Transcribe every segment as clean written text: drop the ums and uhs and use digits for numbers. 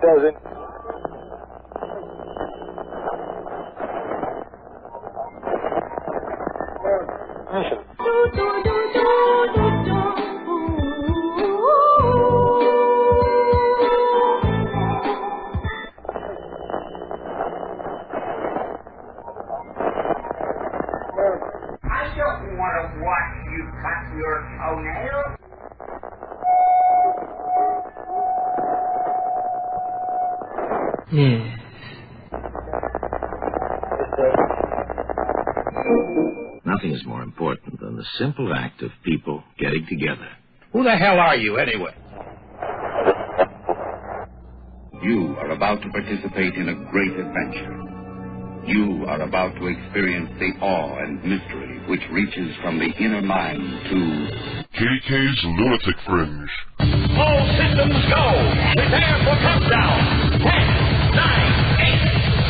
dozen. Mission. I don't want to watch you cut your toenails. Nothing is more important than the simple act of people getting together. Who the hell are you, anyway? You are about to participate in a great adventure. You are about to experience the awe and mystery which reaches from the inner mind to KDK's Lunatic Fringe. All systems go! Prepare for countdown! 10, 9, 8,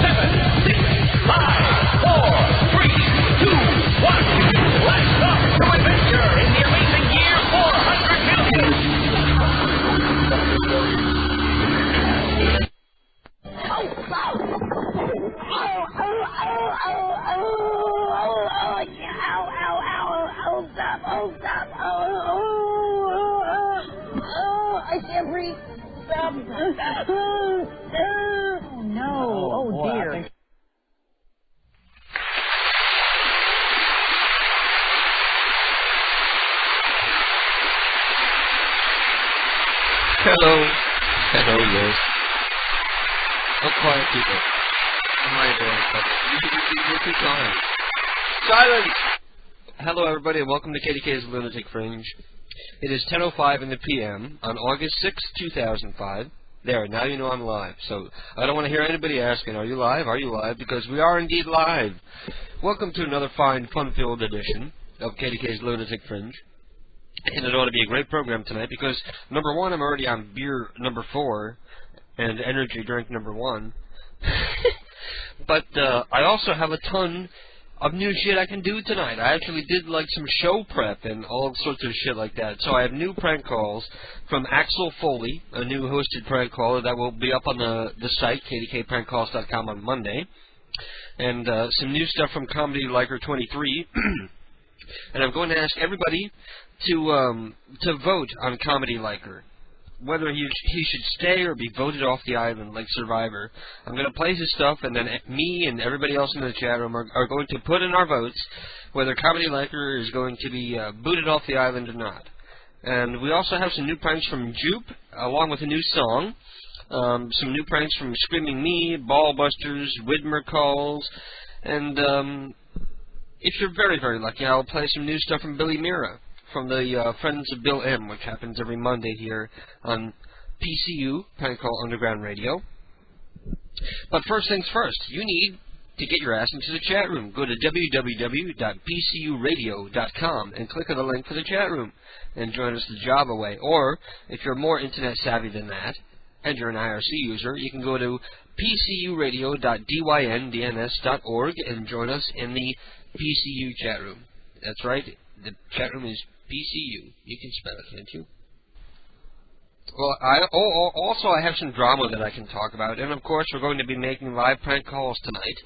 7, 6, 5, 4, 3, 2, 1. Let's off to adventure in the amazing year 400 million! I can't breathe. Stop. Oh, no. Oh, dear. Hello. Hello, yes. Oh, quiet people. How are you doing? You keep going. Silence! Hello, everybody, and welcome to KDK's Lunatic Fringe. It is 10:05 in the p.m. on August 6, 2005. There, now you know I'm live. So I don't want to hear anybody asking, are you live? Are you live? Because we are indeed live. Welcome to another fine, fun-filled edition of KDK's Lunatic Fringe. And it ought to be a great program tonight because, number one, I'm already on beer number 4 and energy drink number 1. But I also have a ton of new shit I can do tonight. I actually did like some show prep and all sorts of shit like that. So I have new prank calls from Axel Foley, a new hosted prank caller that will be up on the site, kdkprankcalls.com on Monday. And some new stuff from Comedy Liker 23. And I'm going to ask everybody to vote on Comedy Liker, whether he should stay or be voted off the island like Survivor. I'm going to play his stuff, and then me and everybody else in the chat room are going to put in our votes whether Comedy Liker is going to be booted off the island or not. And we also have some new pranks from Jupe, along with a new song. Some new pranks from Screaming Me, Ballbusters, Widmer Calls, and if you're very, very lucky, I'll play some new stuff from Billy Mira, from the Friends of Bill M, which happens every Monday here on PCU, Prank Call Underground Radio. But first things first, you need to get your ass into the chat room. Go to www.pcuradio.com and click on the link for the chat room and join us the Java way. Or, if you're more internet savvy than that, and you're an IRC user, you can go to pcuradio.dyn.dns.org and join us in the PCU chat room. That's right, the chat room is PCU. You can spell it, can't you? Well, also I have some drama that I can talk about, and of course we're going to be making live prank calls tonight.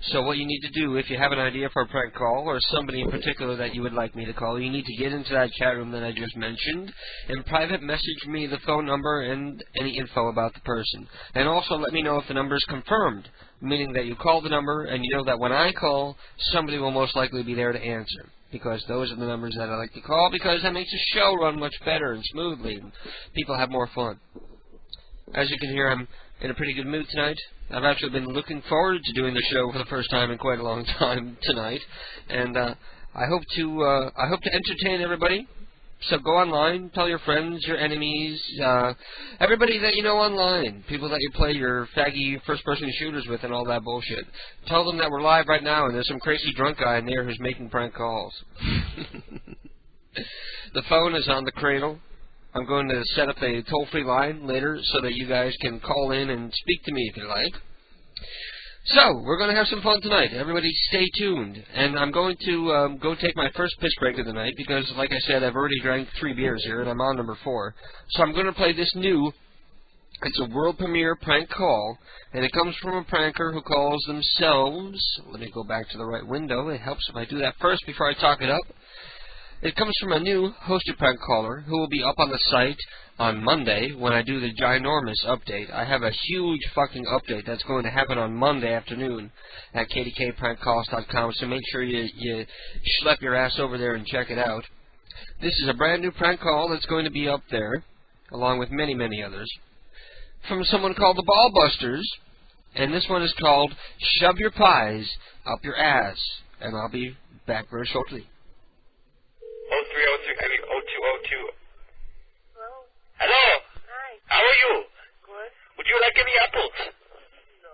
So what you need to do, if you have an idea for a prank call, or somebody in particular that you would like me to call, you need to get into that chat room that I just mentioned, and private message me the phone number and any info about the person. And also let me know if the number is confirmed, meaning that you call the number, and you know that when I call, somebody will most likely be there to answer. Because those are the numbers that I like to call, because that makes the show run much better and smoothly, and people have more fun. As you can hear, I'm in a pretty good mood tonight. I've actually been looking forward to doing the show for the first time in quite a long time tonight, and I hope to entertain everybody. So go online, tell your friends, your enemies, everybody that you know online, people that you play your faggy first-person shooters with and all that bullshit. Tell them that we're live right now and there's some crazy drunk guy in there who's making prank calls. The phone is on the cradle. I'm going to set up a toll-free line later so that you guys can call in and speak to me if you like. So, we're going to have some fun tonight. Everybody stay tuned. And I'm going to go take my first piss break of the night because, like I said, I've already drank 3 beers here, and I'm on number 4. So I'm going to play this new It's a world premiere prank call, and it comes from a pranker who calls themselves... Let me go back to the right window. It helps if I do that first before I talk it up. It comes from a new hosted prank caller who will be up on the site on Monday when I do the ginormous update. I have a huge fucking update that's going to happen on Monday afternoon at kdkprankcalls.com, so make sure you schlep your ass over there and check it out. This is a brand new prank call that's going to be up there, along with many, many others, from someone called the Ballbusters, and this one is called Shove Your Pies Up Your Ass, and I'll be back very shortly. 0302, I mean 0202. Hello? Hello? Hi. How are you? Good? Would you like any apples? No.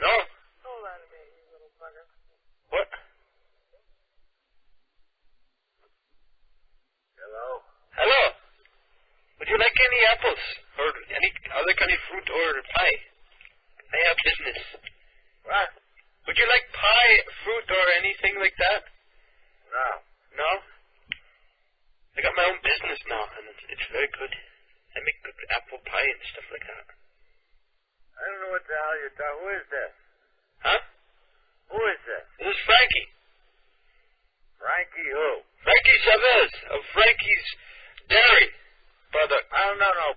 No? Hold on a minute, you little bugger. What? Hello? Hello? Would you like any apples? Or any other kind of fruit or pie? I have business. What? Would you like pie, fruit, or anything like that? No. No? I got my own business now, and it's very good. I make good apple pie and stuff like that. I don't know what the hell you're talking. Who is this? Huh? Who is this? This is Frankie. Frankie who? Frankie Chavez of Frankie's Dairy Product. No.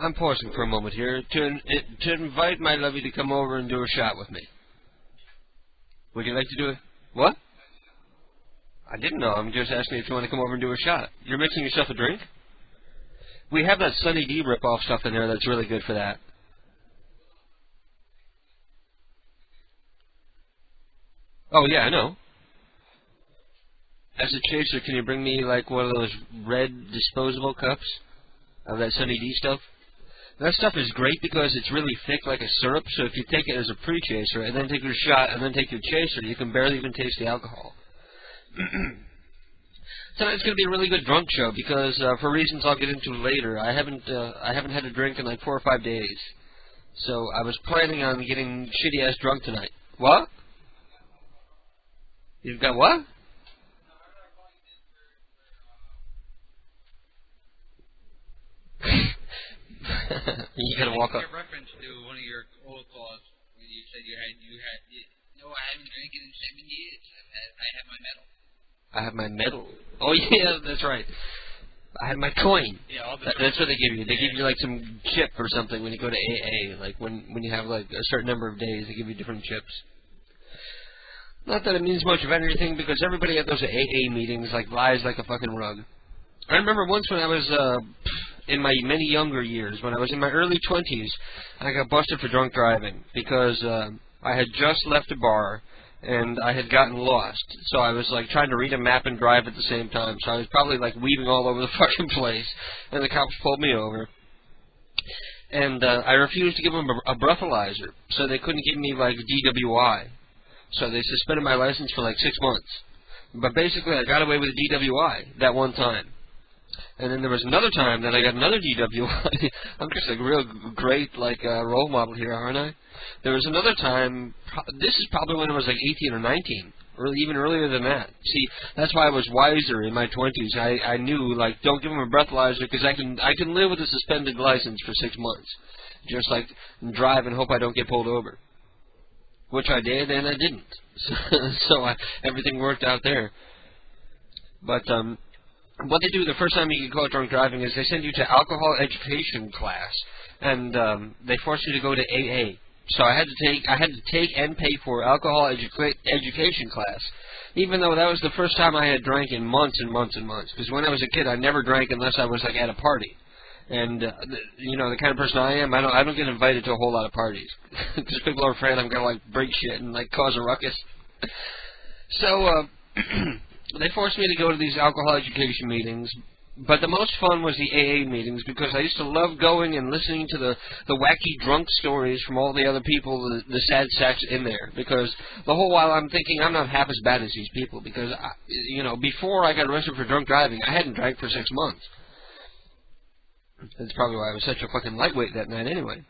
I'm pausing for a moment here to invite my lovey to come over and do a shot with me. Would you like to do it? What? I didn't know. I'm just asking if you want to come over and do a shot. You're mixing yourself a drink? We have that Sunny D rip-off stuff in there that's really good for that. Oh, yeah, I know. As a chaser, can you bring me, like, one of those red disposable cups of that Sunny D stuff? That stuff is great because it's really thick like a syrup, so if you take it as a pre-chaser and then take your shot and then take your chaser, you can barely even taste the alcohol. Tonight's going to be a really good drunk show because, for reasons I'll get into later, I haven't had a drink in like 4 or 5 days. So I was planning on getting shitty-ass drunk tonight. What? You've got what? You gotta walk up. A reference to one of your old calls when you said I haven't drank in 7 years. I have my medal. I have my medal. Oh yeah, that's right. I had my coin. Yeah, that's what they give you. They give you like some chip or something when you go to AA. Like when you have like a certain number of days, they give you different chips. Not that it means much of anything because everybody at those AA meetings like lies like a fucking rug. I remember once when I was in my many younger years, when I was in my early 20s, I got busted for drunk driving because I had just left a bar and I had gotten lost. So I was like trying to read a map and drive at the same time. So I was probably like weaving all over the fucking place, and the cops pulled me over. And I refused to give them a breathalyzer, so they couldn't give me like DWI. So they suspended my license for like 6 months. But basically, I got away with a DWI that one time. And then there was another time that I got another DWI. I'm just a real great, like, role model here, aren't I? There was another time, this is probably when I was like 18 or 19, or even earlier than that. See, that's why I was wiser in my 20s. I knew, like, don't give them a breathalyzer because I can live with a suspended license for 6 months. Just, like, drive and hope I don't get pulled over. Which I did, and I didn't. So everything worked out there. But, what they do the first time you get caught drunk driving is they send you to alcohol education class, and they force you to go to AA. So I had to take and pay for alcohol education class, even though that was the first time I had drank in months and months and months. Because when I was a kid, I never drank unless I was like at a party, and you know the kind of person I am. I don't get invited to a whole lot of parties because people are afraid I'm gonna like break shit and like cause a ruckus. So. They forced me to go to these alcohol education meetings, but the most fun was the AA meetings because I used to love going and listening to the wacky drunk stories from all the other people, the sad sacks in there, because the whole while I'm thinking I'm not half as bad as these people because, before I got arrested for drunk driving, I hadn't drank for 6 months. That's probably why I was such a fucking lightweight that night anyway.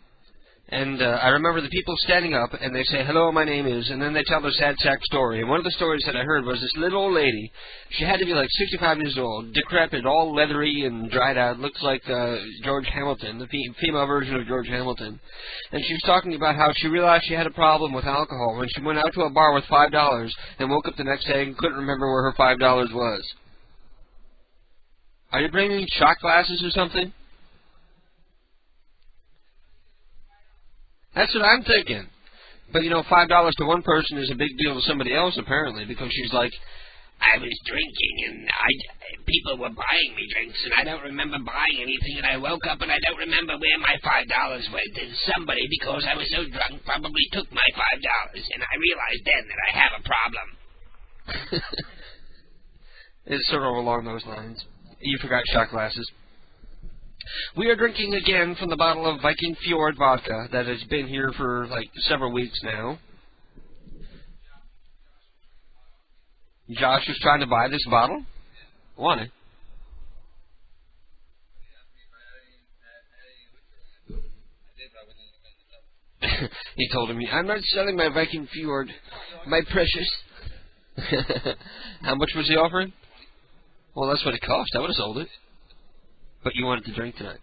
And I remember the people standing up, and they say, hello, my name is, and then they tell their sad sack story. And one of the stories that I heard was this little old lady. She had to be like 65 years old, decrepit, all leathery and dried out, looks like George Hamilton, the female version of George Hamilton. And she was talking about how she realized she had a problem with alcohol when she went out to a bar with $5 and woke up the next day and couldn't remember where her $5 was. Are you bringing shot glasses or something? That's what I'm thinking. But, you know, $5 to one person is a big deal to somebody else, apparently, because she's like, I was drinking, and people were buying me drinks, and I don't remember buying anything, and I woke up, and I don't remember where my $5 went, and somebody, because I was so drunk, probably took my $5, and I realized then that I have a problem. It's sort of along those lines. You forgot shot glasses. We are drinking again from the bottle of Viking Fjord vodka that has been here for, like, several weeks now. Josh was trying to buy this bottle? Want it? He told him, I'm not selling my Viking Fjord, my precious. How much was he offering? Well, that's what it cost. I would have sold it. But you wanted to drink tonight.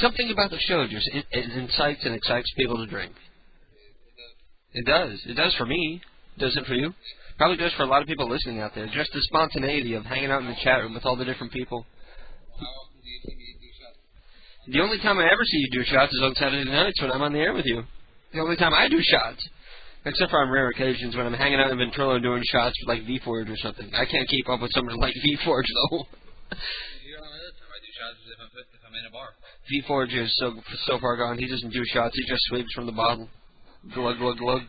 Something about the show just incites and excites people to drink. It does. It does for me. Does it for you? Probably does for a lot of people listening out there. Just the spontaneity of hanging out in the chat room with all the different people. The only time I ever see you do shots is on Saturday nights when I'm on the air with you. The only time I do shots. Except for on rare occasions when I'm hanging out in Ventrilo doing shots with like V-Forge or something. I can't keep up with someone like V-Forge though. If I'm in a bar. V-Forge is so far gone, he doesn't do shots, he just sweeps from the bottle. Glug, glug, glug.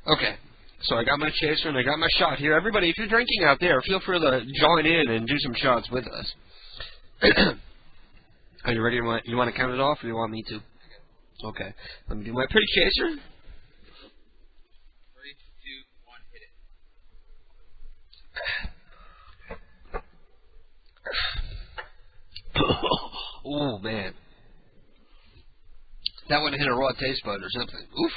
Okay, so I got my chaser and I got my shot here. Everybody, if you're drinking out there, feel free to join in and do some shots with us. Are you ready? You want to count it off or do you want me to? Okay, let me do my pretty chaser. 3, 2, 1, hit it. Oh, man. That one hit a raw taste bud or something. Oof.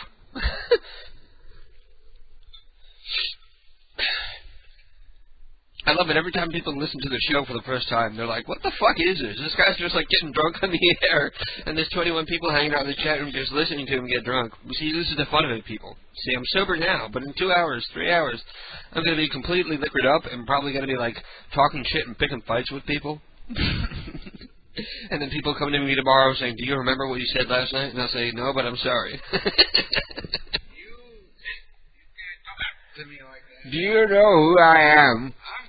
I love it. Every time people listen to the show for the first time, they're like, what the fuck is this? This guy's just like getting drunk on the air, and there's 21 people hanging out in the chat room just listening to him get drunk. See, this is the fun of it, people. See, I'm sober now, but in 2 hours, 3 hours, I'm going to be completely liquored up and probably going to be like talking shit and picking fights with people. And then people come to me tomorrow saying, do you remember what you said last night? And I'll say, no, but I'm sorry. You can't come back to me like that. Do you know who I am? I'm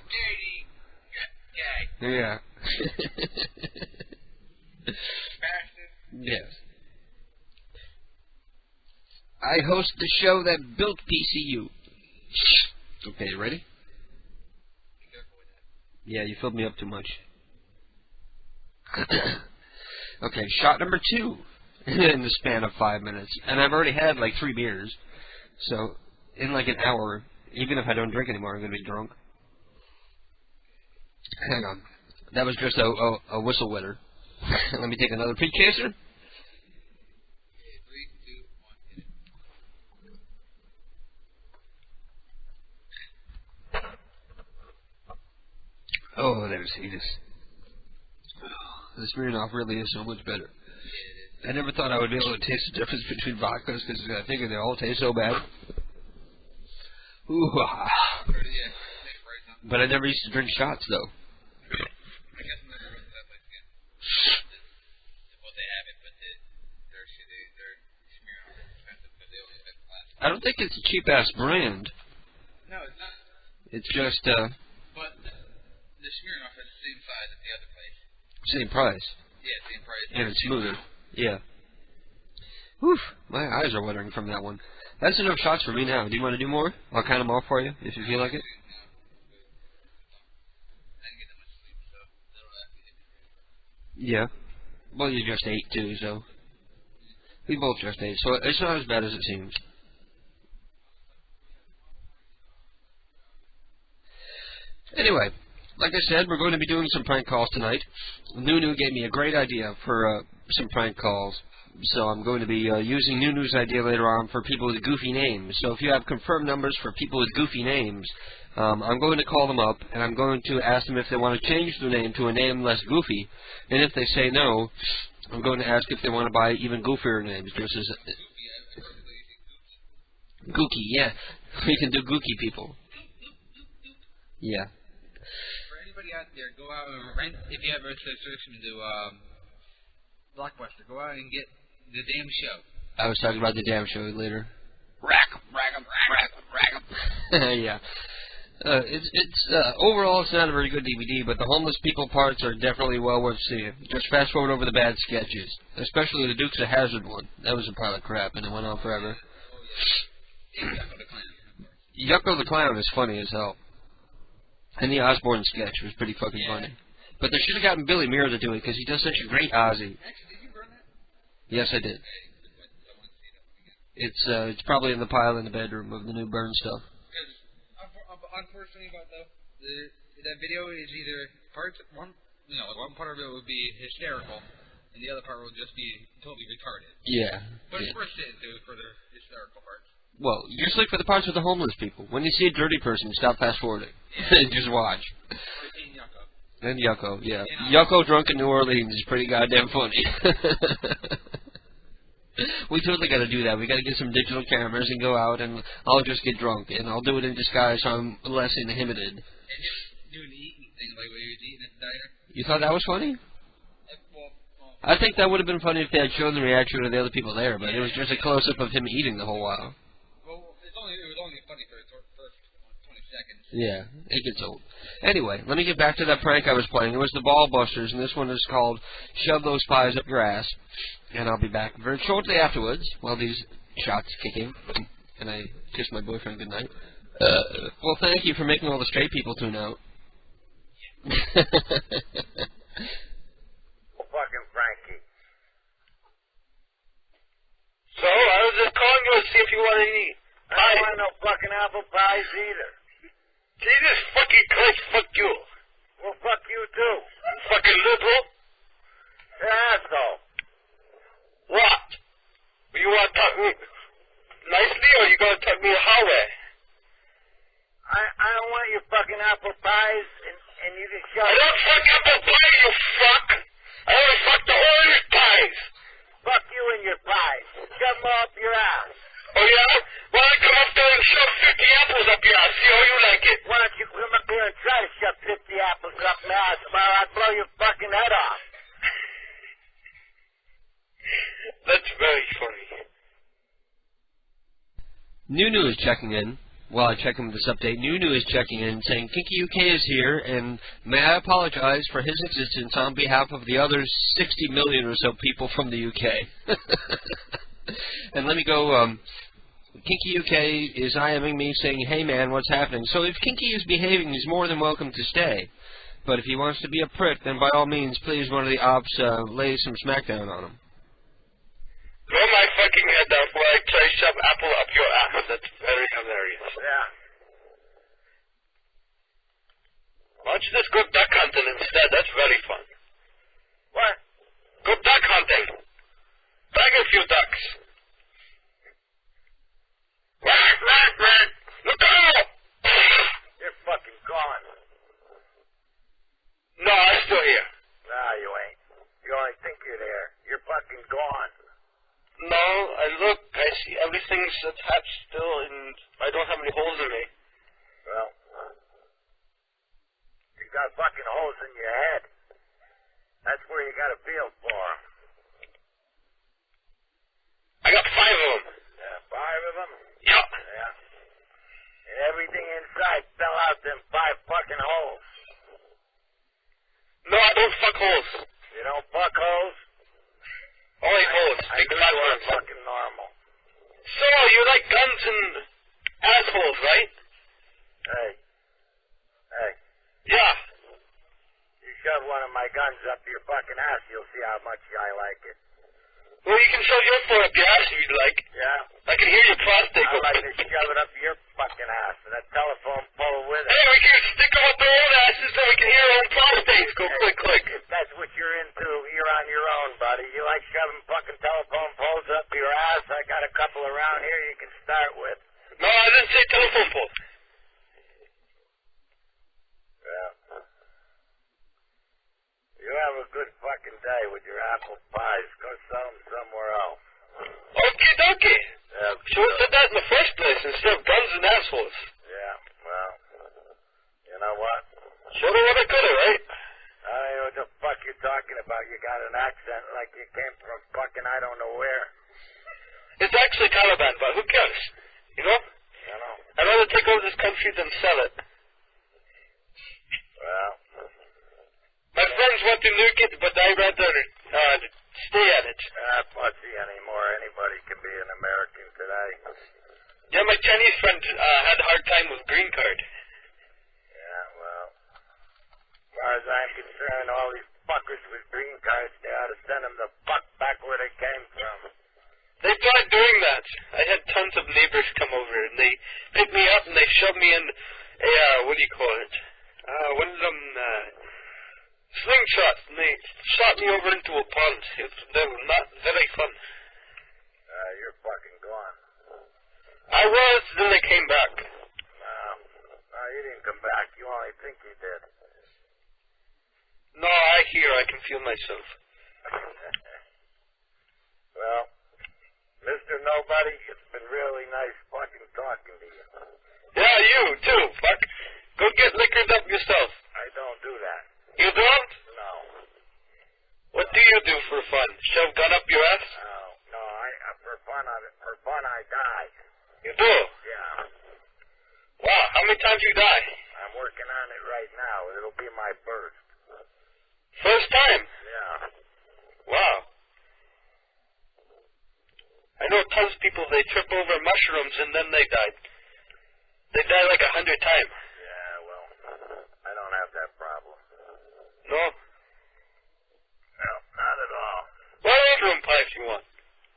KDK. Yeah. Bastard. Yes. I host the show that built PCU. Okay, you ready? Be careful with that. Yeah, you filled me up too much. Okay, shot number 2 in the span of 5 minutes. And I've already had like 3 beers. So, in like an hour, even if I don't drink anymore, I'm going to be drunk. Hang on. That was just a whistle wetter. Let me take another peak chaser. 3, 2, 1, hit it. Oh, there's Hedis. The Smirnoff really is so much better. I never thought I would be able to taste the difference between vodkas because I figured they all taste so bad. Ooh. But I never used to drink shots, though. I guess I'm never going to that place again. Well, they have it, but their Smirnoff is expensive because they only have glass. I don't think it's a cheap-ass brand. No, it's not. It's just, But the Smirnoff is the same size as the other place. Same price. Yeah, same price. And it's smoother. Yeah. Whew. My eyes are watering from that one. That's enough shots for me now. Do you want to do more? I'll count them off for you, if you feel like it. Yeah. Well, you just ate, too, so... We both just ate, so it's not as bad as it seems. Anyway, like I said, we're going to be doing some prank calls tonight. Nunu gave me a great idea for some prank calls. So I'm going to be using Nunu's idea later on for people with goofy names. So if you have confirmed numbers for people with goofy names, I'm going to call them up, and I'm going to ask them if they want to change their name to a name less goofy. And if they say no, I'm going to ask if they want to buy even goofier names. Just as Gookie, yeah. We can do gookie people. Yeah. For anybody out there, go out and rent, if you have a subscription to Blockbuster, go out and get the damn show. I was talking about the damn show later. Rack 'em. Yeah. Overall, it's not a very good DVD, but the homeless people parts are definitely well worth seeing. Just fast forward over the bad sketches, especially the Dukes of Hazzard one. That was a pile of crap, and it went on forever. Yucko the Clown is funny as hell. And the Osborne sketch was pretty fucking funny. But they should have gotten Billy Muir to do it, because he does such a great Ozzy. Actually, did you burn that? Yes, I did. It's probably in the pile in the bedroom of the new burn stuff. Unfortunately, about that video is either one part of it would be hysterical, and the other part will just be totally retarded. Yeah. But it's worth it for the hysterical parts. Well, just look for the parts with the homeless people. When you see a dirty person, stop fast forwarding. Yeah. Just watch. And Yucko, yeah. Yucko drunk in New Orleans is pretty goddamn funny. We totally got to do that. We got to get some digital cameras and go out, and I'll just get drunk, and I'll do it in disguise so I'm less inhibited. And just do an eating thing like what he was eating at the diner. You thought that was funny? I think that would have been funny if they had shown the reaction of the other people there, but it was just a close-up of him eating the whole while. Well, it was only funny for the first 20 seconds. Yeah, it gets old. Anyway, let me get back to that prank I was playing. It was the Ball Busters, and this one is called Shove Those Pies Up Your Ass. And I'll be back very shortly afterwards while these shots kick in. And I kiss my boyfriend goodnight. Well, thank you for making all the straight people tune out. Fucking Frankie. So, I was just calling you to see if you want any I don't want no fucking apple pies either. Jesus fucking Christ, fuck you. Well, fuck you too. Fucking liberal. You're an asshole. What? You want to talk me nicely, or you going to talk me how way? I don't want your fucking apple pies, and you can shut I don't fuck apple pie, you fuck. I only fuck the orange pies. Fuck you and your pies. Shove them up your ass. Oh, yeah? Well, I come up there and shove 50 apples up your ass. See how you like it. Why don't you come up here and try to shove 50 apples up my ass, or I'll blow your fucking head off. That's very funny. Nunu is checking in. While I check in with this update, Nunu is checking in saying, Kinky UK is here, and may I apologize for his existence on behalf of the other 60 million or so people from the UK. And let me go, Kinky UK is IMing me saying, hey man, what's happening? So if Kinky is behaving, he's more than welcome to stay. But if he wants to be a prick, then by all means, please, one of the ops lay some smackdown on him. Blow my fucking head off while I try to shove apple up your ass. That's very hilarious. Yeah. Why don't you just go duck hunting instead? That's very fun. What? Go duck hunting. Bag a few ducks. Look out! You're fucking gone. No, I'm still here. No, you ain't. You only think you're there. You're fucking gone. No, I look, I see everything's attached still, and I don't have any holes in me. Well, you got fucking holes in your head. That's where you gotta feel for 'em. I got 5 of them. Yeah, 5 of them? Yeah. Yeah. And everything inside fell out them 5 fucking holes. No, I don't fuck holes. You don't fuck holes? Only holes. I knew you were fucking normal. So, you like guns and assholes, right? Hey. Hey. Yeah. You shove one of my guns up your fucking ass, you'll see how much I like it. Well, you can shove your phone up your ass if you'd like. Yeah? I can hear your prostate go. I'd like to shove it up your fucking ass and a telephone pole with it. Hey, we can stick them up our own asses so we can hear our own prostates go click, click. If that's what you're into, you're on your own, buddy. You like shoving fucking telephone poles up your ass? I got a couple around here you can start with. No, I didn't say telephone pole. Yeah. You have a good fucking day with your apple pies. Go sell them somewhere else. Okie dokie. Yeah, Should have said that in the first place instead of guns and assholes. Yeah, well, you know what? Shoulda, woulda, coulda, right? I don't know what the fuck you're talking about. You got an accent like you came from fucking I don't know where. It's actually Taliban, but who cares? You know? You know? I'd rather take over this country than sell it. Well... My friends want to nuke it, but I'd rather stay at it. Pussy anymore. Anybody can be an American today. Yeah, my Chinese friend had a hard time with green card. Yeah, well, as far as I'm concerned, all these fuckers with green cards, they ought to send them the fuck back where they came from. They tried doing that. I had tons of neighbors come over, and they picked me up and they shoved me in a, what do you call it? One of them, slingshots, and they shot me over into a pond. They were not very fun. You're fucking gone. I was, then they came back. No, you didn't come back. You only think you did. No, I hear. I can feel myself. Well, Mr. Nobody, it's been really nice fucking talking to you. Yeah, you too, fuck. Go get liquored up yourself. I don't do that. You don't? No. What do you do for fun? Shove gun up your ass? No, for fun I die. You do? Yeah. Wow, how many times you die? I'm working on it right now. It'll be my first. First time? Yeah. Wow. I know tons of people, they trip over mushrooms and then they die. They die like 100 times. Yeah, well, I don't have that problem. No? No, not at all. Well, mushroom pie if you want.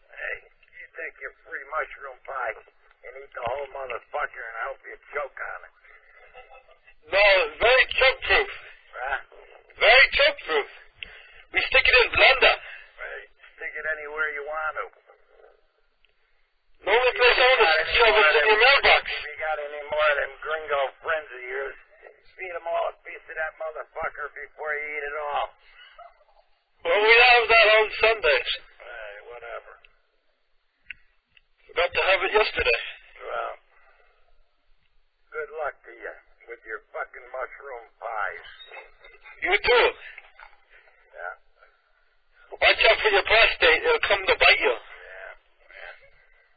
Hey, you take your free mushroom pie and eat the whole motherfucker and I hope you choke on it. No, very choke-proof. Huh? Very choke-proof. We stick it in blender. Right. Stick it anywhere you want to. The only place I want to shove is in your mailbox. If you got any more of them gringo friends of yours, feed them all a piece of that motherfucker before you eat it all. Well, we have that on Sundays. Hey, whatever. Forgot to have it yesterday. Well, good luck to you with your fucking mushroom pies. You too. Yeah. Watch out for your prostate. It'll come to bite you.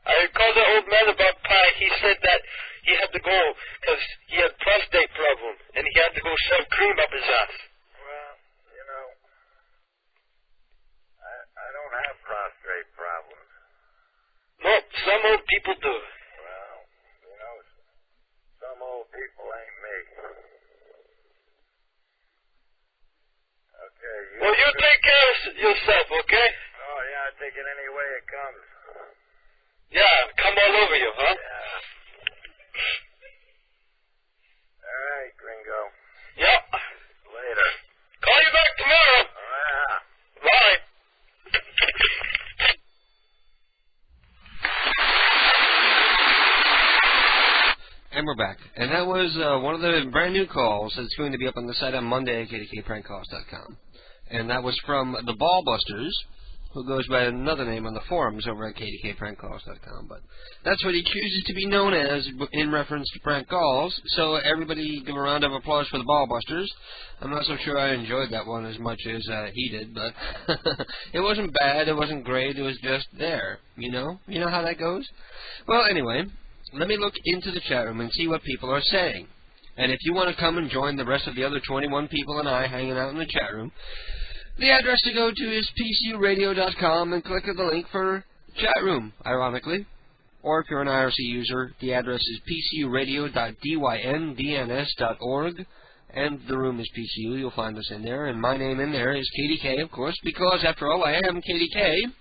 I called the old man about pie. He said that he had to go because he had prostate problem, and he had to go shove cream up his ass. Well, you know, I don't have prostate problems. No, some old people do. Well, you know, some old people ain't me. Okay. Well, you take care of yourself, okay? Oh, yeah, I take it any way it comes. Yeah, come all over you, huh? Yeah. All right, gringo. Yeah. Later. Call you back tomorrow. Oh, yeah. Bye. And we're back. And that was one of the brand new calls that's going to be up on the site on Monday at KDKPrankCalls.com. And that was from the Ballbusters, who goes by another name on the forums over at KDKPrankCalls.com. But that's what he chooses to be known as in reference to prank calls. So everybody give a round of applause for the Ballbusters. I'm not so sure I enjoyed that one as much as he did, but it wasn't bad, it wasn't great, it was just there, you know? You know how that goes? Well, anyway, let me look into the chat room and see what people are saying. And if you want to come and join the rest of the other 21 people and I hanging out in the chat room, the address to go to is pcuradio.com and click on the link for chat room, ironically. Or if you're an IRC user, the address is pcuradio.dyndns.org, and the room is PCU. You'll find us in there, and my name in there is KDK, of course, because after all, I am KDK.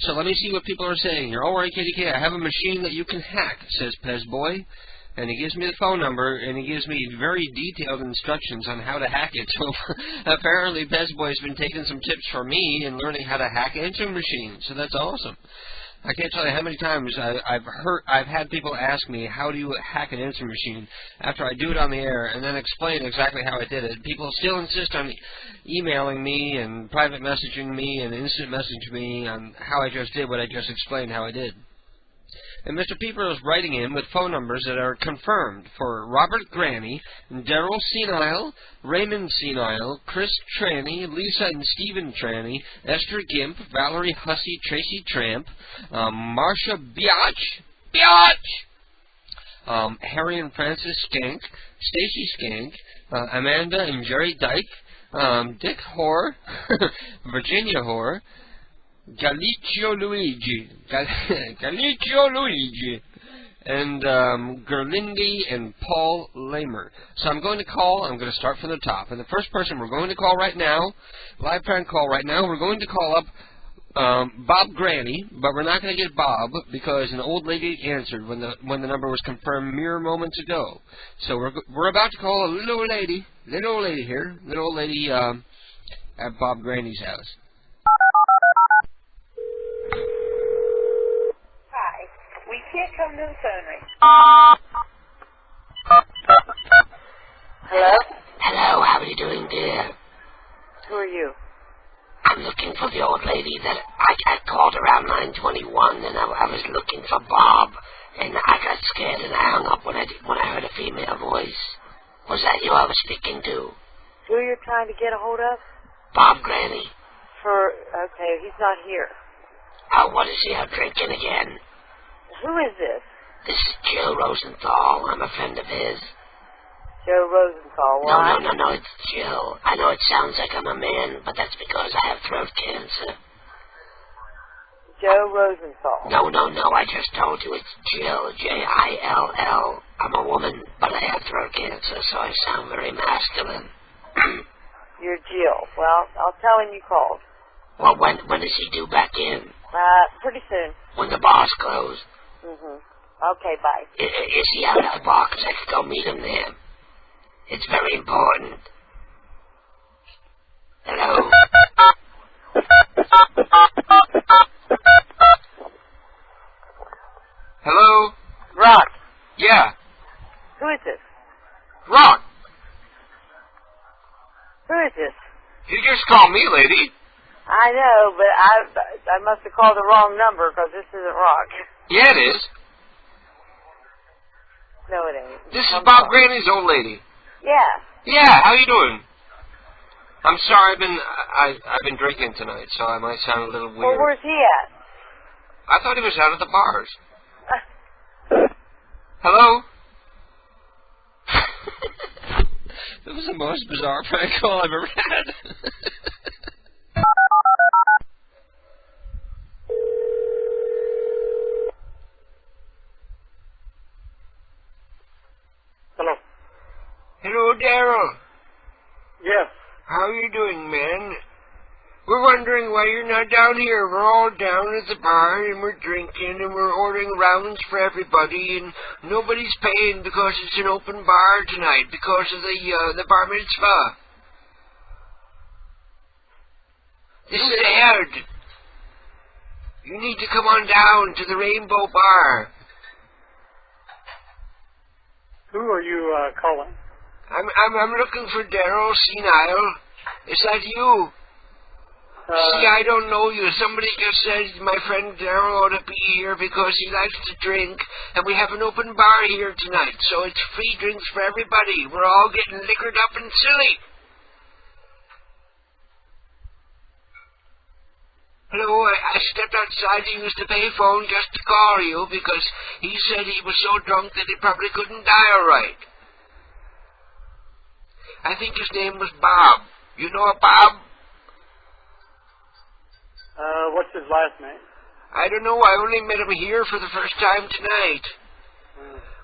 So let me see what people are saying here. All right, KDK, I have a machine that you can hack, says Pez Boy. And he gives me the phone number, and he gives me very detailed instructions on how to hack it. So apparently Pez Boy's been taking some tips from me and learning how to hack answering machines. So that's awesome. I can't tell you how many times I've had people ask me, how do you hack an answering machine, after I do it on the air and then explain exactly how I did it. People still insist on emailing me and private messaging me and instant messaging me on how I just did what I just explained how I did. And Mr. Peeper is writing in with phone numbers that are confirmed for Robert Granny, Daryl Senile, Raymond Senile, Chris Tranny, Lisa and Stephen Tranny, Esther Gimp, Valerie Hussey, Tracy Tramp, Marsha Biatch, Harry and Francis Skank, Stacy Skank, Amanda and Jerry Dyke, Dick Hoare, Virginia Hoare, Galicio Luigi, and Gerlindi and Paul Lamer. So I'm going to start from the top. And the first person we're going to call right now, live prank call right now, we're going to call up Bob Granny, but we're not going to get Bob because an old lady answered when the number was confirmed mere moments ago. So we're about to call a little old lady here, little old lady at Bob Granny's house. We can't come to the phone ring. Hello? Hello, how are you doing, dear? Who are you? I'm looking for the old lady that I called around 9:21, and I was looking for Bob, and I got scared and I hung up when I heard a female voice. Was that you I was speaking to? Who you're trying to get a hold of? Bob Granny. Okay, he's not here. Oh, what is he out drinking again? Who is this? This is Joe Rosenthal. I'm a friend of his. Joe Rosenthal, why? No, it's Jill. I know it sounds like I'm a man, but that's because I have throat cancer. Joe Rosenthal. No, I just told you it's Jill, Jill. I'm a woman, but I have throat cancer, so I sound very masculine. You're Jill. Well, I'll tell him you called. Well, when is he due back in? Pretty soon. When the bar's closed. Okay, bye. Is he out at the bar? 'Cause I could go meet him there. It's very important. Hello? Hello? Rock. Yeah. Who is this? Rock. Who is this? You just called me, lady. I know, but I must have called the wrong number because this isn't Rock. Yeah, it is. No, it ain't. This is Bob Granny's old lady. Yeah. Yeah, how you doing? I'm sorry, I've been drinking tonight, so I might sound a little weird. Well, where's he at? I thought he was out at the bars. Hello? That was the most bizarre prank call I've ever had. Hello. Hello, Daryl. Yes. How are you doing, man? We're wondering why you're not down here. We're all down at the bar, and we're drinking, and we're ordering rounds for everybody, and nobody's paying because it's an open bar tonight because of the bar mitzvah. This is aired. You need to come on down to the Rainbow Bar. Who are you calling? I'm looking for Daryl Senile. Is that you? See, I don't know you. Somebody just said my friend Daryl ought to be here because he likes to drink, and we have an open bar here tonight, so it's free drinks for everybody. We're all getting liquored up and silly. Hello, I stepped outside to use the payphone just to call you because he said he was so drunk that he probably couldn't dial right. I think his name was Bob. You know a Bob? What's his last name? I don't know. I only met him here for the first time tonight.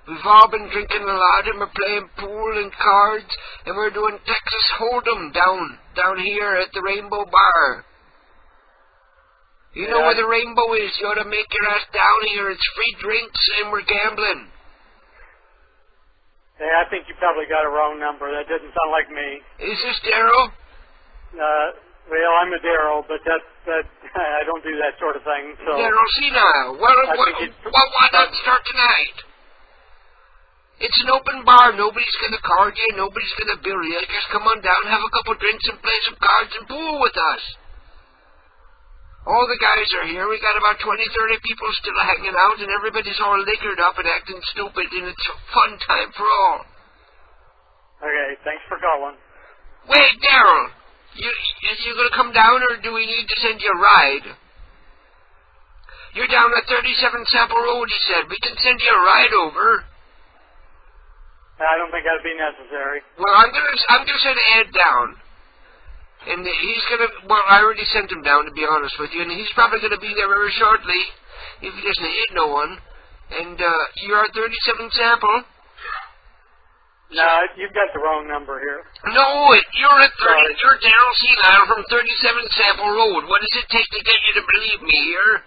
We've all been drinking a lot, and we're playing pool and cards, and we're doing Texas Hold'em down here at the Rainbow Bar. You know where the Rainbow is. You ought to make your ass down here. It's free drinks and we're gambling. Hey, I think you probably got a wrong number. That doesn't sound like me. Is this Daryl? Well, I'm a Daryl, but that I don't do that sort of thing. So Daryl senile. Why not start tonight? It's an open bar. Nobody's going to card you. Nobody's going to bill you. Just come on down, have a couple drinks, and play some cards and pool with us. All the guys are here. We got about 20, 30 people still hanging out, and everybody's all liquored up and acting stupid, and it's a fun time for all. Okay, thanks for calling. Wait, Daryl. You going to come down, or do we need to send you a ride? You're down at 37 Sample Road, he said. We can send you a ride over. I don't think that'd be necessary. Well, I'm gonna send Ed down, and he's gonna. Well, I already sent him down, to be honest with you, and he's probably gonna be there very shortly, if he doesn't hit no one. And you're at 37 Sample. No, you've got the wrong number here. No, you're at 30. You're Daryl Senile from 37 Sample Road. What does it take to get you to believe me here?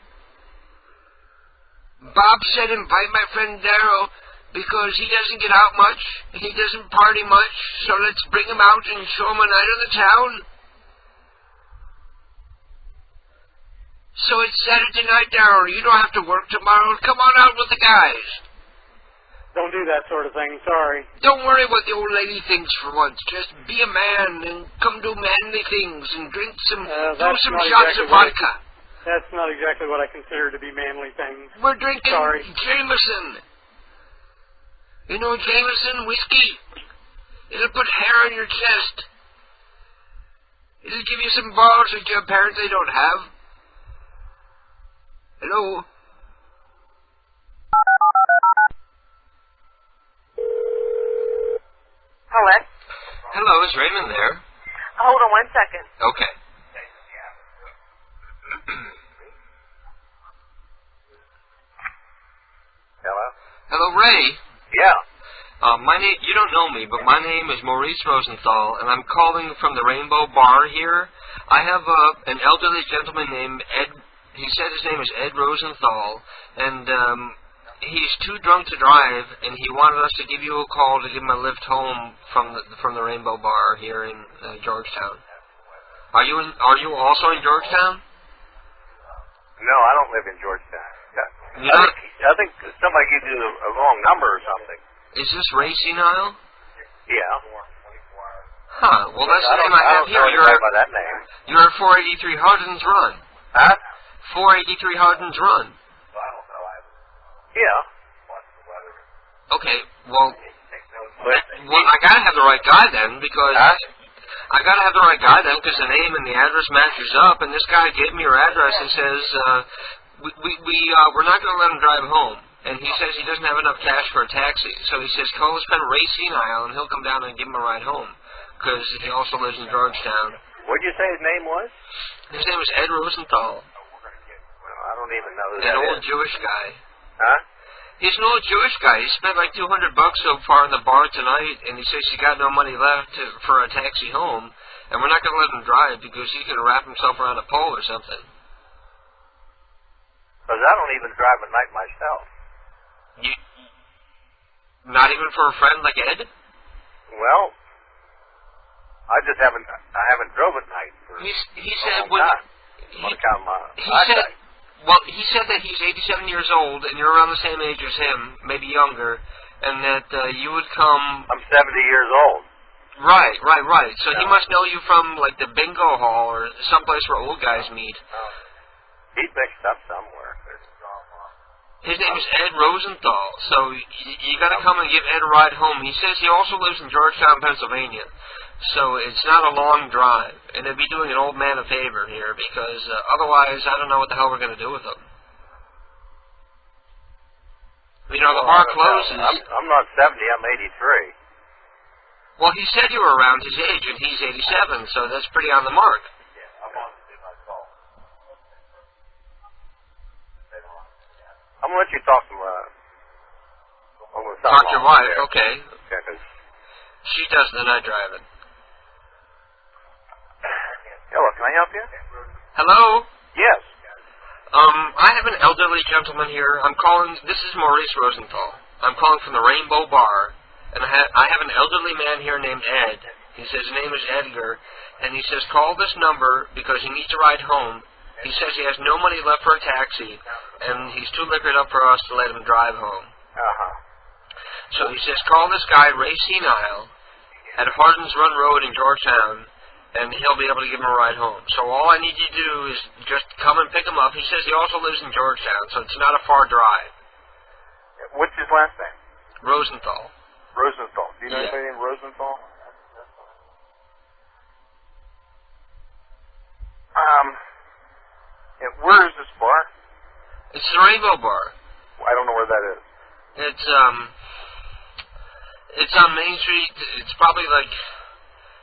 Bob said invite my friend Daryl, because he doesn't get out much, he doesn't party much, so let's bring him out and show him a night of the town. So it's Saturday night, Daryl. You don't have to work tomorrow. Come on out with the guys. Don't do that sort of thing, sorry. Don't worry what the old lady thinks for once. Just be a man and come do manly things and drink some, throw some shots of vodka. That's not exactly what I consider to be manly things. We're drinking Jameson. You know Jameson whiskey? It'll put hair on your chest. It'll give you some balls that you apparently don't have. Hello? Hello? Hello, is Raymond there? Hold on 1 second. Okay. Hello? Hello, Ray. Yeah. My name, you don't know me, but my name is Maurice Rosenthal, and I'm calling from the Rainbow Bar here. I have an elderly gentleman named Ed. He said his name is Ed Rosenthal, and he's too drunk to drive, and he wanted us to give you a call to give him a lift home from the Rainbow Bar here in Georgetown. Are you also in Georgetown? No, I don't live in Georgetown. I think somebody gave you a wrong number or something. Is this Ray Senile? Yeah. Huh. Well, that's the name I have here. You're by that name. You're at 483 Hardin's Run. Huh? 483 Hardin's Run. Yeah. Okay. Well, I gotta have the right guy then, because I gotta have the right guy then, because the name and the address matches up. And this guy gave me your address and says we're not gonna let him drive home. And he says he doesn't have enough cash for a taxi. So he says, call his friend Ray Senile, and he'll come down and give him a ride home. Because he also lives in Georgetown. What did you say his name was? His name is Ed Rosenthal. Well, I don't even know who that is. An old Jewish guy. Huh? He's an old Jewish guy. He spent like $200 so far in the bar tonight, and he says he got no money left for a taxi home. And we're not going to let him drive because he's going to wrap himself around a pole or something. Because I don't even drive at night myself. Not even for a friend like Ed? Well, I haven't drove at night for he said a long time. He said that he's 87 years old and you're around the same age as him, maybe younger, and that you would come. I'm 70 years old. Right. So he must know you from like the bingo hall or someplace where old guys meet. He's mixed up somewhere. His name is Ed Rosenthal, so you got to come and give Ed a ride home. He says he also lives in Georgetown, Pennsylvania, so it's not a long drive, and it'd be doing an old man a favor here, because otherwise I don't know what the hell we're going to do with him. You know, the bar closes. I'm not 70, I'm 83. Well, he said you were around his age, and he's 87, so that's pretty on the mark. I'm going to let you talk to talk to your wife, there. okay. Yeah, cause she does the night driving. Hello, can I help you? Hello? Yes. I have an elderly gentleman here. I'm calling. This is Maurice Rosenthal. I'm calling from the Rainbow Bar, and I have an elderly man here named Ed. He says his name is Edgar, and he says call this number because he needs to ride home. He says he has no money left for a taxi, and he's too liquored up for us to let him drive home. So he says call this guy Ray Senile at Hardin's Run Road in Georgetown, and he'll be able to give him a ride home. So all I need you to do is just come and pick him up. He says he also lives in Georgetown, so it's not a far drive. What's his last name? Rosenthal. Rosenthal. Do you know anybody named Rosenthal? Where is this bar? It's the Rainbow Bar. I don't know where that is. It's on Main Street. It's probably like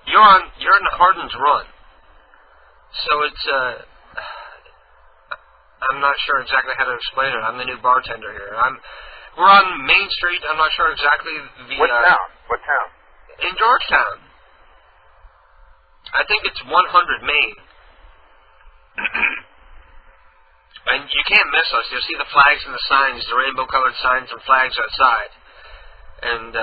you're in Hardin's Run. So it's I'm not sure exactly how to explain it. I'm the new bartender here. We're on Main Street. I'm not sure exactly the What town? What town? In Georgetown. I think it's 100 Main. And you can't miss us. You'll see the flags and the signs, the rainbow-colored signs and flags outside. And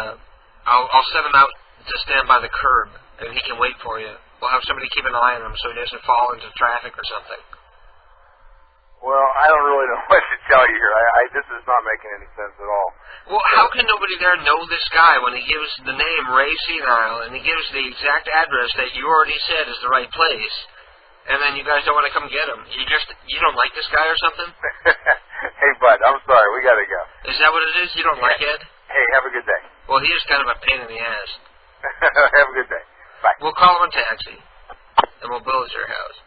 I'll send him out to stand by the curb, and he can wait for you. We'll have somebody keep an eye on him so he doesn't fall into traffic or something. Well, I don't really know what to tell you here. This is not making any sense at all. Well, how can nobody there know this guy when he gives the name Ray Senile, and he gives the exact address that you already said is the right place? And then you guys don't want to come get him. You don't like this guy or something? Hey, bud, I'm sorry. We got to go. Is that what it is? You don't like Ed? Hey, have a good day. Well, he is kind of a pain in the ass. Have a good day. Bye. We'll call him a taxi, and we'll bill at your house.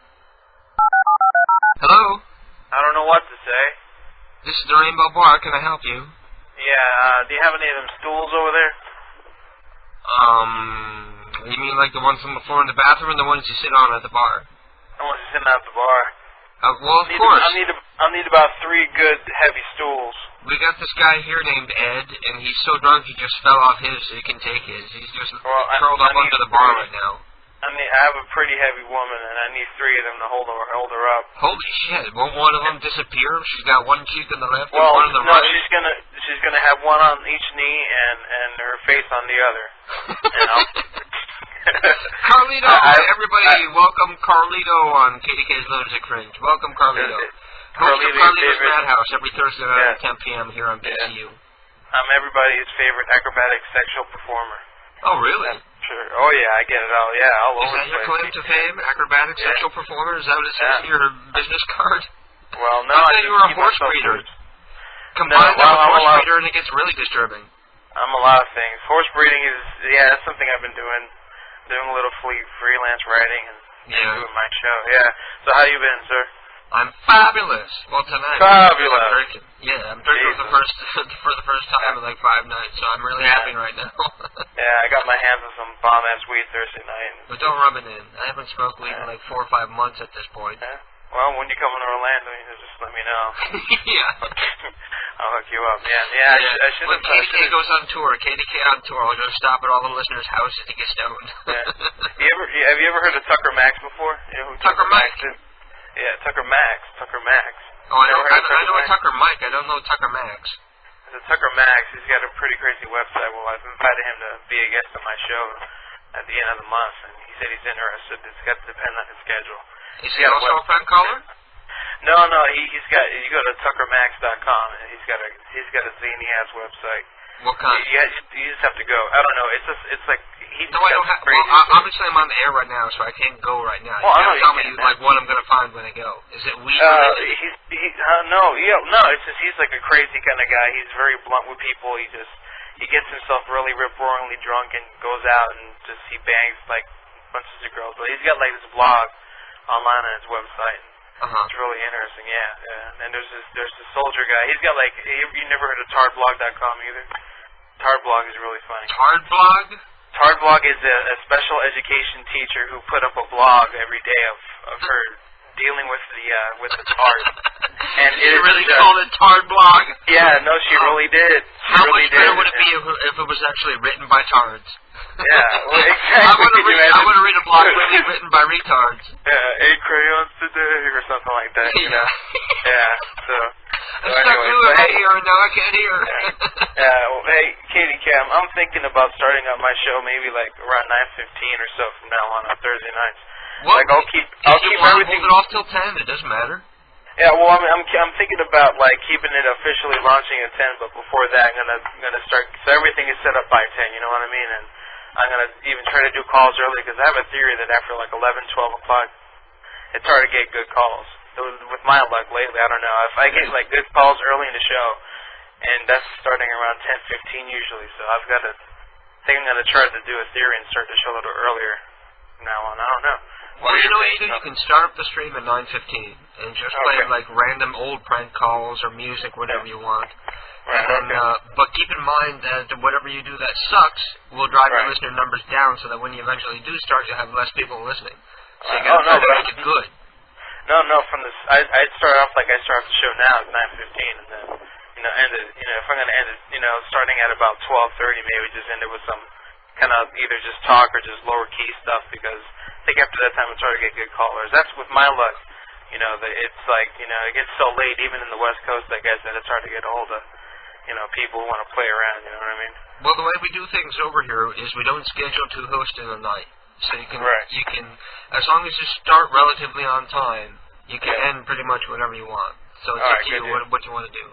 Hello? I don't know what to say. This is the Rainbow Bar. Can I help you? Yeah, do you have any of them stools over there? You mean like the ones from the floor in the bathroom, or the ones you sit on at the bar? I want you sitting at the bar. Well, of course. I'll need about 3 good heavy stools. We got this guy here named Ed, and he's so drunk he just fell off his, so you can take his. He's just curled up under the bar right now. I have a pretty heavy woman, and I need 3 of them to hold her up. Holy shit! Won't one of them disappear? She's got one cheek on the left and Well, one on the no, right. she's gonna have one on each knee and her face on the other. And Carlito, everybody, welcome Carlito on KDK's Lunatic Fringe. Welcome, Carlito. Host of Carlito's Madhouse every Thursday night at 10 p.m. here on BCU. I'm everybody's favorite acrobatic sexual performer. Oh, really? Sure. Oh, yeah, I get it all. Yeah, all over the place. Is that your claim to fame? Acrobatic sexual performer? Is that what it says in your business card? Well, no, I thought you were a horse breeder. Combine that with horse breeder and it gets really disturbing. I'm a lot of things. Horse breeding is, that's something I've been doing. Doing a little freelance writing and doing my show. Yeah. So how you been, sir? I'm fabulous. Well, tonight fabulous. I'm drinking. Yeah, I'm drinking for the first time in like 5 nights, so I'm really happy right now. Yeah, I got my hands on some bomb-ass weed Thursday night. But don't rub it in. I haven't smoked weed in like 4 or 5 months at this point. Yeah. Well, when you come to Orlando, just let me know. Yeah. I'll hook you up. Yeah. I should when KDK goes on tour, I'll go stop at all the listeners' houses to get stoned. Have you ever heard of Tucker Max before? You know who Tucker Max is? Yeah, Tucker Max. Oh, I know a Tucker Mike. I don't know Tucker Max. It's a Tucker Max. He's got a pretty crazy website. Well, I've invited him to be a guest on my show at the end of the month, and he said he's interested. It's got to depend on his schedule. Is he also a friend caller? No. He's got. You go to tuckermax.com, and he's got a zany ass website. What kind? You just have to go. I don't know. It's like he's. No, I don't have. Well, obviously I'm on the air right now, so I can't go right now. Well, you gotta tell me like what I'm gonna find when I go. Is it weed related? No. It's just he's like a crazy kind of guy. He's very blunt with people. He gets himself really rip-roaringly drunk and goes out and he bangs like bunches of girls. But he's got like this blog online on his website. It's really interesting, yeah. And there's this soldier guy. He's got like you never heard of tardblog.com either. Tardblog is really funny. Tardblog? Tardblog is a special education teacher who put up a blog every day of her dealing with the tard. And she really called it Tard Blog? Yeah, no, she really did. How much better would it be if it was actually written by tards? Yeah, well, exactly. I want to read a blog really written by retards. Yeah, 8 crayons today, or something like that, you know? Yeah, so anyway, so, hey, here, now I can't hear. Yeah, well, hey, KDK, I'm thinking about starting up my show maybe like around 9:15 or so from now on Thursday nights. Well, like I'll keep everything. Hold it off till 10. It doesn't matter. Yeah, well, I'm thinking about like keeping it officially launching at 10, but before that, I'm gonna start. So everything is set up by 10. You know what I mean? And I'm gonna even try to do calls early because I have a theory that after like 11, 12 o'clock, it's hard to get good calls. With my luck lately, I don't know. If I get like good calls early in the show, and that's starting around 10:15 usually, so I think I'm gonna try to do a theory and start the show a little earlier from now on. I don't know. Well, you know what you do? You can start up the stream at 9:15 and just play like random old prank calls or music, whatever you want. Right, and then, but keep in mind that whatever you do that sucks will drive your listener numbers down, so that when you eventually do start, you'll have less people listening. So you got to try to make it good. No, from this, I'd start off like I start the show now at 9:15, and then end it. If I'm gonna end it, starting at about 12:30, maybe just end it with some kind of either just talk or just lower key stuff because I think after that time it's hard to get good callers. That's with my luck. It's like it gets so late even in the West Coast, I guess, that it's hard to get a hold of people who want to play around. You know what I mean? Well, the way we do things over here is we don't schedule 2 hosts in a night, so you can as long as you start relatively on time, you can end pretty much whenever you want. So it's up to you what you want to do.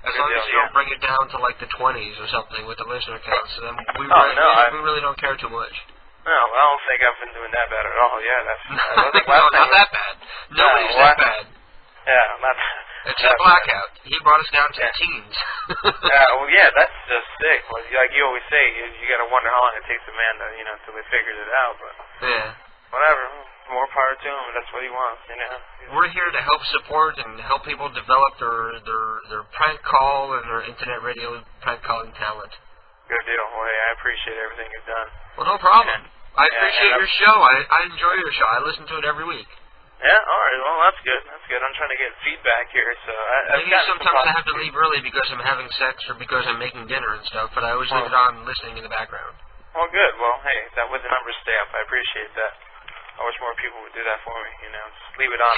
As long as you don't bring it down to like the 20s or something with the listener count, so then we really don't care too much. No, I don't think I've been doing that bad at all. Yeah, I don't think not that bad. Nobody's that bad. Yeah, not except Blackout. He brought us down to the teens. Well, yeah, that's just sick. Well, like you always say, you got to wonder how long it takes a man to, till he figures it out. But whatever, more power to him. That's what he wants. We're here to help support and help people develop their prank call and their internet radio prank calling talent. Good deal. Well, hey, I appreciate everything you've done. Well, no problem. I appreciate your show. I enjoy your show. I listen to it every week. Yeah, all right. Well, that's good. That's good. I'm trying to get feedback here, so maybe sometimes I have to leave early because I'm having sex or because I'm making dinner and stuff, but I always leave it on listening in the background. Well, good. Well, hey, that with the numbers stay up, I appreciate that. I wish more people would do that for me. Just leave it on.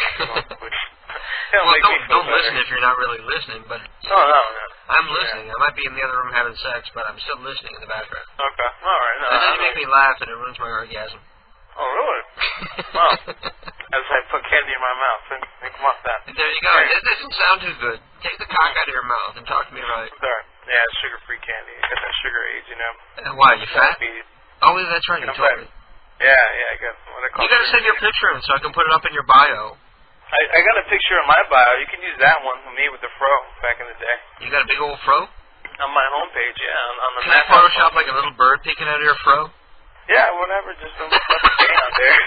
Don't listen if you're not really listening, but no. I'm listening. I might be in the other room having sex, but I'm still listening in the background. Okay, all right. No, and then you make me laugh, and it ruins my orgasm. Oh, really? Wow. As I put candy in my mouth and come off that. There you go. It doesn't sound too good. Take the cock out of your mouth and talk to me right. Sorry. Yeah, it's sugar-free candy. I got that sugar age, Why, you fat? Oh, that's right. You told me. Yeah, I got what I call. You gotta send your picture in so I can put it up in your bio. I got a picture in my bio. You can use that one of me with the fro back in the day. You got a big old fro? On my homepage, yeah. On the Can I Photoshop like a little bird peeking out of your fro? Yeah, whatever. Just don't look like a thing out there.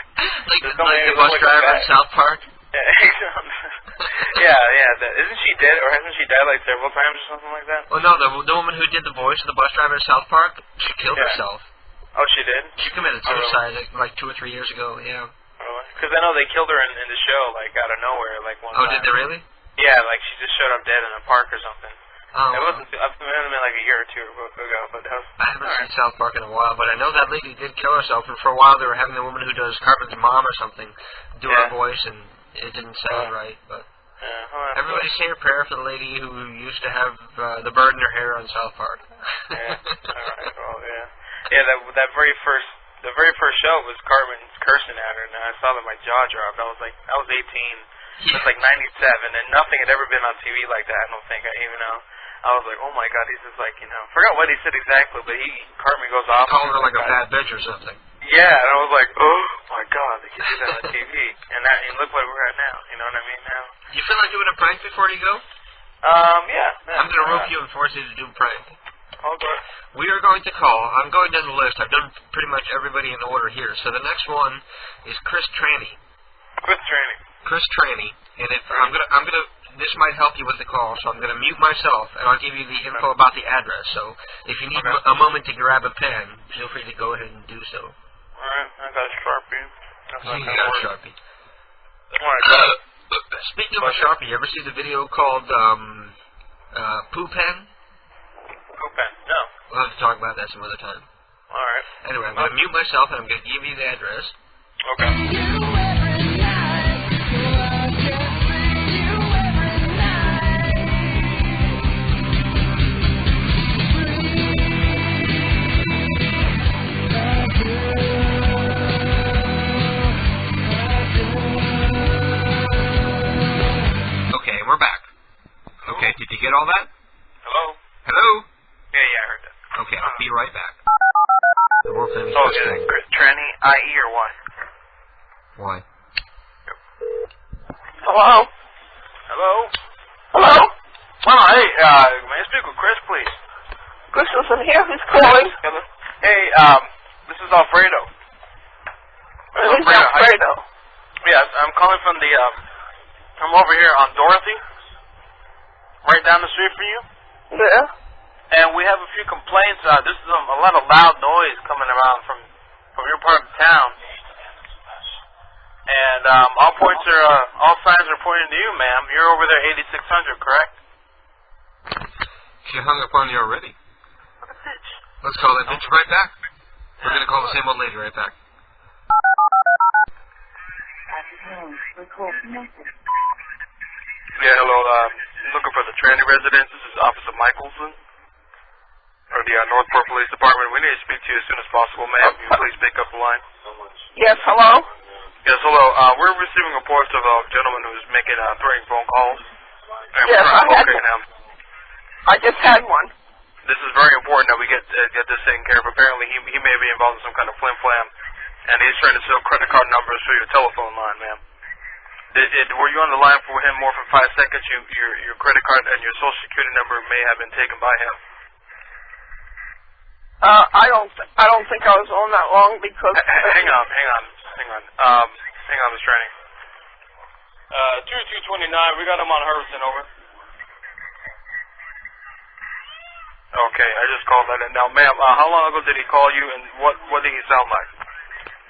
like the bus driver in South Park? Yeah, isn't she dead, or hasn't she died like several times or something like that? Well, no, the woman who did the voice of the bus driver in South Park, she killed herself. Oh, she did? She committed suicide like 2 or 3 years ago, yeah. Really? Because I know they killed her in the show, like, out of nowhere, like, one time. Oh, did they really? Yeah, like, she just showed up dead in a park or something. Oh, it wasn't been like a year or 2 ago, but that was... I haven't seen South Park in a while, but I know that lady did kill herself, and for a while they were having the woman who does Cartman's mom or something do her voice, and it didn't sound right, but... everybody say a prayer for the lady who used to have the bird in her hair on South Park. Yeah, alright, well, yeah. Yeah, that very first show was Cartman's cursing at her, and I saw that my jaw dropped. I was 18. It was like 97, and nothing had ever been on TV like that, I don't think. I was like, oh my god, he's just like, forgot what he said exactly, but Cartman goes off. Called her like a bad bitch or something. Yeah, and I was like, oh my god, they can do that on TV. And look where we're at now, you know what I mean, now. You feel like doing a prank before you go? Yeah. I'm going to rope you and force you to do a prank. Okay. We are going to call. I'm going down the list. I've done pretty much everybody in order here. So the next one is Chris Tranny. Chris Tranny. And this might help you with the call, so I'm going to mute myself, and I'll give you the info about the address. So if you need a moment to grab a pen, feel free to go ahead and do so. Alright, I got a Sharpie. You got a Sharpie. Alright, Speaking of a Sharpie, you ever see the video called Poo Pen? Poo Pen? No. We'll have to talk about that some other time. Alright. Anyway, I'm going to mute myself and I'm going to give you the address. Okay. Okay, we're back. Okay, did you get all that? Hello? Hello? Yeah, I heard that. Okay, I'll be right back. The world famous Oh, is it tranny, IE, or what? Why? Hello? Hello? Hello? Well, hey, may I speak with Chris, please? Chris isn't here. Who's calling? Hello? Hey, this is Alfredo. Who's Alfredo? Yes, I'm calling from the, I'm over here on Dorothy, right down the street from you. Yeah. And we have a few complaints. There's a lot of loud noise coming around from your part of town. And all signs are pointing to you, ma'am. You're over there 8600, correct? She hung up on you already. What a bitch. Let's call that bitch right back. We're going to call the same old lady right back. Yeah, hello. Looking for the tranny residence. This is Officer Michelson, or the Northport Police Department. We need to speak to you as soon as possible, ma'am. Can you please pick up the line? Yes, hello? Yes, hello. We're receiving reports of a gentleman who's making threatening phone calls. And Yes, we're trying to locate him. I just had one. This is very important that we get this taken care of. Apparently, he may be involved in some kind of flim-flam, and he's trying to sell credit card numbers for your telephone line, ma'am. Were you on the line for him more than 5 seconds? Your credit card and your social security number may have been taken by him. I don't think I was on that long because... Hang on, Mr. Tranny. 2229, we got him on Harrison, over. Okay, I just called that in. Now, ma'am, how long ago did he call you, and what did he sound like?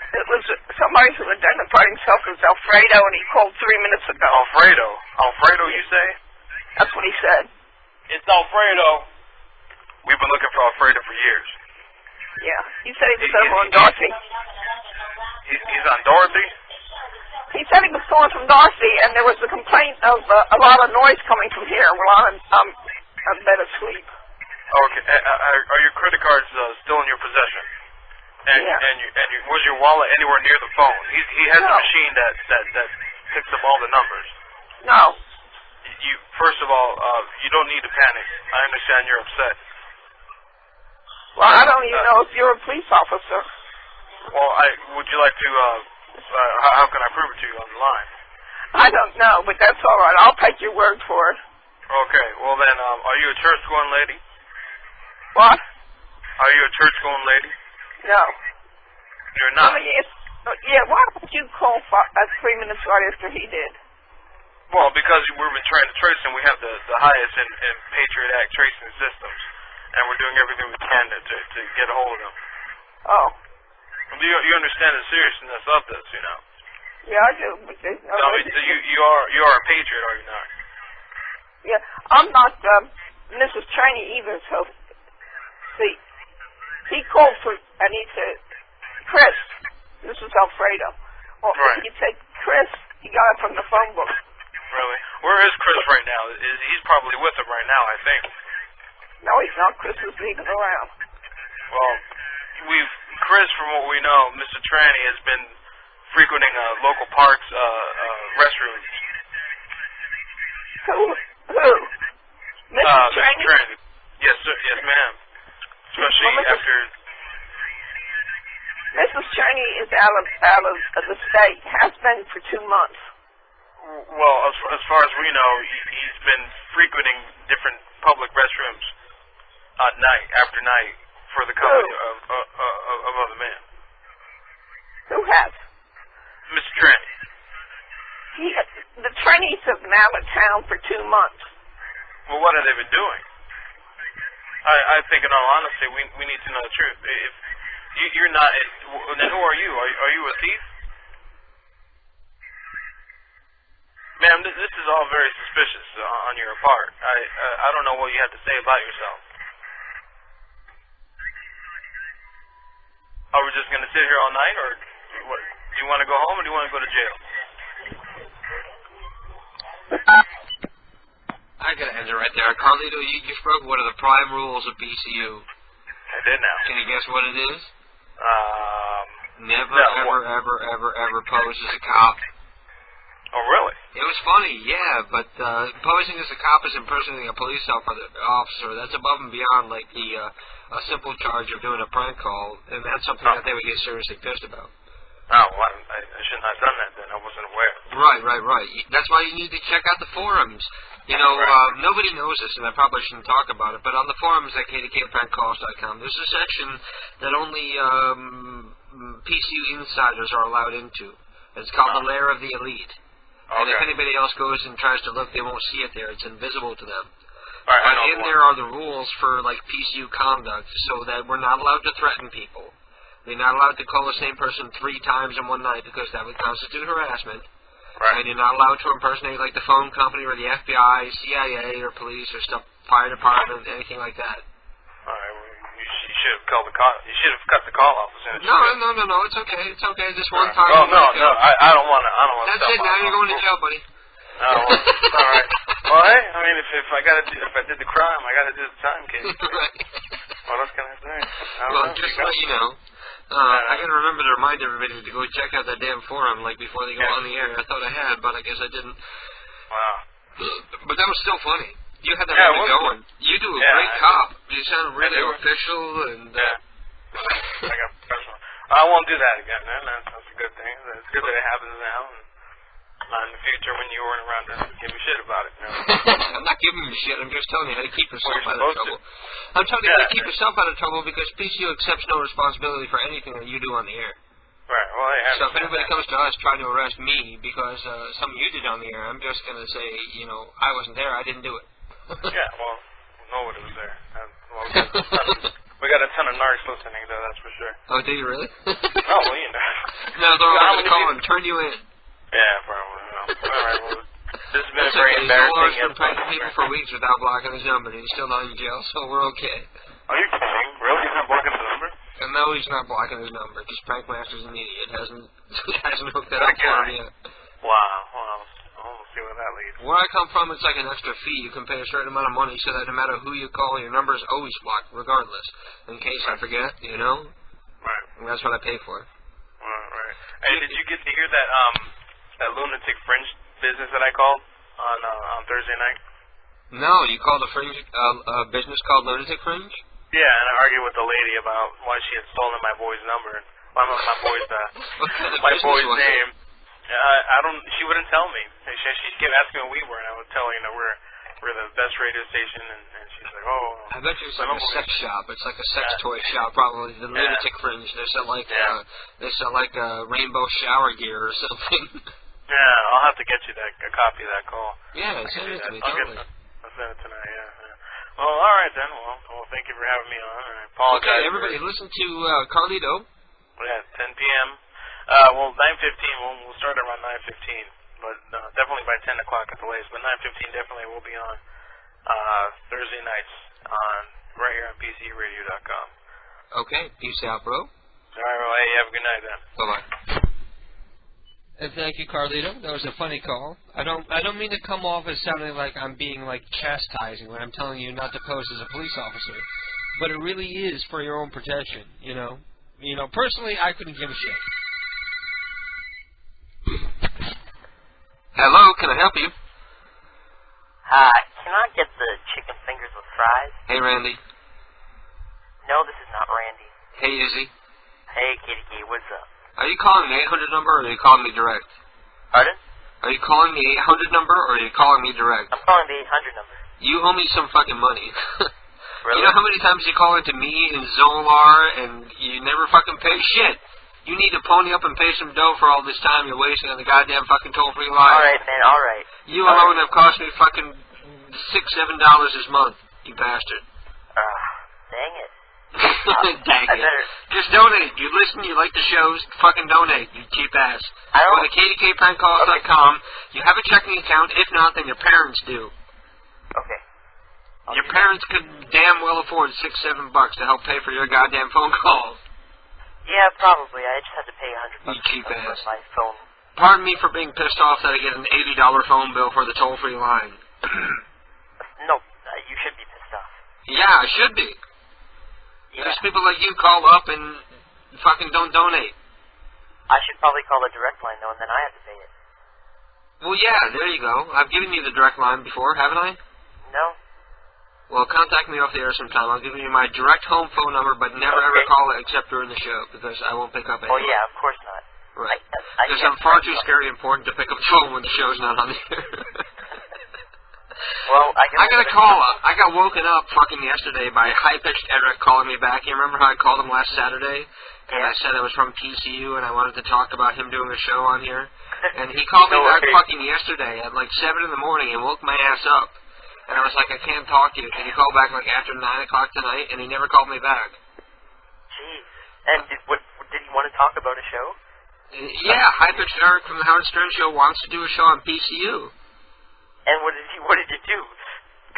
It was somebody who identified himself as Alfredo, and he called 3 minutes ago. Alfredo? Alfredo, you say? That's what he said. It's Alfredo. We've been looking for Alfredo for years. Yeah, he said he was over on Dorothy. He's on Dorothy? He said he was calling from Dorothy, and there was a complaint of a lot of noise coming from here while I'm in bed asleep. Okay, are your credit cards still in your possession? And was your wallet anywhere near the phone? He has a machine that picks up all the numbers. No. First of all, you don't need to panic. I understand you're upset. Well, I don't even know if you're a police officer. Well, would you like to, how can I prove it to you on the line? I don't know, but that's all right. I'll take your word for it. Okay, well then, are you a church-going lady? What? Are you a church-going lady? No. You're not? Yeah, why would you call 3 minutes right after he did? Well, because we've been trying to trace him. We have the highest in Patriot Act tracing systems, and we're doing everything we can to get a hold of him. Oh. You understand the seriousness of this, you know? Yeah, I do. But you are a patriot, are you not? Yeah, I'm not Mrs. Cheney either, so... See, he called for, and he said, Chris, this is Alfredo. Well, right. He said, Chris, he got it from the phone book. Really? Where is Chris right now? He's probably with him right now, I think. No, he's not. Chris is leaving around. Well, Chris, from what we know, Mr. Tranny has been frequenting local parks, restrooms. Who? Mr. Tranny? Yes, sir. Yes, ma'am. Especially after... Mrs. Cheney is out of the state, has been for 2 months. Well, as far as we know, he's been frequenting different public restrooms after night for the company of other men. Who has? Mr. Tranny. The Trainees have been out of town for 2 months. Well, what have they been doing? I think, in all honesty, we need to know the truth. If you're not, then who are you? Are you a thief? Ma'am, this is all very suspicious on your part. I don't know what you have to say about yourself. Are we just going to sit here all night, or what? Do you want to go home, or do you want to go to jail? I gotta end it right there. Carlito, you just broke one of the prime rules of PCU. I did now. Can you guess what it is? Never, ever pose as a cop. Oh, really? It was funny, yeah, but posing as a cop is impersonating a police officer. That's above and beyond, like, a simple charge of doing a prank call, and that's something that they would get seriously pissed about. Oh, well, I shouldn't have done that then. I wasn't aware. Right. That's why you need to check out the forums. You know, nobody knows this, and I probably shouldn't talk about it, but on the forums at KDKprankcalls.com, there's a section that only PCU insiders are allowed into. It's called the Lair of the Elite. And if anybody else goes and tries to look, they won't see it there. It's invisible to them. Right, but in there are the rules for, like, PCU conduct, so that we're not allowed to threaten people. We're not allowed to call the same person 3 times in one night because that would constitute harassment. Right. And you're not allowed to impersonate, like, the phone company or the FBI, CIA, or police or stuff, fire department, anything like that. All right, well, you should have called the call. You should have cut the call off as soon as No, it's okay. It's okay. Just one time. Oh, no, I don't want to. That's it. Now you're going to jail, buddy. Oh, well, all right. Well, hey, I mean, if I did the crime, I got to do the time, kid. Right. What else can I say? Just to let you know, I got to remember to remind everybody to go check out that damn forum, like, before they go on the air. I thought I had, but I guess I didn't. Wow. But that was still funny. You had that really going. You do a great cop. You sound really official and. I got professional. I won't do that again, man. That's a good thing. It's good that it happens now. And in the future, when you weren't around to give me shit about it. You know? I'm not giving you shit. I'm just telling you how to keep yourself out of trouble. I'm telling you how to keep yourself out of trouble because PCU accepts no responsibility for anything that you do on the air. Right. Well, so if anybody comes to us trying to arrest me because something you did on the air, I'm just going to say, you know, I wasn't there. I didn't do it. Yeah. Well, nobody was there. We got a ton of narcs listening, though. That's for sure. Oh, do you really? Oh, well, you know. No, they're all going to call and turn you in. Yeah, probably. All right. Well, this has been a very embarrassing. He's been pranking people for weeks without blocking his number, and he's still not in jail, so we're okay. Are you kidding? Really? He's not blocking his number? And no, he's not blocking his number. Just Prankmaster's an idiot. Hasn't hooked that up for him yet. Wow. Well, we'll see where that leads. Where I come from, it's like an extra fee. You can pay a certain amount of money so that no matter who you call, your number is always blocked, regardless. In case I forget, you know? Right. And that's what I pay for. Right. Hey, did you get to hear that that Lunatic Fringe business that I called on Thursday night? No, you called a fringe a business called Lunatic Fringe? Yeah, and I argued with the lady about why she had stolen my boy's number. My boy's name. I don't. She wouldn't tell me. She kept asking what we were, and I would tell her, you know, we're the best radio station, and she's like, oh. I bet you it's like a sex shop. It's like a sex toy shop, probably. The Lunatic Fringe. They sell like rainbow shower gear or something. Yeah, I'll have to get you a copy of that call. Yeah, send it to me. Totally. I'll send it tonight. Yeah. Well, all right then. Well, thank you for having me on. And I apologize. Okay, everybody, listen to Carlito. Yeah, 10 p.m. Well, 9:15. We'll start around 9:15, but definitely by 10 o'clock at the latest. But 9:15 definitely will be on Thursday nights right here on PCURadio.com. Okay, peace out, bro. All right, well, hey, have a good night then. Bye-bye. And thank you, Carlito. That was a funny call. I don't mean to come off as sounding like I'm being like chastising when I'm telling you not to pose as a police officer, but it really is for your own protection. You know, personally, I couldn't give a shit. Hello, can I help you? Hi, can I get the chicken fingers with fries? Hey, Randy. No, this is not Randy. Hey, Izzy. Hey, KDK, what's up? Are you calling the 800 number or are you calling me direct? Pardon? Are you calling the 800 number or are you calling me direct? I'm calling the 800 number. You owe me some fucking money. Really? You know how many times you call into me and Zolar and you never fucking pay shit? You need to pony up and pay some dough for all this time you're wasting on the goddamn fucking toll-free line. Alright, man, alright. You alone have cost me fucking $6-7 this month, you bastard. Dang it. Dang it. Just donate. You listen, you like the shows, fucking donate, you cheap ass. Go to KDKprankcalls.com. You have a checking account. If not, then your parents do. Okay. Your parents could damn well afford $6-7 to help pay for your goddamn phone calls. Yeah, probably. I just had to pay $100 you cheap ass. for my phone. Pardon me for being pissed off that I get an $80 phone bill for the toll-free line. No, you should be pissed off. Yeah, I should be. Yeah. There's people like you call up and fucking don't donate. I should probably call the direct line, though, and then I have to pay it. Well, yeah, there you go. I've given you the direct line before, haven't I? No. Well, contact me off the air sometime. I'll give you my direct home phone number, but never ever call it except during the show, because I won't pick up anymore. Oh, yeah, of course not. Right. Because I'm far too scary important to pick up the phone when the show's not on the air. Well, I got a call up. I got woken up fucking yesterday by high-pitched Eric calling me back. You remember how I called him last Saturday? And I said I was from PCU and I wanted to talk about him doing a show on here. And he called me back fucking yesterday at like 7 in the morning and woke my ass up. And I was like, I can't talk to you. Can you call back like after 9 o'clock tonight? And he never called me back. Jeez. And did he want to talk about a show? Yeah, high-pitched Eric from the Howard Stern Show wants to do a show on PCU. And what did you do?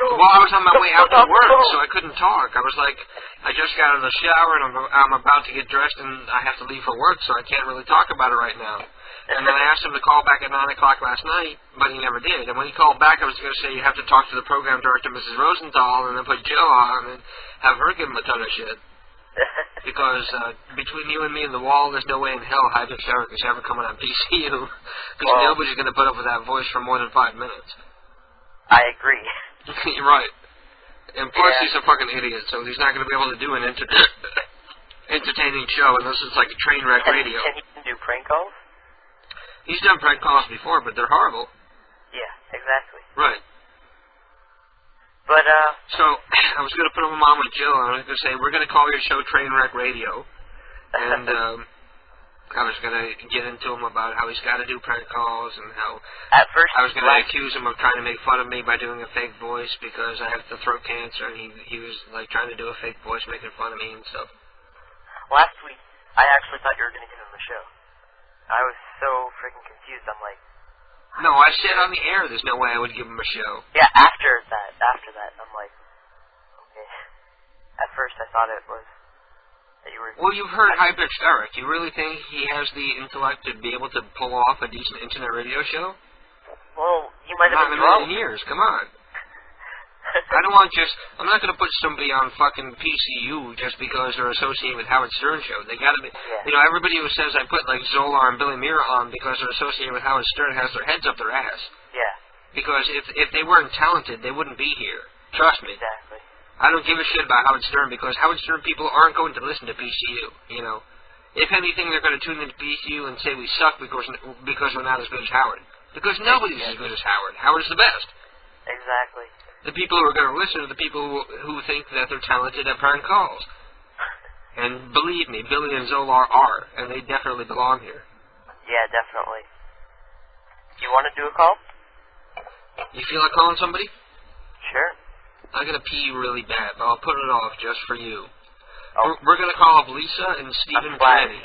Well, I was on my way out to work, so I couldn't talk. I was like, I just got out of the shower, and I'm about to get dressed, and I have to leave for work, so I can't really talk about it right now. And then I asked him to call back at 9 o'clock last night, but he never did. And when he called back, I was going to say, you have to talk to the program director, Mrs. Rosenthal, and then put Jill on and have her give him a ton of shit. Because between you and me and the wall, there's no way in hell high-pitched Eric is ever coming on PCU. Because nobody's going to put up with that voice for more than 5 minutes. I agree. You're right. And plus, he's a fucking idiot, so he's not going to be able to do an entertaining show unless it's like a train wreck radio. Can he do prank calls? He's done prank calls before, but they're horrible. Yeah, exactly. Right. But, So, I was going to put him on with Jill, and I was going to say, we're going to call your show Train Wreck Radio. And, I was going to get into him about how he's got to do prank calls and how at first I was going to accuse him of trying to make fun of me by doing a fake voice because I have the throat cancer, and he was, like, trying to do a fake voice making fun of me and stuff. Last week, I actually thought you were going to give him the show. I was so freaking confused. I'm like... No, I said on the air there's no way I would give him a show. Yeah, after that, I'm like, okay. At first, I thought it was that you were... Well, you've heard high-pitched Eric. You really think he has the intellect to be able to pull off a decent internet radio show? Well, you might have been wrong. wrong. In years, come on. I'm not going to put somebody on fucking PCU just because they're associated with Howard Stern Show. They got to be, you know, everybody who says I put like Zolar and Billy Mira on because they're associated with Howard Stern has their heads up their ass. Yeah. Because if they weren't talented, they wouldn't be here. Trust me. Exactly. I don't give a shit about Howard Stern because Howard Stern people aren't going to listen to PCU, you know. If anything, they're going to tune into PCU and say we suck because we're not as good as Howard. Because nobody's as good as Howard. Howard's the best. Exactly. The people who are going to listen are the people who think that they're talented at prank calls. And believe me, Billy and Zolar are, and they definitely belong here. Yeah, definitely. You want to do a call? You feel like calling somebody? Sure. I'm going to pee really bad, but I'll put it off just for you. Oh. We're going to call up Lisa and Stephen Tranny.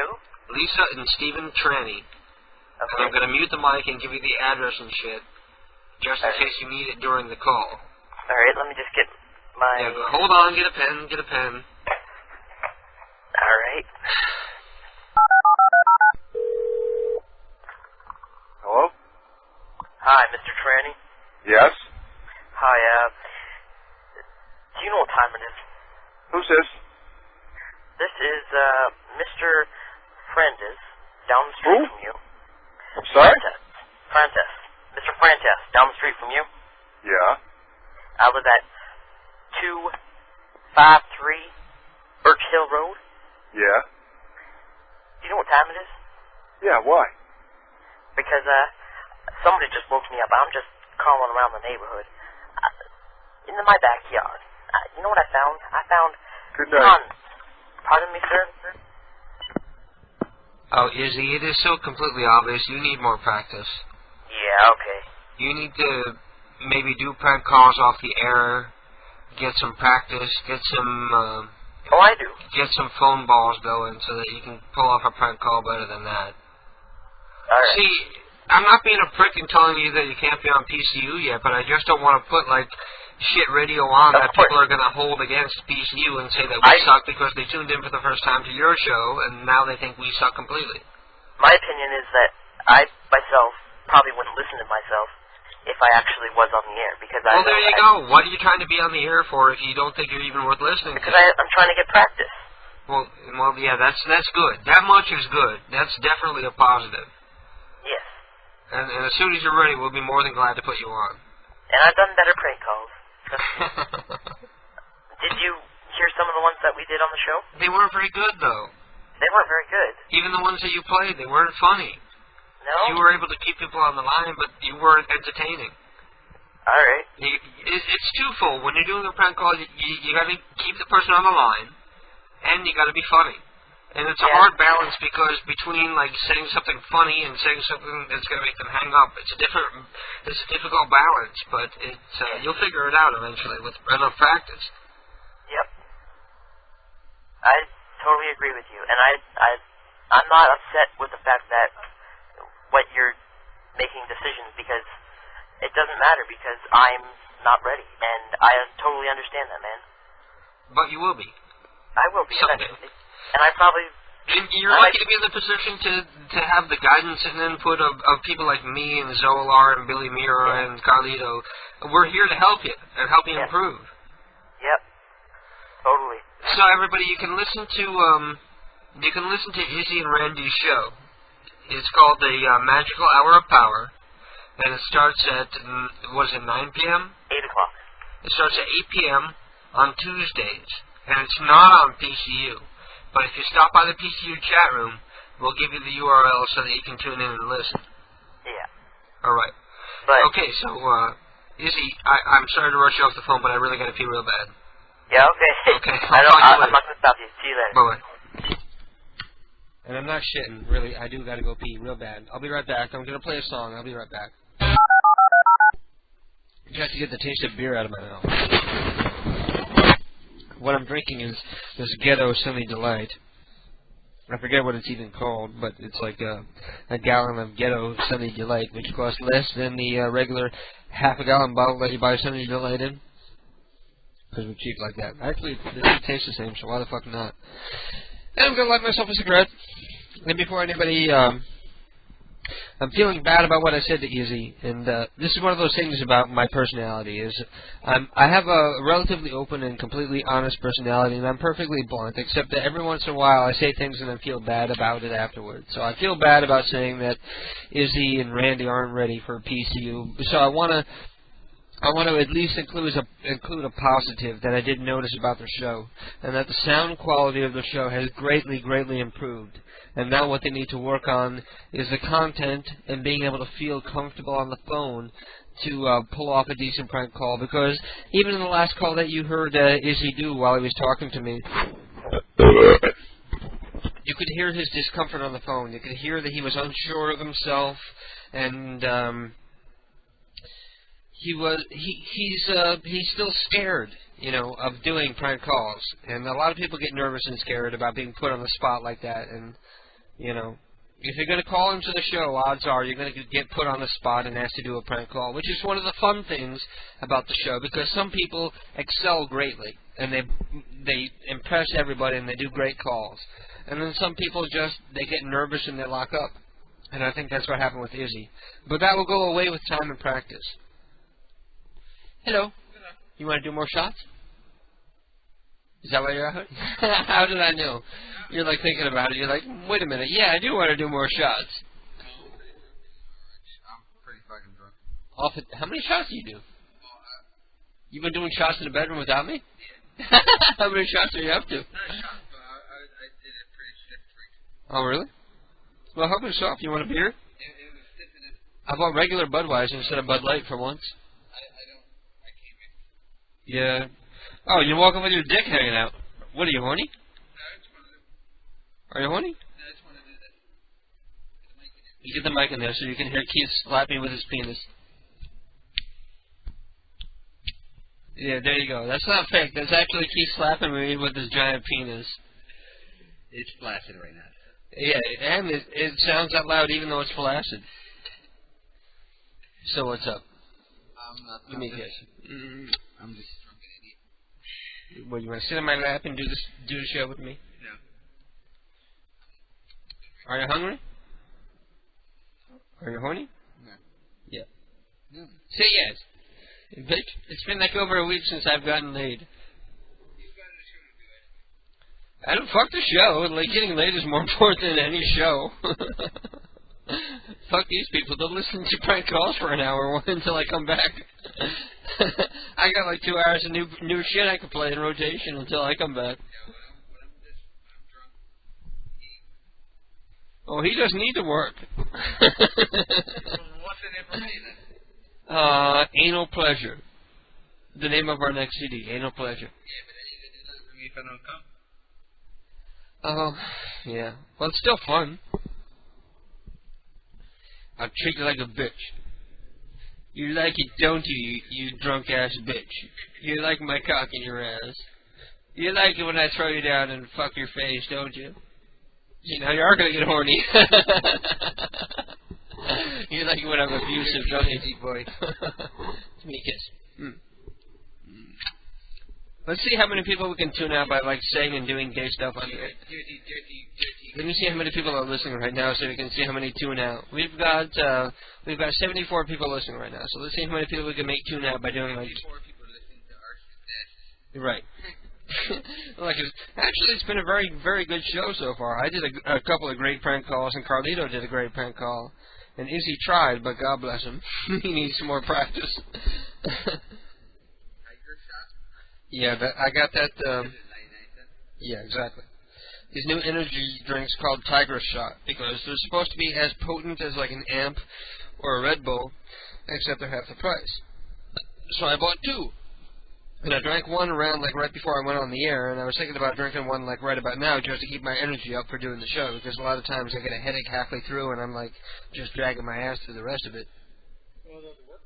Who? Lisa and Stephen Tranny. Okay. And I'm going to mute the mic and give you the address and shit. Just in case you need it during the call. Alright, let me just get my... Yeah, hold on, get a pen. Alright. Hello? Hi, Mr. Tranny. Yes? Hi, do you know what time it is? Who's this? This is, Mr. Francis, down the street from you. I'm sorry? Francis. Mr. Francis, down the street from you. Yeah? I was at 253 Birch Hill Road. Yeah? Do you know what time it is? Yeah, why? Because, somebody just woke me up. I'm just calling around the neighborhood. In my backyard. You know what I found? I found... Good night. Pardon me, sir? Oh, Izzy, it is so completely obvious. You need more practice. Yeah, okay. You need to maybe do prank calls off the air, get some practice, get some Oh, I do. Get some phone balls going so that you can pull off a prank call better than that. Alright. See, I'm not being a prick and telling you that you can't be on PCU yet, but I just don't want to put, like, shit radio on that people are going to hold against PCU and say that we suck because they tuned in for the first time to your show, and now they think we suck completely. My opinion is that I, myself, probably wouldn't listen to myself if I actually was on the air, because well, there you go. What are you trying to be on the air for if you don't think you're even worth listening because to? I'm trying to get practice. Well, yeah, that's good. That much is good. That's definitely a positive. Yes. And as soon as you're ready, we'll be more than glad to put you on. And I've done better prank calls. Did you hear some of the ones that we did on the show? They weren't very good, though. They weren't very good. Even the ones that you played, they weren't funny. No? You were able to keep people on the line, but you weren't entertaining. Alright. It's twofold. When you're doing a prank call, you got to keep the person on the line, and you got to be funny. And it's a hard balance because between like saying something funny and saying something that's going to make them hang up, it's a difficult balance. But you'll figure it out eventually with enough practice. Yep. I totally agree with you, and I'm not upset with the fact that what you're making decisions, because it doesn't matter, because I'm not ready, and I totally understand that, man. But you will be. I will be someday. eventually, and I probably. You're lucky to be in the position to have the guidance and input of people like me and Zolar and Billy Mira and Carlito. We're here to help you and help you improve. Yep. Totally. So everybody, you can listen to Izzy and Randy's show. It's called the Magical Hour of Power, and it starts at 9 p.m. 8 o'clock. It starts at 8 p.m. on Tuesdays, and it's not on PCU. But if you stop by the PCU chat room, we'll give you the URL so that you can tune in and listen. Yeah. All right. Okay, so Izzy, I'm sorry to rush you off the phone, but I really got to pee real bad. Yeah, okay. Okay. I'm not going to stop you. See you later. Bye-bye. And I'm not shitting, really. I do got to go pee real bad. I'll be right back. I'm going to play a song. I'll be right back. Just to get the taste of beer out of my mouth. What I'm drinking is this Ghetto Semi Delight. I forget what it's even called, but it's like a gallon of Ghetto Semi Delight, which costs less than the regular half-a-gallon bottle that you buy Semi Delight in. Because we're cheap like that. Actually, this tastes the same, so why the fuck not? And I'm going to light myself a cigarette. And before anybody... I'm feeling bad about what I said to Izzy, and this is one of those things about my personality, is I have a relatively open and completely honest personality, and I'm perfectly blunt, except that every once in a while I say things and I feel bad about it afterwards. So I feel bad about saying that Izzy and Randy aren't ready for PCU, so I want to at least include a positive that I did notice about the show, and that the sound quality of the show has greatly, greatly improved. And now what they need to work on is the content and being able to feel comfortable on the phone to pull off a decent prank call. Because even in the last call that you heard Izzy do while he was talking to me, you could hear his discomfort on the phone. You could hear that he was unsure of himself, and he's still scared, of doing prank calls. And a lot of people get nervous and scared about being put on the spot like that. And, if you're going to call into the show, odds are you're going to get put on the spot and asked to do a prank call, which is one of the fun things about the show, because some people excel greatly, and they impress everybody, and they do great calls. And then some people they get nervous and they lock up. And I think that's what happened with Izzy. But that will go away with time and practice. Hello. You want to do more shots? Is that why you're out? How did I know? You're like thinking about it. You're like, wait a minute. Yeah, I do want to do more shots. I'm pretty fucking drunk. How many shots do you do? You've been doing shots in the bedroom without me? Yeah. How many shots are you up to? Not shots, but I did a pretty stiff drink. Oh, really? Well, help yourself. You want a beer? It was stiff enough. How about regular Budweiser instead of Bud Light for once? I can't make it. Yeah. Oh, you're walking with your dick hanging out. What, are you horny? No, I just want to do. Are you horny? No, I just want to do this. You get the mic in there so you can hear Keith slapping with his penis. Yeah, there you go. That's not fake. That's actually Keith slapping me with his giant penis. It's flaccid right now. Yeah, and it sounds out loud even though it's flaccid. So what's up? Give me a kiss. I'm just drunk and idiot. What, you want to sit on my lap and do the show with me? No. Are you hungry? Are you horny? No. Yeah. No. Say yes. Bitch, it's been like over a week since I've gotten laid. I don't fuck the show. Like, getting laid is more important than any show. Fuck these people. They'll listen to prank calls for an hour until I come back. I got like 2 hours of new shit I can play in rotation until I come back. Oh, he doesn't need to work. What's in it for me then? Anal Pleasure. The name of our next CD, Anal Pleasure. Yeah, but then you can do that for me if I don't come. Oh, yeah. Well, it's still fun. I'll treat you like a bitch. You like it, don't you, you drunk-ass bitch? You like my cock in your ass. You like it when I throw you down and fuck your face, don't you? See, now you are going to get horny. You like it when I'm abusive, don't you? Boy. Give me a kiss. Let's see how many people we can tune out by, like, saying and doing gay stuff on here. Let me see how many people are listening right now so we can see how many tune out. We've got 74 people listening right now, so let's see how many people we can make tune out by doing, like... 74 people listening to our shit. Right. Actually, it's been a very, very good show so far. I did a couple of great prank calls, and Carlito did a great prank call. And Izzy tried, but God bless him. He needs some more practice. Yeah, I got that. Yeah, exactly. These new energy drinks called Tiger Shot, because they're supposed to be as potent as like an Amp or a Red Bull, except they're half the price. So I bought 2. And I drank one around like right before I went on the air, and I was thinking about drinking one like right about now just to keep my energy up for doing the show, because a lot of times I get a headache halfway through and I'm like just dragging my ass through the rest of it. Well, does it work?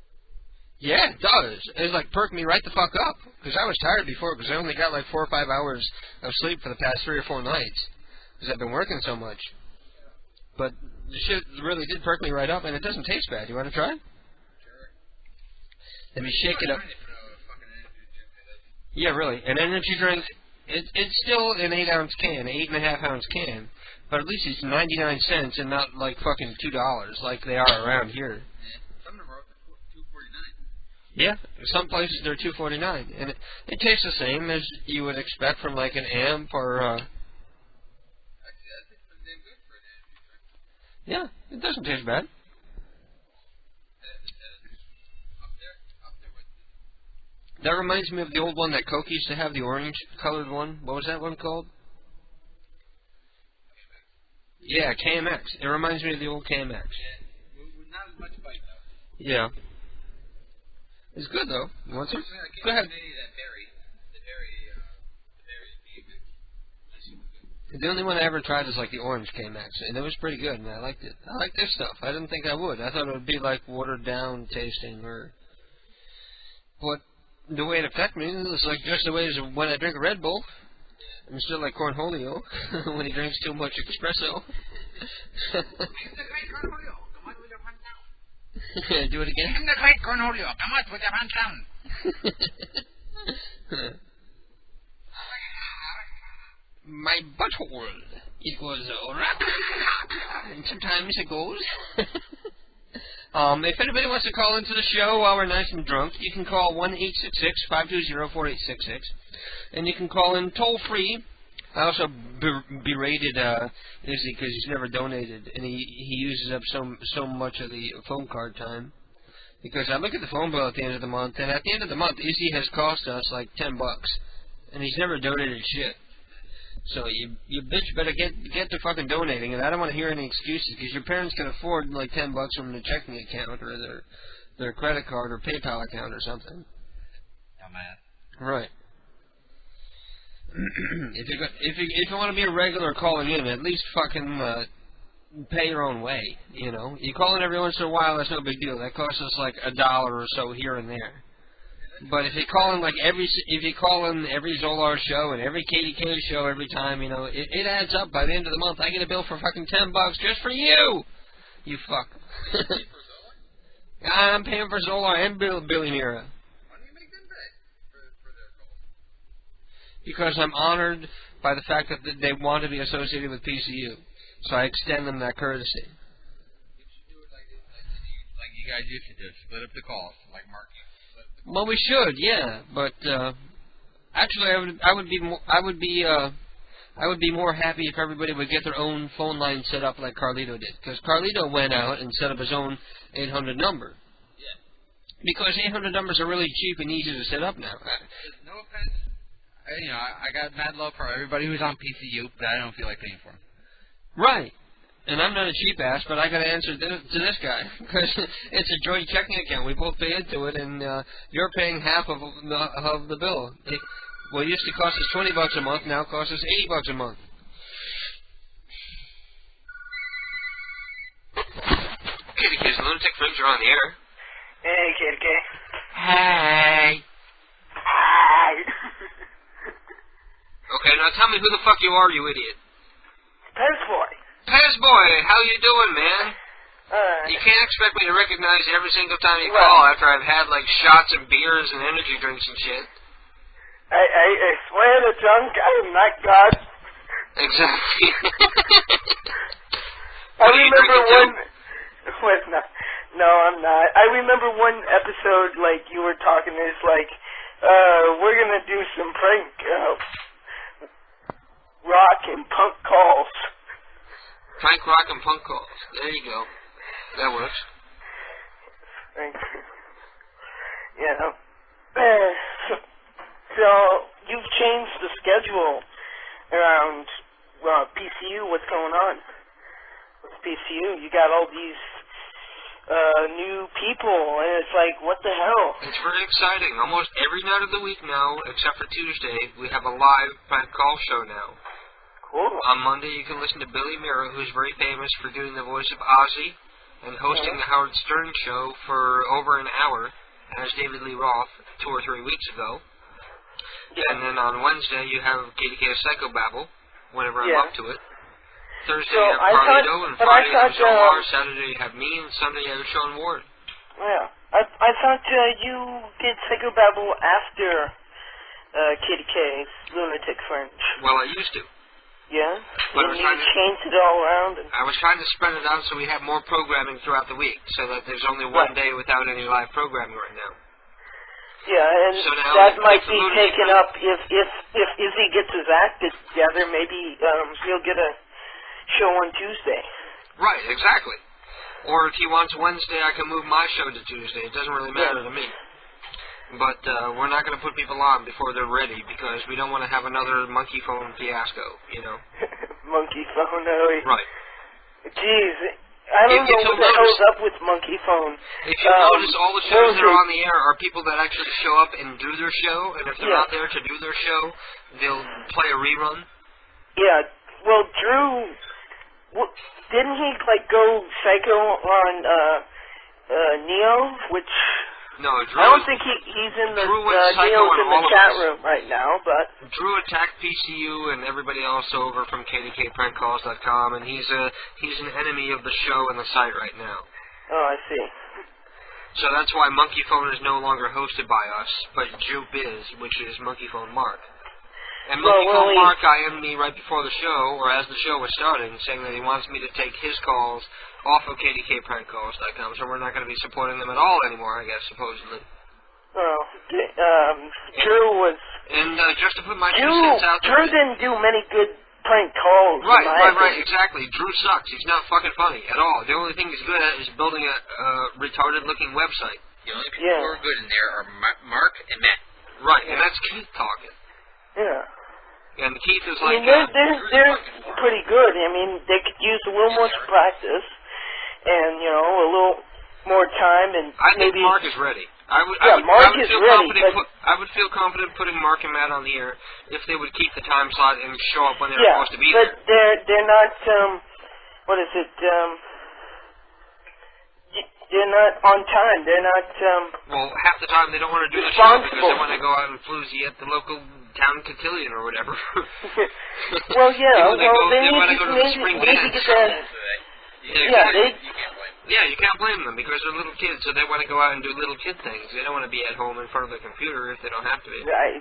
Yeah, it does. It's like perked me right the fuck up, because I was tired before, because I only got like 4 or 5 hours of sleep for the past 3 or 4 nights, because I've been working so much. But the shit really did perk me right up, and it doesn't taste bad. You want to try? Sure. Let me shake it up. Yeah, really. An energy drink, it's still an 8-ounce can, 8.5-ounce can, but at least it's 99 cents and not like fucking $2 like they are around here. Some of them are $2.49. Yeah, some places they're $2.49, and it tastes the same as you would expect from like an Amp or. Actually, that tastes pretty damn good for an energy drink. Yeah, it doesn't taste bad. That reminds me of the old one that Coke used to have, the orange-colored one. What was that one called? Yeah, KMX. It reminds me of the old KMX. Yeah, not as much bite, though. Yeah. It's good, though. You want some? Go ahead. The only one I ever tried was like the orange KMX, and it was pretty good, and I liked it. I like this stuff. I didn't think I would. I thought it would be like watered-down tasting, or... But... the way it affected me is like just the way as when I drink a Red Bull. I'm still like Cornholio when he drinks too much espresso. Do it again. Isn't the great Cornholio? Come on, put your pants down. My butthole. It goes and sometimes it goes. If anybody wants to call into the show while we're nice and drunk, you can call 1-866-520-4866, and you can call in toll-free. I also berated Izzy because he's never donated, and he uses up so much of the phone card time. Because I look at the phone bill at the end of the month, and at the end of the month, Izzy has cost us like $10, and he's never donated shit. So you bitch better get to fucking donating, and I don't want to hear any excuses, because your parents can afford like $10 from their checking account or their credit card or PayPal account or something. Dumbass. Right. If you want to be a regular calling in, at least fucking pay your own way. You know, you call in every once in a while, that's no big deal. That costs us like $1 or so here and there. But if you call in every Zolar show and every KDK show every time, you know, it adds up. By the end of the month, I get a bill for fucking $10 just for you. You fuck. I'm paying for Zolar and Billy Mira. Why do you make them pay for their calls? Because I'm honored by the fact that they want to be associated with PCU. So I extend them that courtesy. You should do it like you guys used to do. Split up the calls, like Mark. Well, we should, yeah, but actually, I would be more happy if everybody would get their own phone line set up like Carlito did, because Carlito went out and set up his own 800 number. Yeah. Because 800 numbers are really cheap and easy to set up now. No offense, I got mad love for everybody who's on PCU, but I don't feel like paying for them. Right. And I'm not a cheap ass, but I got to answer to this guy because it's a joint checking account. We both pay into it, and you're paying half of the bill. What used to cost us $20 a month now costs us $80 a month. KDK's Lunatic Fringe are on the air. Hey, KDK. Hey. Hi. Okay, now tell me who the fuck you are, you idiot. Pez Boy. Pez Boy, how you doing, man? You can't expect me to recognize every single time you call after I've had, like, shots and beers and energy drinks and shit. I swear to drunk, I am not God. Exactly. I remember one... No, I'm not. I remember one episode, like, you were talking, it's like, we're gonna do some prank, rock and punk calls. Prank rock and punk calls. There you go. That works. Thank you. Yeah. So you've changed the schedule around PCU. What's going on with PCU? You got all these new people, and it's like, what the hell? It's very exciting. Almost every night of the week now, except for Tuesday, we have a live prank call show now. Cool. On Monday, you can listen to Billy Mira, who's very famous for doing the voice of Ozzy and hosting the Howard Stern show for over an hour, as David Lee Roth 2 or 3 weeks ago. Yeah. And then on Wednesday, you have KDK Psychobabble, whenever I'm up to it. Thursday, you have Carlito, and Friday, you have Zolar. Saturday, you have me, and Sunday, you have Sean Ward. Yeah. I thought you did Psychobabble after KDK's Lunatic Fringe. Well, I used to. Yeah? But you change it all around? I was trying to spread it out so we have more programming throughout the week, so that there's only one day without any live programming right now. Yeah, and so that might be taken up if Izzy gets his act together. Maybe he'll get a show on Tuesday. Right, exactly. Or if he wants Wednesday, I can move my show to Tuesday. It doesn't really matter to me. But we're not going to put people on before they're ready because we don't want to have another monkey phone fiasco, you know. Monkey phone, no. Right. Jeez, I don't know what the hell's up with monkey phone. If you notice, all the shows that are on the air are people that actually show up and do their show, and if they're not there to do their show, they'll play a rerun. Yeah, well, Drew, didn't he, like, go psycho on Neo, which... No, Drew... I don't think he's in the... Neo's in the chat room right now, but... Drew attacked PCU and everybody else over from KDKPrankCalls.com, and he's an enemy of the show and the site right now. Oh, I see. So that's why Monkey Phone is no longer hosted by us, but Jupe is, which is Monkey Phone Mark. And Monkey Phone Mark IM'd me right before the show, or as the show was starting, saying that he wants me to take his calls off of KDKPrankCalls.com, so we're not going to be supporting them at all anymore, I guess, supposedly. Oh, Drew was... And just to put my 2 cents out there... Drew didn't do many good prank calls. Right, exactly. Drew sucks. He's not fucking funny at all. The only thing he's good at is building a retarded-looking website. The only people who are good in there are Mark and Matt. Right, and that's Keith talking. Yeah. And Keith is like... they're pretty good. I mean, they could use a little more practice and, you know, a little more time and I think maybe... Mark is ready. Mark is ready, but... I would feel confident putting Mark and Matt on the air if they would keep the time slot and show up when they're supposed to be there. But they're not, what is it, they're not on time. They're not. Well, half the time they don't want to do the show because they want to go out and floozy at the local town cotillion or whatever. Well, yeah. They want to go to the spring dance. Yeah, you can't blame them because they're little kids, so they want to go out and do little kid things. They don't want to be at home in front of the computer if they don't have to be. Right.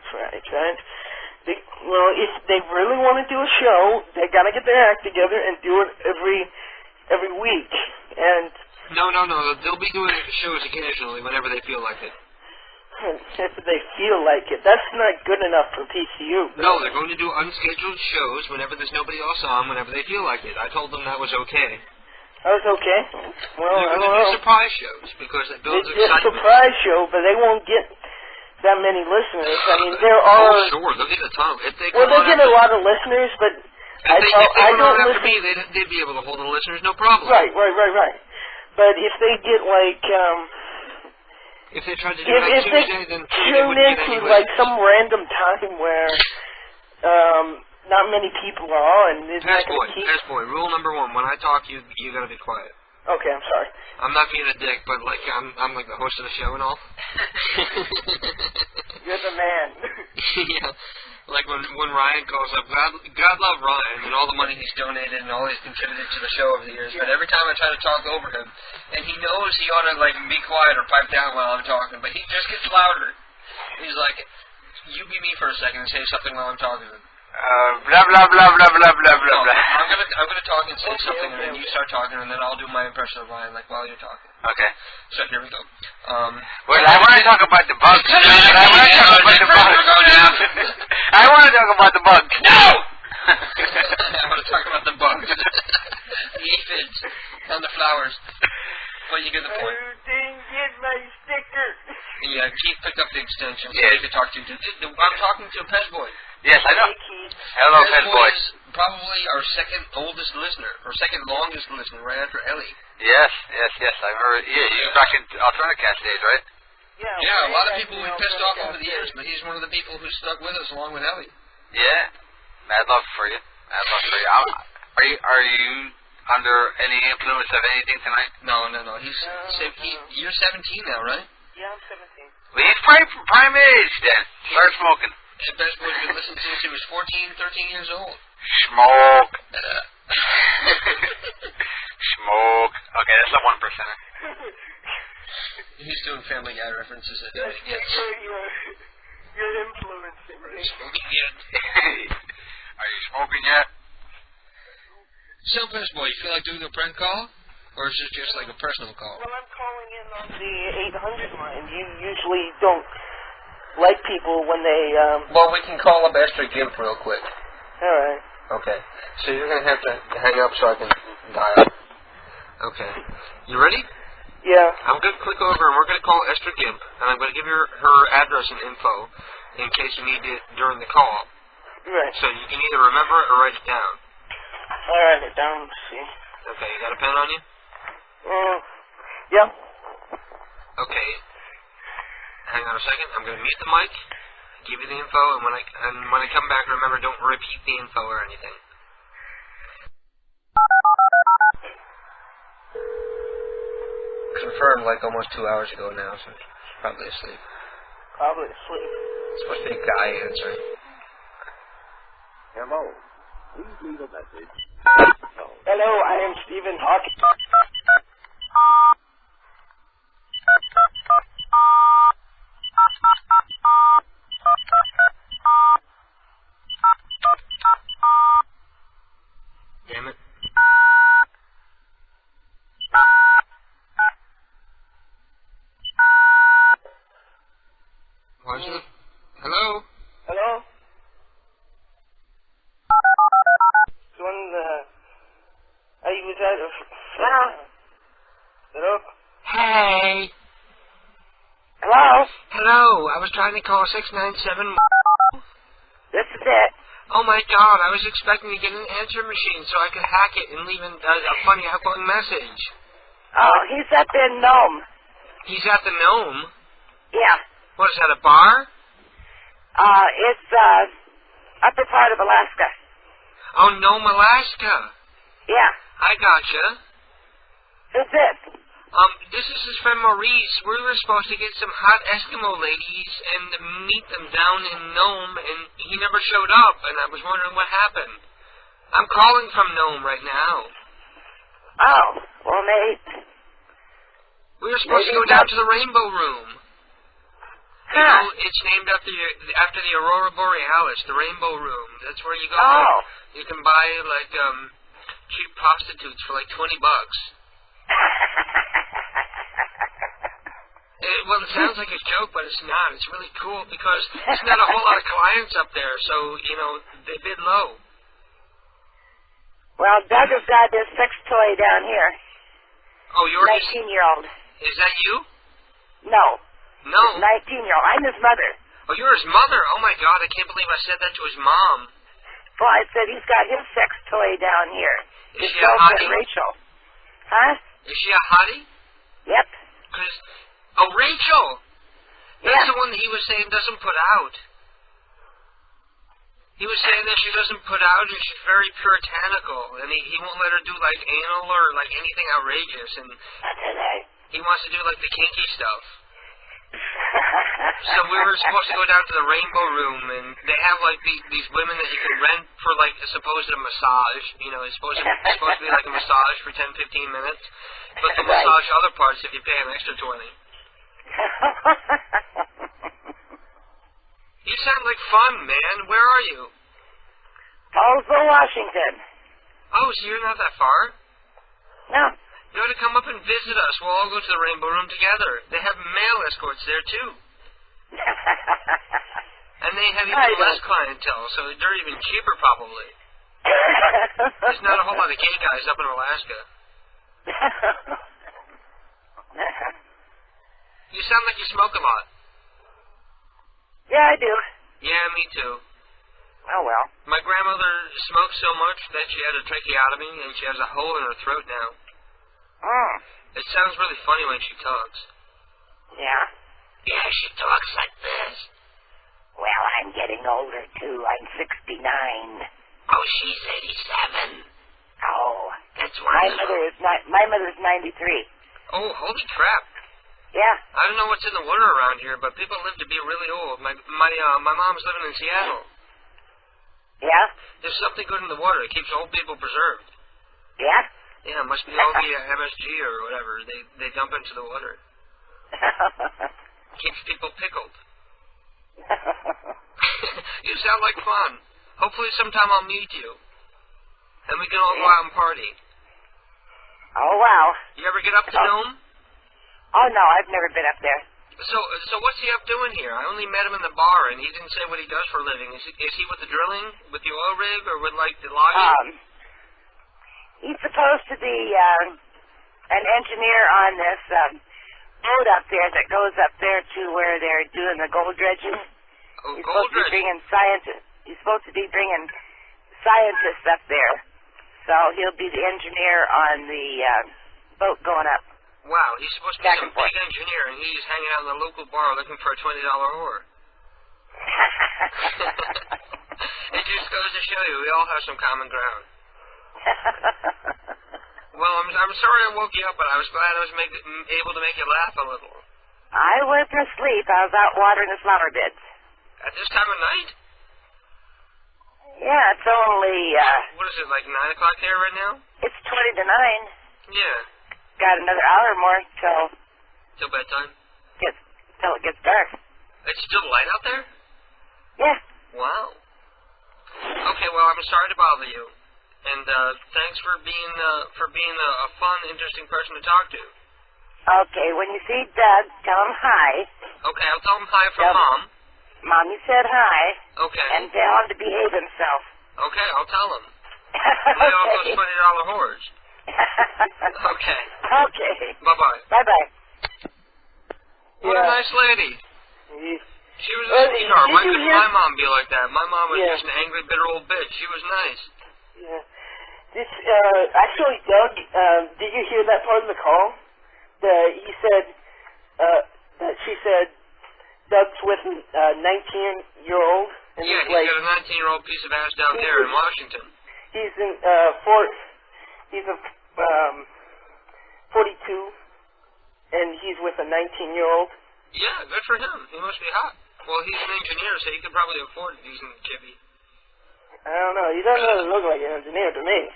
Well, if they really want to do a show, they got to get their act together and do it every week. And no, they'll be doing shows occasionally whenever they feel like it. If they feel like it, that's not good enough for PCU. No, they're going to do unscheduled shows whenever there's nobody else on, whenever they feel like it. I told them that was okay. That was okay. Well, they're going to do surprise shows because it builds excitement. It's a surprise show, but they won't get that many listeners. I mean, there are. Oh, sure, they'll get a ton. If they they get a lot of listeners, but if they don't have to be, they'd be able to hold the listeners, no problem. Right. But if they get like, if they tried to do it on Tuesday, then tune into like some random time where not many people are on. Passboy, rule number 1: when I talk, you gotta be quiet. Okay, I'm sorry. I'm not being a dick, but like I'm like the host of the show and all. You're the man. Yeah. Like when Ryan calls up, God love Ryan and all the money he's donated and all he's contributed to the show over the years. But every time I try to talk over him, and he knows he ought to like be quiet or pipe down while I'm talking, but he just gets louder. He's like, "You be me for a second and say something while I'm talking." Blah blah blah blah blah blah blah blah. I'm gonna talk and say something, and then you start talking, and then I'll do my impression of Ryan like while you're talking. Okay. So here we go. Well, I want to talk about the bugs. I want to talk about the bugs. I want to talk about the bugs. No. I want to talk about the bugs. The aphids on the flowers. But you get the point. You didn't get my sticker. Yeah, Keith picked up the extension so he could talk to you. I'm talking to Passboy. Yes, I know. Hello, Passboy. Probably our second oldest listener, or second longest listener, right after Ellie. Yes. I've heard. Yeah, you back in Alternative Cast days, right? Yeah, a lot of people we pissed off over the years, but he's one of the people who stuck with us along with Ellie. Yeah, mad love for you. Are you under any influence of anything tonight? No. You're 17 now, right? Yeah, I'm 17. Well, he's prime age then. Start smoking. The best boy's been listening since he was 14, 13 years old. Smoke. Smoke. Okay, that's a 1%er. He's doing Family Guy references at You're influencing me. Smoking yet? Are you smoking yet? So, Passboy, you feel like doing a prank call? Or is it just like a personal call? Well, I'm calling in on the 800 line. You usually don't like people when they, Well, we can call up Esther Gimp real quick. Alright. Okay. So you're going to have to hang up so I can dial. Okay. You ready? Yeah. I'm going to click over and we're going to call Esther Gimp, and I'm going to give her address and info in case you need it during the call. Right. So you can either remember it or write it down. I'll write it down. Let's see. Okay, you got a pen on you? Yeah. Okay. Hang on a second. I'm going to mute the mic, give you the info, and when I come back, remember, don't repeat the info or anything. Confirmed like almost 2 hours ago now, so she's probably asleep. Probably asleep. It's supposed to be a guy answering. Hello. Please leave a message. Hello, I am Stephen Hawking. Damn it. Why is it? Hello? Hello? Was that hello? Hey. Hello? Hello. I was trying to call 697. This is it. Oh my God! I was expecting to get an answer machine so I could hack it and leave a funny outgoing message. Oh, he's up in Nome. He's at the Nome? Yeah. What is that, a bar? It's upper part of Alaska. Oh, Nome, Alaska. Yeah. I gotcha. Who's this? This is his friend Maurice. We were supposed to get some hot Eskimo ladies and meet them down in Nome, and he never showed up, and I was wondering what happened. I'm calling from Nome right now. Oh, well, mate. We were supposed to go down to the Rainbow Room. Huh. You know, it's named after the Aurora Borealis, the Rainbow Room. That's where you go. Oh. You can buy, like, cheap prostitutes for, like, $20. Well, it sounds like a joke, but it's not. It's really cool because there's not a whole lot of clients up there, so, you know, they bid low. Well, Doug has got this sex toy down here. Oh, you're 19-year-old. Is that you? No. No. 19-year-old. I'm his mother. Oh, you're his mother? Oh, my God, I can't believe I said that to his mom. Well, I said he's got his sex toy down here. Is His she a hottie? Rachel. Huh? Is she a hottie? Yep. Oh, Rachel! That's Yeah. the one that he was saying doesn't put out. He was saying that she doesn't put out and she's very puritanical, and he won't let her do, like, anal or, like, anything outrageous, and he wants to do, like, the kinky stuff. So we were supposed to go down to the Rainbow Room, and they have, like, these women that you can rent for, like, a supposed massage. You know, it's supposed to be like a massage for 10, 15 minutes, but they'll massage other parts if you pay an extra 20. You sound like fun, man. Where are you? Paulsville, Washington. Oh, so you're not that far? No. You ought to come up and visit us. We'll all go to the Rainbow Room together. They have male escorts there, too. And they have even less clientele, so they're even cheaper, probably. There's not a whole lot of gay guys up in Alaska. You sound like you smoke a lot. Yeah, I do. Yeah, me too. Oh, well. My grandmother smoked so much that she had a tracheotomy, and she has a hole in her throat now. Oh. It sounds really funny when she talks. Yeah? Yeah, she talks like this. Well, I'm getting older, too. I'm 69. Oh, she's 87. Oh. That's wonderful. My mother's 93. Oh, holy crap. Yeah. I don't know what's in the water around here, but people live to be really old. My mom's living in Seattle. Yeah? There's something good in the water. It keeps old people preserved. Yeah? Yeah, it must be all the MSG or whatever they dump into the water. Keeps people pickled. You sound like fun. Hopefully sometime I'll meet you. And we can all go out and party. Oh, wow. You ever get up to Nome? Oh, no, I've never been up there. So what's he up doing here? I only met him in the bar, and he didn't say what he does for a living. Is he with the drilling, with the oil rig, or with, like, the logging? He's supposed to be an engineer on this boat up there that goes up there to where they're doing the gold dredging. Oh, He's gold supposed to be dredging. bringing scientists. He's supposed to be bringing scientists up there. So he'll be the engineer on the boat going up. Wow, he's supposed to be some big engineer, and he's hanging out in the local bar looking for a $20 whore. It just goes to show you, we all have some common ground. Well, I'm sorry I woke you up, but I was glad I was able to make you laugh a little. I wasn't asleep. I was out watering the flower beds. At this time of night? Yeah, it's only... What is it, like 9 o'clock there right now? It's 20 to 9. Yeah. Got another hour more Till bedtime? Till it gets dark. It's still light out there? Yeah. Wow. Okay, well, I'm sorry to bother you. And thanks for being a fun, interesting person to talk to. Okay, when you see Doug, tell him hi. Okay, I'll tell him hi from Mom. Mommy said hi. Okay. And tell him to behave himself. Okay, I'll tell him. Lay off those $20 whores. Okay. Okay. Bye-bye. Bye-bye. What a nice lady. She was a sweetheart. Why couldn't my mom be like that? My mom was just an angry, bitter old bitch. She was nice. Yeah. This, actually, Doug, did you hear that part of the call? He said, that she said Doug's with a 19-year-old. And Yeah, he's got a 19-year-old piece of ass down there in Washington. He's in, he's a, 42. with a 19-year-old. Yeah, good for him. He must be hot. Well, he's an engineer, so he can probably afford a decent kibby. I don't know. He doesn't really look like an engineer to me.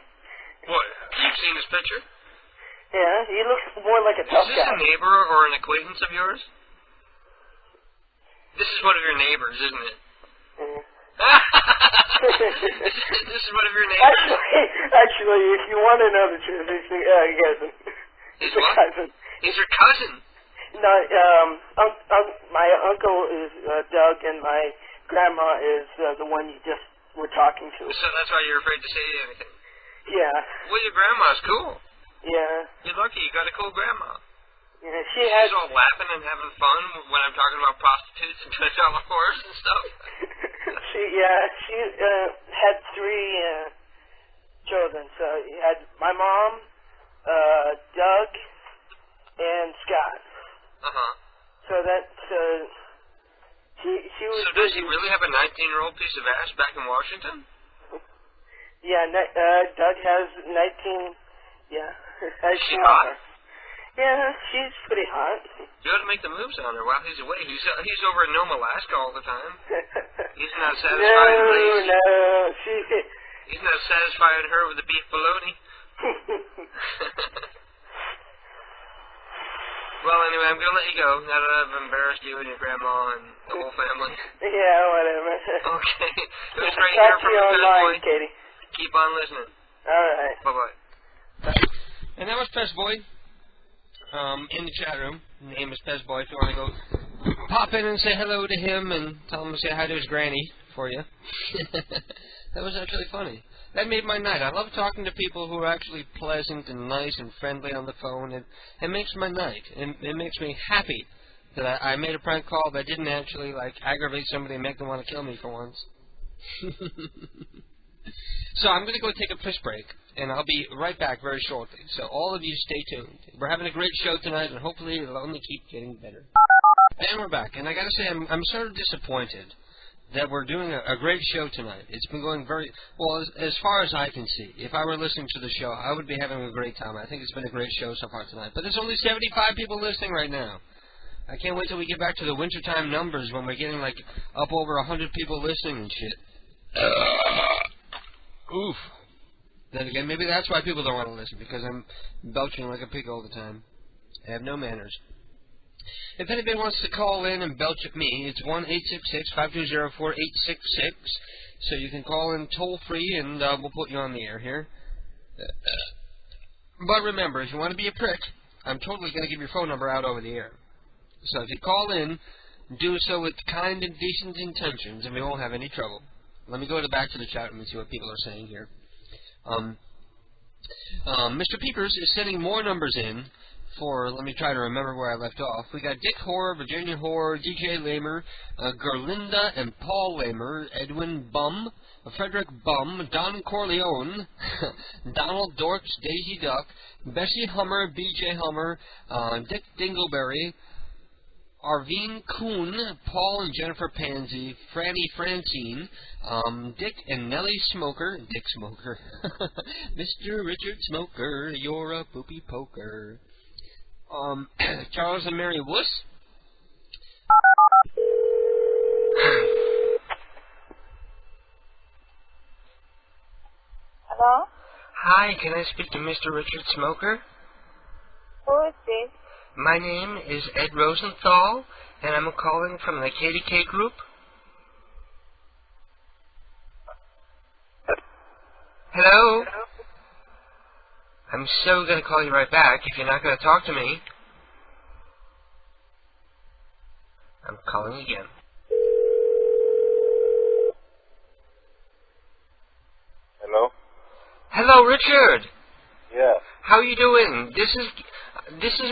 What? You've seen his picture? Yeah, he looks more like a tough guy. Is this a neighbor or an acquaintance of yours? This is one of your neighbors, isn't it? Mm. This is one of your neighbors? Actually, if you want to know the truth, he's the cousin. He's what? Cousin. He's your cousin? No, my uncle is Doug, and my grandma is the one you just were talking to. So that's why you're afraid to say anything? Yeah. Well, your grandma's cool. Yeah. You're lucky. You got a cool grandma. Yeah, she's all laughing and having fun when I'm talking about prostitutes and $20 whores and stuff. She had 3 children. So you had my mom, Doug, and Scott. So that's she was. So does he really have a 19-year-old piece of ass back in Washington? Yeah, Doug has 19. Yeah, she's hot. Yeah, she's pretty hot. You ought to make the moves on her while he's away. He's over in Nome, Alaska all the time. He's not satisfying He's not satisfying her with the beef bologna. Well, anyway, I'm going to let you go now that I've embarrassed you and your grandma and the whole family. Yeah, whatever. Okay. It was great hearing from you, online, Katie. Keep on listening. All right. Bye-bye. And that was Pez Boy in the chat room. His name is Pez Boy. If you want to go pop in and say hello to him and tell him to say hi to his granny for you. That was actually funny. That made my night. I love talking to people who are actually pleasant and nice and friendly on the phone. It makes my night. It makes me happy that I made a prank call that didn't actually, aggravate somebody and make them want to kill me for once. So I'm going to go take a piss break, and I'll be right back very shortly. So all of you stay tuned. We're having a great show tonight, and hopefully it'll only keep getting better. And we're back. And I got to say, I'm sort of disappointed that we're doing a great show tonight. It's been going very well as far as I can see. If I were listening to the show, I would be having a great time. I think it's been a great show so far tonight. But there's only 75 people listening right now. I can't wait till we get back to the wintertime numbers when we're getting up over 100 people listening and shit. Oof. Then again, maybe that's why people don't want to listen, because I'm belching like a pig all the time. I have no manners. If anybody wants to call in and belch at me, it's 1-866-520-4866. So you can call in toll-free, and we'll put you on the air here. But remember, if you want to be a prick, I'm totally going to give your phone number out over the air. So if you call in, do so with kind and decent intentions, and we won't have any trouble. Let me go back to the chat room and see what people are saying here. Mr. Peepers is sending more numbers in for, let me try to remember where I left off. We got Dick Hoare, Virginia Hoare, DJ Lamer, Gerlinda and Paul Lamer, Edwin Bum, Frederick Bum, Don Corleone, Donald Dorks, Daisy Duck, Bessie Hummer, BJ Hummer, Dick Dingleberry, Arvine Kuhn, Paul and Jennifer Pansy, Franny Francine, Dick and Nellie Smoker, Dick Smoker, Mr. Richard Smoker, you're a poopy poker, Charles and Mary Wuss. Hello? Hi, can I speak to Mr. Richard Smoker? Who is this? My name is Ed Rosenthal, and I'm calling from the KDK group. Hello? I'm so going to call you right back if you're not going to talk to me. I'm calling again. Hello? Hello, Richard. Yeah. How are you doing? This is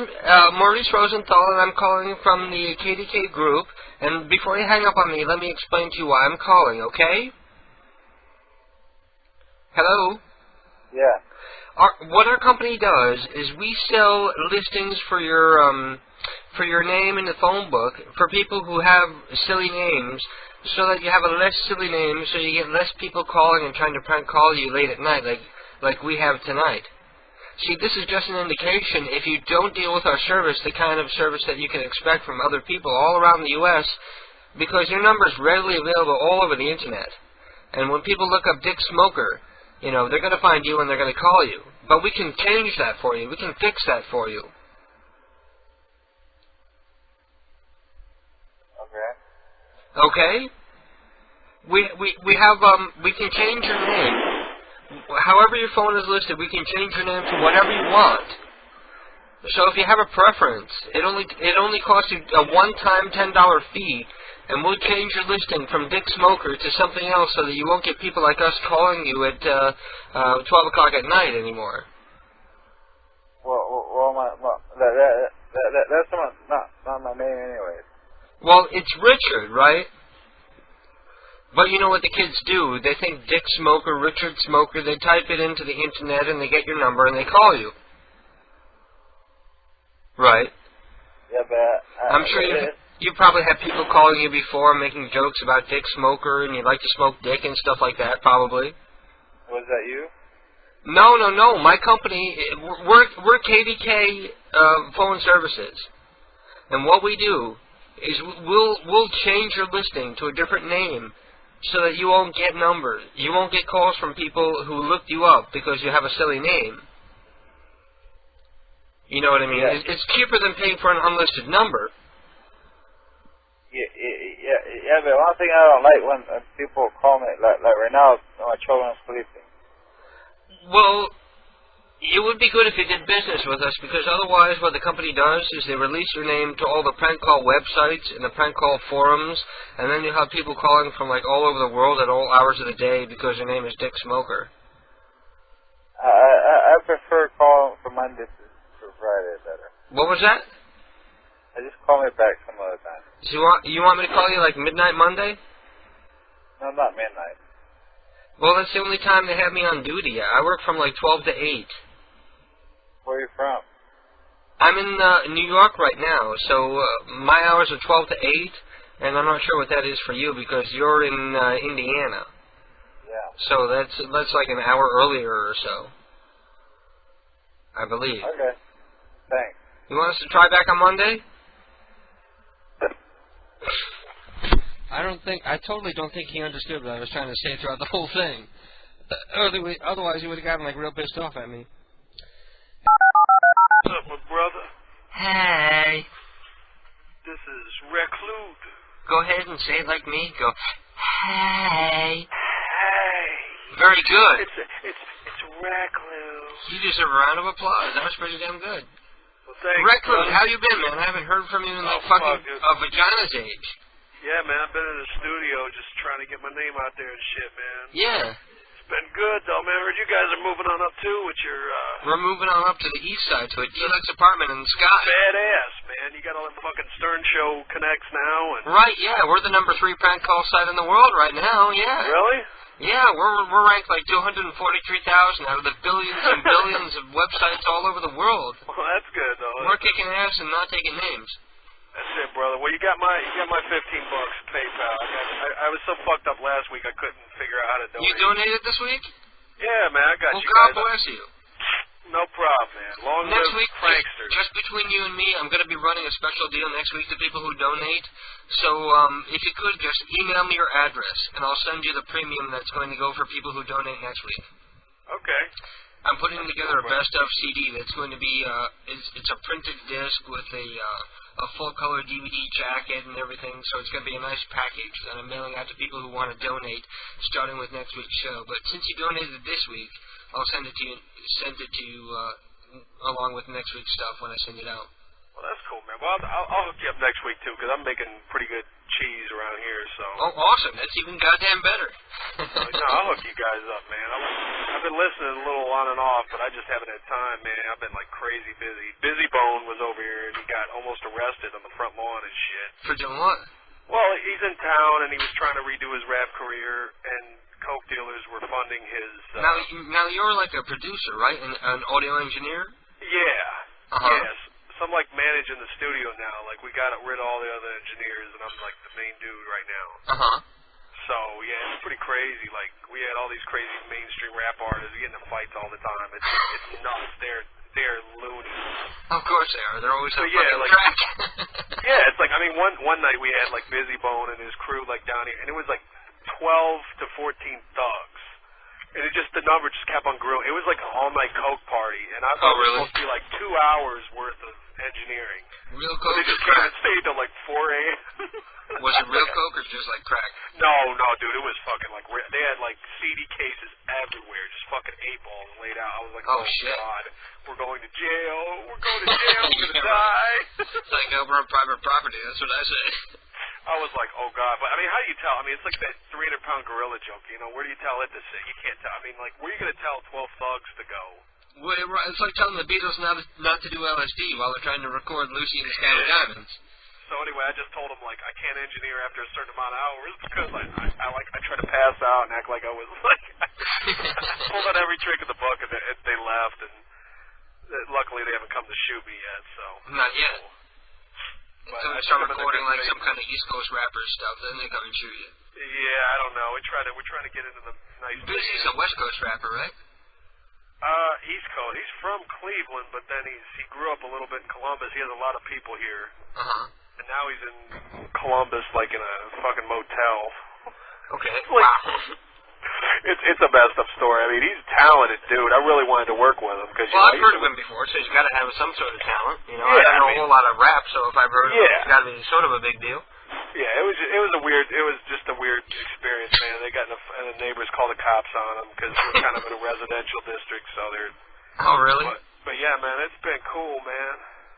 Maurice Rosenthal, and I'm calling from the KDK group. And before you hang up on me, let me explain to you why I'm calling, okay? Hello? Yeah. What our company does is we sell listings for your name in the phone book for people who have silly names, so that you have a less silly name, so you get less people calling and trying to prank call you late at night, like we have tonight. See, this is just an indication. If you don't deal with our service, the kind of service that you can expect from other people all around the U.S., because your number is readily available all over the Internet. And when people look up Dick Smoker, you know, they're going to find you and they're going to call you. But we can change that for you. We can fix that for you. Okay? We can change your name. However your phone is listed, we can change your name to whatever you want. So if you have a preference, it only costs you a one-time $10 fee, and we'll change your listing from Dick Smoker to something else so that you won't get people like us calling you at 12 o'clock at night anymore. That's not my name anyway. Well, it's Richard, right? But you know what the kids do? They think Dick Smoker, Richard Smoker, they type it into the Internet and they get your number and they call you. Right. Yeah, but... I'm sure you probably had people calling you before making jokes about Dick Smoker and you like to smoke dick and stuff like that, probably. Was that you? No. My company, we're KDK phone services. And what we do is we'll change your listing to a different name so that you won't get numbers. You won't get calls from people who looked you up because you have a silly name. You know what I mean? Yeah. It's cheaper than paying for an unlisted number. Yeah, but one thing I don't like when people call me, like right now, my children are sleeping. Well, it would be good if you did business with us, because otherwise what the company does is they release your name to all the prank call websites and the prank call forums, and then you have people calling from like all over the world at all hours of the day because their name is Dick Smoker. I prefer calling from Monday to Friday better. What was that? Just call me back some other time. So you want me to call you like midnight Monday? No, not midnight. Well, that's the only time they have me on duty. I work from like 12 to 8. Where are you from? I'm in New York right now, so my hours are 12 to 8, and I'm not sure what that is for you because you're in Indiana. Yeah. So that's like an hour earlier or so, I believe. Okay. Thanks. You want us to try back on Monday? I totally don't think he understood what I was trying to say throughout the whole thing. Otherwise, he would have gotten like real pissed off at me. What's up, my brother? Hey. This is Reclude. Go ahead and say it like me. Go, hey. Hey. Very good. It's Reclude. You deserve a round of applause. That was pretty damn good. Well, thanks, Reclude, brother. how you been, man? I haven't heard from you in like fucking vagina's age. Yeah, man, I've been in the studio just trying to get my name out there and shit, man. Yeah. It's been good, though, man. I heard you guys are moving on up, too, with your, We're moving on up to the east side to a deluxe apartment in the sky. Badass, man. You got all them fucking Stern Show connects now. And Right, yeah. We're the #3 prank call site in the world right now, yeah. Really? Yeah, we're ranked like 243,000 out of the billions and billions of websites all over the world. Well, that's good, though. We're kicking ass and not taking names. That's it, brother. Well, you got my $15 PayPal. I was so fucked up last week I couldn't figure out how to donate. You donated this week? Yeah, man. I got well, you God guys. bless you. No problem, man. Long next live week, pranksters. just between you and me, I'm going to be running a special deal next week to people who donate. So if you could, just email me your address, and I'll send you the premium that's going to go for people who donate next week. Okay. I'm putting together a best-of CD that's going to be, it's a printed disc with a full-color DVD jacket and everything, so it's going to be a nice package that I'm mailing out to people who want to donate, starting with next week's show. But since you donated this week, I'll send it to you along with next week's stuff when I send it out. Well, that's cool, man. Well, I'll hook you up next week, too, because I'm making pretty good cheese around here, so... Oh, awesome. That's even goddamn better. No, I'll hook you guys up, man. I've been listening a little on and off, but I just haven't had time, man. I've been, like, crazy busy. Busy Bone was over here, and he got almost arrested on the front lawn and shit. For doing what? Well, he's in town, and he was trying to redo his rap career, and coke dealers were funding his... Now you're like a producer, right? An audio engineer? Yeah. Uh-huh. Yes. So I'm, like, managing the studio now. Like, we got rid of all the other engineers, and I'm, like, the main dude right now. Uh-huh. So, yeah, it's pretty crazy. Like, we had all these crazy mainstream rap artists getting in fights all the time. It's nuts. They're loony. Of course they are. They're always on yeah, fucking like, track. yeah, it's like, I mean, one night we had, like, Busy Bone and his crew, like, down here, and it was, like, 12 to 14 thugs. And the number just kept on growing. It was like an all-night coke party, and I thought it was supposed to be, like, 2 hours worth of engineering. Real coke But they just came and stayed till, like, 4 a.m. Was it real coke or just, like, crack? No, dude, it was fucking, like, they had, like, CD cases everywhere, just fucking 8-balls laid out. I was like, oh shit. God, we're going to jail, we're gonna die. It's like over on private property, that's what I say. I was like, oh God, but I mean, how do you tell? I mean, it's like that 300-pound gorilla joke, you know, where do you tell it to sit? You can't tell. I mean, like, where are you going to tell 12 thugs to go? Well, it's like telling the Beatles not to do LSD while they're trying to record Lucy and the Sky of Diamonds. So anyway, I just told them, like, I can't engineer after a certain amount of hours because I try to pass out and act like I was, like, pulled out every trick in the book, and they left, and luckily they haven't come to shoot me yet, so. Not yet. But so we start recording, like, some kind of East Coast rapper stuff, then they come and shoot you. Yeah, I don't know. We're trying to get into the nice Busy's a West Coast rapper, right? East Coast. He's from Cleveland, but then he grew up a little bit in Columbus. He has a lot of people here. Uh-huh. And now he's in Columbus, like in a fucking motel. Okay. Like, wow. It's a messed up story. I mean, he's a talented dude. I really wanted to work with him because. Well, I've heard of him before, so he's got to have some sort of talent. You know, yeah, I don't know a whole lot of rap, so if I've heard of him, it's got to be sort of a big deal. Yeah, it was just a weird experience, man. They got and the neighbors called the cops on them because we're kind of in a residential district, so they're. Oh, really? But yeah, man, it's been cool, man.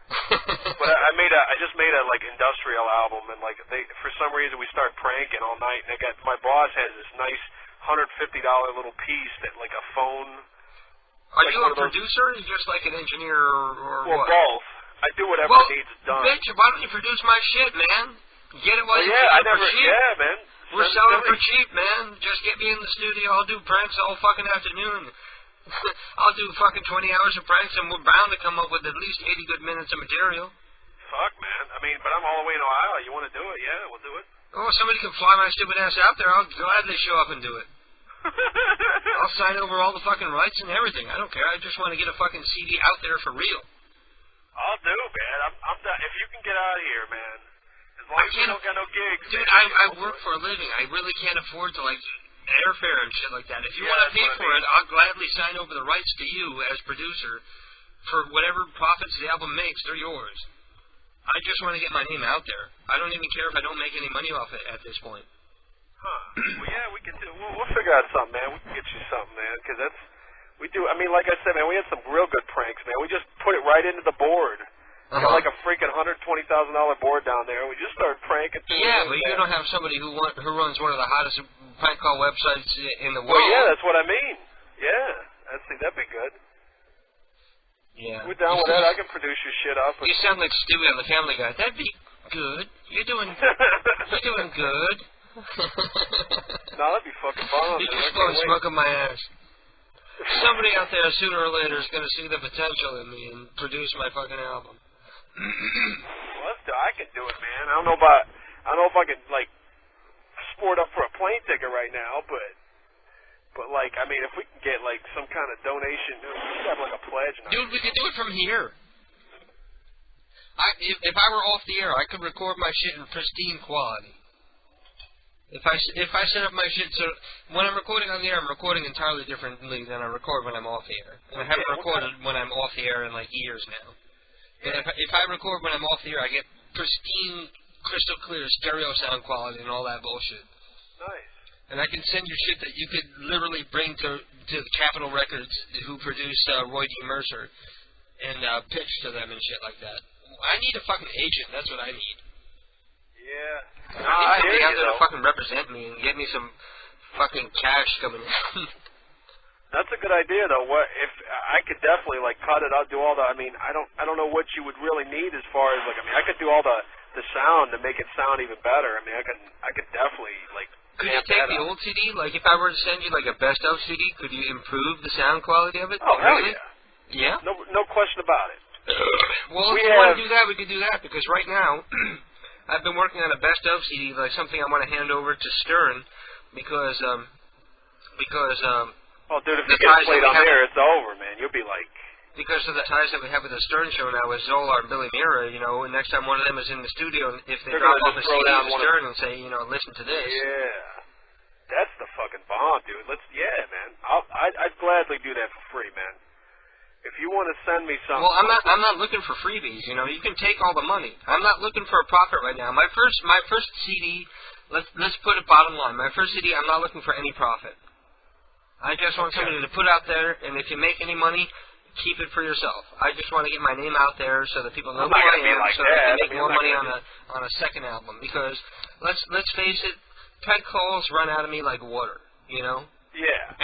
But I just made a like industrial album, and like for some reason we started pranking all night, and my boss has this nice $150 little piece that like a phone. Are you a producer or just like an engineer or well, what? Both. I do whatever needs done. Bitch, why don't you produce my shit, man? Get it while you can for cheap. Yeah, man. We're selling for cheap, man. Just get me in the studio. I'll do pranks all fucking afternoon. I'll do fucking 20 hours of pranks, and we're bound to come up with at least 80 good minutes of material. Fuck, man. I mean, but I'm all the way in Ohio. You want to do it? Yeah, we'll do it. Oh, somebody can fly my stupid ass out there. I'll gladly show up and do it. I'll sign over all the fucking rights and everything. I don't care. I just want to get a fucking CD out there for real. I'll do, man. I'm done. If you can get out of here, man. As long as you don't got no gigs. Dude, I work for a living. I really can't afford to, like, airfare and shit like that. If you want to pay for it, I'll gladly sign over the rights to you as producer for whatever profits the album makes. They're yours. I just want to get my name out there. I don't even care if I don't make any money off it at this point. Huh. Well, yeah, we can do. We'll figure out something, man. We can get you something, man, because we do. I mean, like I said, man, we had some real good pranks, man. We just put it right into the board. We got like a freaking $120,000 board down there, and we just started pranking. Yeah, but you don't have somebody who runs one of the hottest prank call websites in the world. Well, yeah, that's what I mean. Yeah, that'd be good. Yeah. We're down with that. I can produce your shit up. You sound like Stewie on the Family Guy. That'd be good. You're doing good. No, that'd be fucking bomb. You're just blowing smoke up my ass. Somebody out there sooner or later is going to see the potential in me and produce my fucking album. Well, I can do it, man. I don't know if I can like sport up for a plane ticket right now, but like, I mean, if we can get like some kind of donation, we should have like a pledge. Dude, we could do it from here. If I were off the air, I could record my shit in pristine quality. If I set up my shit so when I'm recording on the air, I'm recording entirely differently than I record when I'm off the air. And I haven't recorded when I'm off the air in like years now. But if I record when I'm off the air, I get pristine, crystal clear stereo sound quality and all that bullshit. Nice. And I can send you shit that you could literally bring to the Capitol Records, who produce Roy D. Mercer, and pitch to them and shit like that. I need a fucking agent. That's what I need. Yeah. I need somebody out there to fucking represent me and get me some fucking cash coming in. That's a good idea, though. What if I could definitely like cut it? I'll do all the. I mean, I don't know what you would really need as far as like. I mean, I could do all the sound to make it sound even better. I mean, I could definitely like. Could you take the old CD? Like, if I were to send you like a best of CD, could you improve the sound quality of it? Oh hell really? Yeah. Yeah. No question about it. Well, if you want to do that, we could do that because right now I've been working on a best of CD, like something I want to hand over to Stern because oh, dude, if you get played on there, it's over, man. You'll be like. Because of the ties that we have with the Stern Show now, with Zolar and Billy Mira, you know, and next time one of them is in the studio, if they drop off a CD to Stern and say, you know, listen to this. Yeah. That's the fucking bomb, dude. Man. I'd gladly do that for free, man. If you want to send me something. Well, I'm not looking for freebies, you know. You can take all the money. I'm not looking for a profit right now. My first CD, let's put it bottom line. My first CD, I'm not looking for any profit. I just want somebody to put out there, and if you make any money, keep it for yourself. I just want to get my name out there so that people know who I am, so that I can make more money on a second album. Because let's face it, prank calls run out of me like water. You know. Yeah.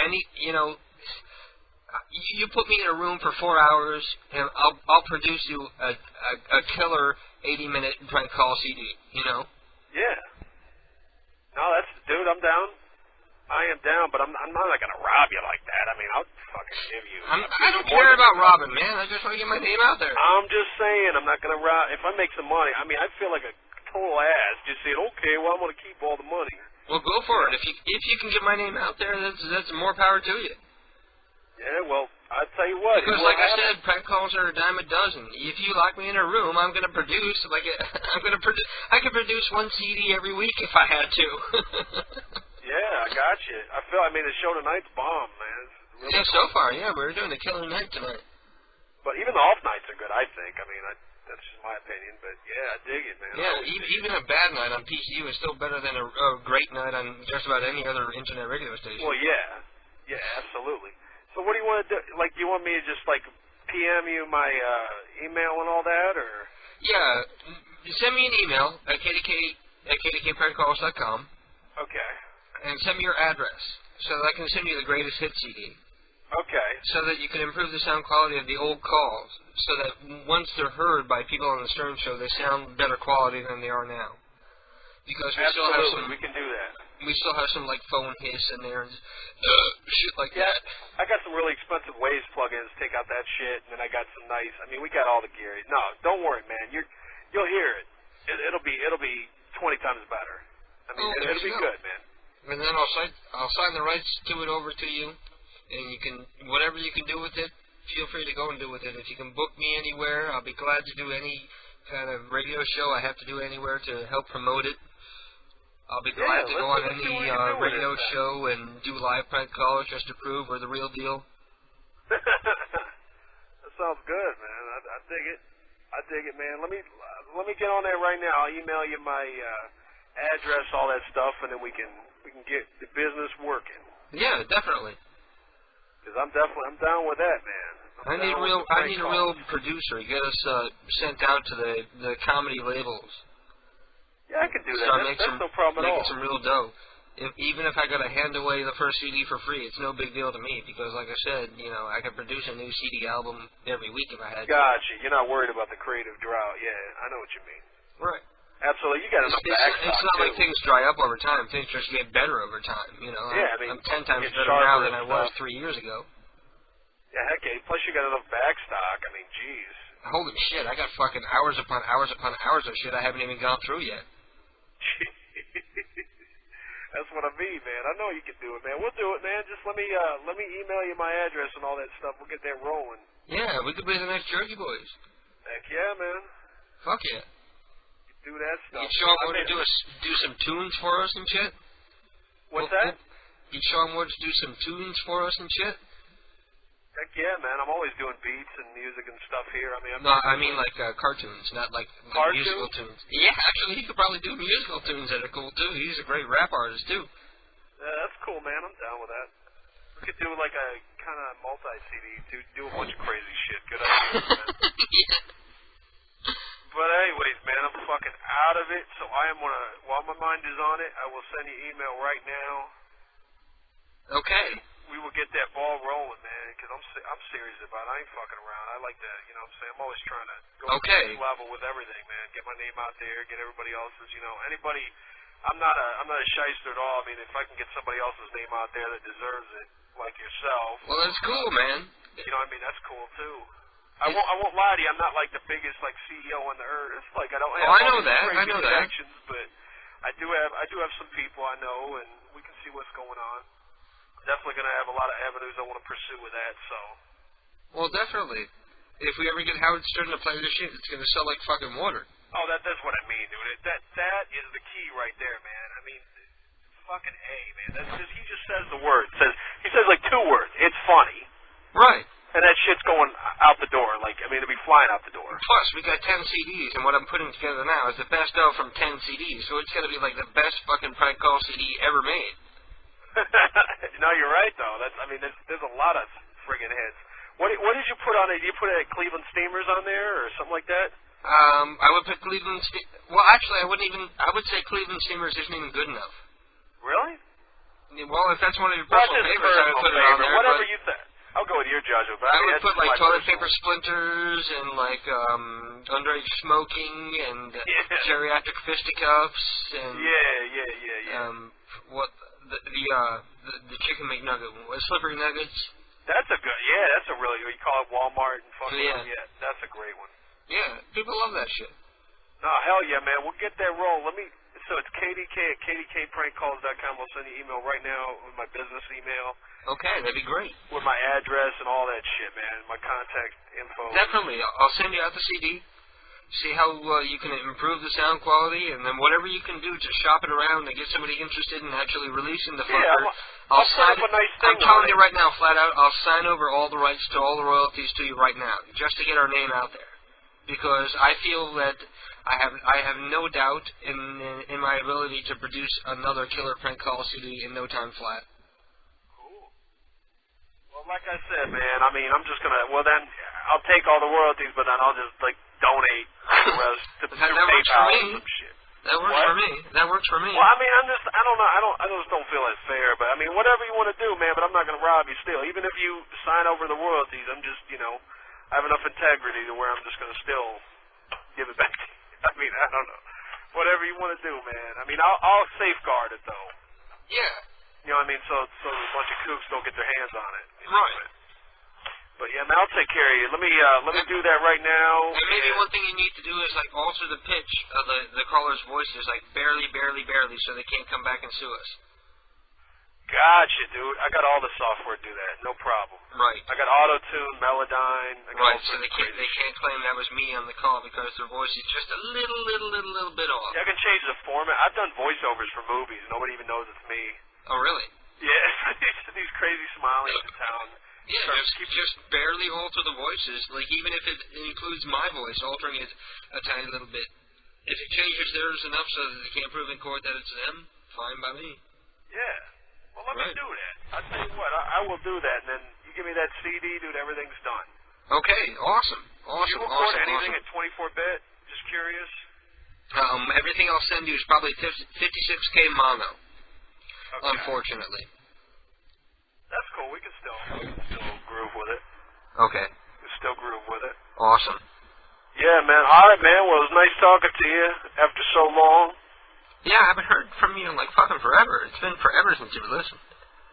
You put me in a room for 4 hours, and I'll produce you a killer 80-minute prank call CD. You know. Yeah. No, dude. I'm down. I am down, but I'm not gonna rob you like that. I mean, I'll fucking give you. I don't care about robbing, man. I just want to get my name out there. I'm just saying, I'm not gonna rob. If I make some money, I mean, I feel like a total ass just saying, okay, well, I'm gonna keep all the money. Well, go for it. If you can get my name out there, that's more power to you. Yeah, well, I'll tell you what. Because, like I said, prank calls are a dime a dozen. If you lock me in a room, I'm gonna produce I could produce one CD every week if I had to. Yeah, I got you. I mean, the show tonight's bomb, man. Really yeah, so far, yeah, we're doing a killer night tonight. But even the off nights are good, I think. I mean, that's just my opinion, but yeah, I dig it, man. Yeah, even a bad night on PCU is still better than a great night on just about any other internet radio station. Well, yeah, absolutely. So what do you want to do? Like, do you want me to just, like, PM you my email and all that, or? Yeah, send me an email at kdkprankcalls.com. Okay. And send me your address so that I can send you the greatest hit CD. Okay. So that you can improve the sound quality of the old calls, so that once they're heard by people on the Stern Show, they sound better quality than they are now. Because we still have some. We can do that. We still have some like phone hiss in there and shit like that. I got some really expensive Waves plugins. Take out that shit, and then I got some nice. I mean, we got all the gear. No, don't worry, man. You'll hear it. It'll be 20 times better. I mean, it'll be good, man. And then I'll sign the rights to it over to you, and you can whatever you can do with it, feel free to go and do with it. If you can book me anywhere, I'll be glad to do any kind of radio show I have to do anywhere to help promote it. I'll be glad to go on any radio show and do live prank calls just to prove we're the real deal. That sounds good, man. I dig it. I dig it, man. Let me get on there right now. I'll email you my address, all that stuff, and then we can get the business working. Yeah, definitely. Because I'm down with that, man. I need a real producer. Get us sent out to the comedy labels. Yeah, I can do that. That's no problem at all. Making some real dough. Even if I got to hand away the first CD for free, it's no big deal to me because, like I said, I could produce a new CD album every week if I had to. Gotcha. You're not worried about the creative drought. Yeah, I know what you mean. Right. Absolutely. You got enough backstock, it's not like things dry up over time. Things just get better over time. Yeah, I mean, I'm 10 times better now than I was 3 years ago. Yeah, heck yeah. Plus, you got enough backstock. I mean, jeez. Holy shit, I got fucking hours upon hours upon hours of shit I haven't even gone through yet. That's what I mean, man. I know you can do it, man. We'll do it, man. Just let me email you my address and all that stuff. We'll get that rolling. Yeah, we could be the next Jerky Boys. Heck yeah, man. Fuck yeah. Do that stuff. You'd show them where to do some tunes for us and shit? What's that? You'd show them where to do some tunes for us and shit? Heck yeah, man. I'm always doing beats and music and stuff here. I mean like cartoons, not like musical tunes. Yeah, actually, he could probably do musical tunes that are cool, too. He's a great rap artist, too. Yeah, that's cool, man. I'm down with that. We could do like a kind of multi-CD, do a bunch of crazy shit. Good idea, man. Yeah. But anyways, man, I'm fucking out of it, so I am gonna, while my mind is on it, I will send you email right now. Okay. We will get that ball rolling, man, because I'm serious about it. I ain't fucking around. I like that, you know what I'm saying? I'm always trying to go to the next level with everything, man. Get my name out there, get everybody else's, anybody. I'm not a shyster at all. I mean, if I can get somebody else's name out there that deserves it, like yourself. Well, that's cool, man. You know what I mean? That's cool, too. I won't lie to you. I'm not like the biggest CEO on the earth. It's like I don't have I know that. connections, but I do have some people I know, and we can see what's going on. Definitely going to have a lot of avenues I want to pursue with that, so. Well, definitely. If we ever get Howard Stern to play this shit, it's going to sell like fucking water. Oh, that's what I mean, dude. That is the key right there, man. I mean, fucking A, man. That's just, he just says the word. He says like 2 words. It's funny. Right. And that shit's going out the door. Like, I mean, it'll be flying out the door. Plus, we got 10 CDs, and what I'm putting together now is the best of from 10 CDs. So it's going to be like the best fucking prank call CD ever made. No, you're right, though. There's a lot of friggin' hits. What did you put on it? Did you put Cleveland Steamers on there or something like that? I would put Cleveland. Well, actually, I wouldn't even. I would say Cleveland Steamers isn't even good enough. Really? Well, if that's one of your personal favorites, I would put it on there. Whatever you think. I'll go with your judgment. But I would put like toilet personal. paper splinters and like underage smoking and geriatric fisticuffs and what the chicken McNugget, slippery nuggets. That's a good. Yeah, that's a really. You call it Walmart and fucking. Yeah, that's a great one. Yeah, people love that shit. No, hell yeah, man. We'll get that roll. So it's KDK at KDKprankcalls.com. I'll send you an email right now with my business email. Okay, that'd be great. With my address and all that shit, man. My contact info. Definitely. I'll send you out the CD. See how you can improve the sound quality, and then whatever you can do to shop it around and get somebody interested in actually releasing the fucker. I'll sign up a nice thing. I'm telling you right now, flat out, I'll sign over all the rights to all the royalties to you right now, just to get our name out there. Because I feel that I have no doubt in my ability to produce another killer prank call CD in no time flat. Cool. Well, like I said, man, I mean, I'm just gonna. Well, then I'll take all the royalties, but then I'll just like donate the rest to the that works for me. Some shit. That works for me. That works for me. Well, I mean, I don't know. I just don't feel that's fair. But I mean, whatever you want to do, man. But I'm not gonna rob you still. Even if you sign over the royalties, I'm just, I have enough integrity to where I'm just gonna still give it back to you. I mean, I don't know. Whatever you want to do, man. I mean, I'll safeguard it though. Yeah. You know what I mean? So a bunch of kooks don't get their hands on it. Right. But yeah, man, I'll take care of you. Let me do that right now. And maybe one thing you need to do is like alter the pitch of the caller's voices, like barely, so they can't come back and sue us. Gotcha, dude. I got all the software to do that. No problem. Right. I got Auto-Tune, Melodyne. Right, so they can't claim that was me on the call because their voice is just a little bit off. Yeah, I can change the format. I've done voiceovers for movies. Nobody even knows it's me. Oh, really? Yeah, these crazy smileys in town. Yeah, just barely alter the voices. Like, even if it includes my voice, altering it a tiny little bit. If it changes theirs enough so that they can't prove in court that it's them, fine by me. Yeah. Well, let me do that. I'll tell you what, I will do that, and then you give me that CD, dude, everything's done. Okay, awesome. Do you record anything at 24-bit? Just curious. Everything I'll send you is probably 56K mono, unfortunately. That's cool. We can still groove with it. Okay. We can still groove with it. Awesome. Yeah, man. All right, man. Well, it was nice talking to you after so long. Yeah, I haven't heard from you in like fucking forever. It's been forever since you've listened.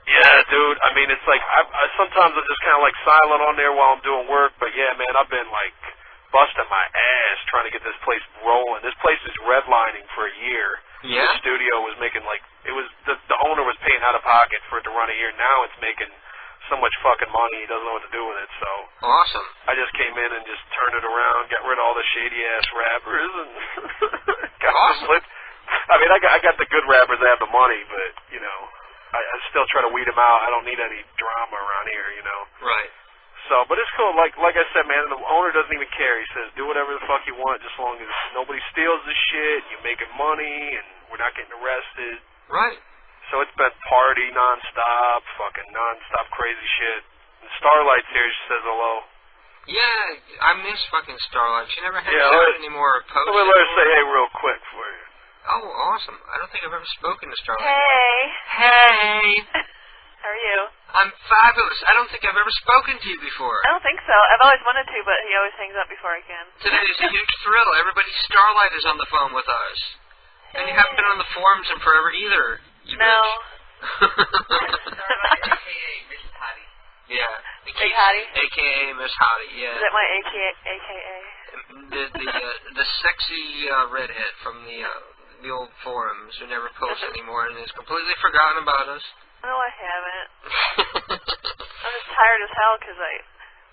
Yeah, dude. I mean, it's like I sometimes I'm just kind of like silent on there while I'm doing work. But yeah, man, I've been like busting my ass trying to get this place rolling. This place is redlining for a year. Yeah. The studio was making like the owner was paying out of pocket for it to run a year. Now it's making so much fucking money he doesn't know what to do with it. So awesome. I just came in and just turned it around, got rid of all the shady ass rappers, and got awesome. I mean, I got the good rappers that have the money, but I still try to weed them out. I don't need any drama around here, Right. So, but it's cool. Like I said, man, the owner doesn't even care. He says, do whatever the fuck you want, just as long as nobody steals the shit, you're making money, and we're not getting arrested. Right. So it's been party nonstop, fucking nonstop crazy shit. And Starlight's here. She says hello. Yeah, I miss fucking Starlight. She never hangs Yeah, out anymore. Let her say hey real quick for you. Oh, awesome. I don't think I've ever spoken to Starlight. Hey. Hey. How are you? I'm fabulous. I don't think I've ever spoken to you before. I don't think so. I've always wanted to, but he always hangs up before I can. Today is a huge thrill. Everybody, Starlight is on the phone with us. And you haven't been on the forums in forever either. No. Yeah. Big Hottie? A.K.A. Miss Hottie, yeah. Is that my A.K.A.? The sexy redhead from the the old forums who never post anymore and has completely forgotten about us. No, I haven't. I'm just tired as hell because I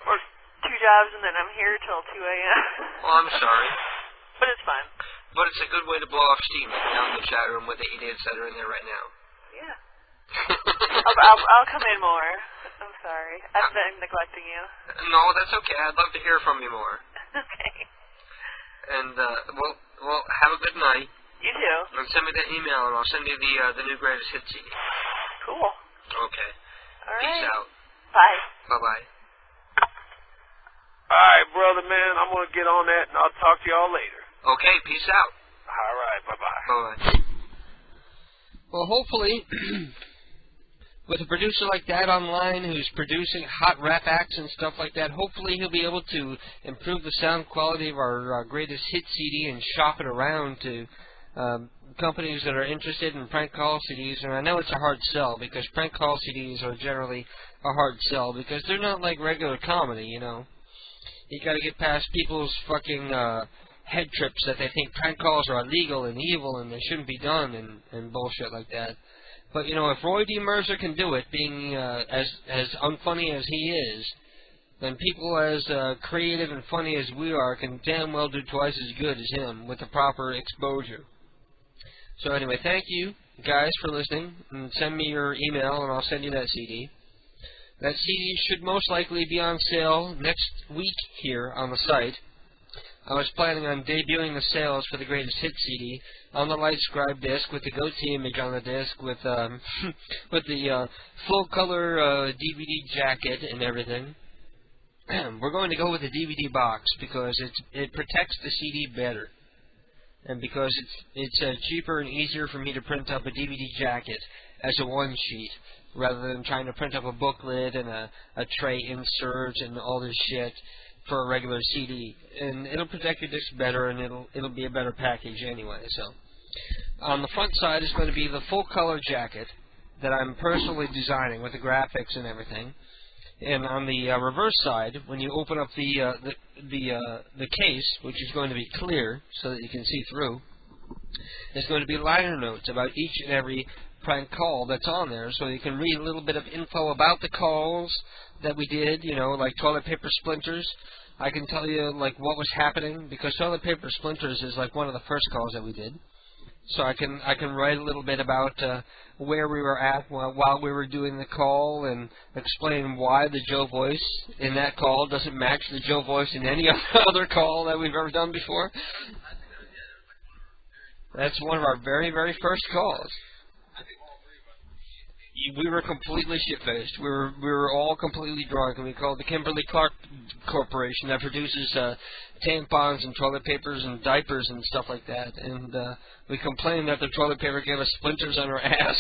work 2 jobs and then I'm here till 2 a.m. Well, I'm sorry. But it's fun. But it's a good way to blow off steam down in the chat room with the idiots that are in there right now. Yeah. I'll come in more. I'm sorry. I've been neglecting you. No, that's okay. I'd love to hear from you more. Okay. And, well, have a good night. You too. And send me that email and I'll send you the new greatest hit CD. Cool. Okay. All right. Peace out. Bye. Bye-bye. All right, brother, man. I'm going to get on that, and I'll talk to y'all later. Okay, peace out. All right, bye-bye. Bye-bye. Well, hopefully, with a producer like that online who's producing hot rap acts and stuff like that, hopefully he'll be able to improve the sound quality of our greatest hit CD and shop it around to companies that are interested in prank call CDs. And I know it's a hard sell because prank call CDs are generally a hard sell because they're not like regular comedy, you know. You gotta get past people's fucking head trips that they think prank calls are illegal and evil and they shouldn't be done and bullshit like that. But, you know, if Roy D. Mercer can do it, being as unfunny as he is, then people as creative and funny as we are can damn well do twice as good as him with the proper exposure. So anyway, thank you, guys, for listening. And send me your email and I'll send you that CD. That CD should most likely be on sale next week here on the site. I was planning on debuting the sales for the greatest hit CD on the Light Scribe disc with the goatee image on the disc with with the full color DVD jacket and everything. We're going to go with the DVD box because it protects the CD better, and because it's cheaper and easier for me to print up a DVD jacket as a one sheet rather than trying to print up a booklet and a tray insert and all this shit for a regular CD. And it'll protect your disc better, and it'll be a better package anyway. So on the front side is going to be the full color jacket that I'm personally designing with the graphics and everything. And on the reverse side, when you open up the case, which is going to be clear so that you can see through, there's going to be liner notes about each and every prank call that's on there, so you can read a little bit of info about the calls that we did, you know, like toilet paper splinters. I can tell you, like, what was happening, because toilet paper splinters is, like, one of the first calls that we did. So I can write a little bit about where we were at while we were doing the call and explain why the Joe voice in that call doesn't match the Joe voice in any other call that we've ever done before. That's one of our very, very first calls. We were completely shit-faced. We were all completely drunk, and we called the Kimberly-Clark Corporation that produces tampons and toilet papers and diapers and stuff like that. And we complained that the toilet paper gave us splinters on our ass.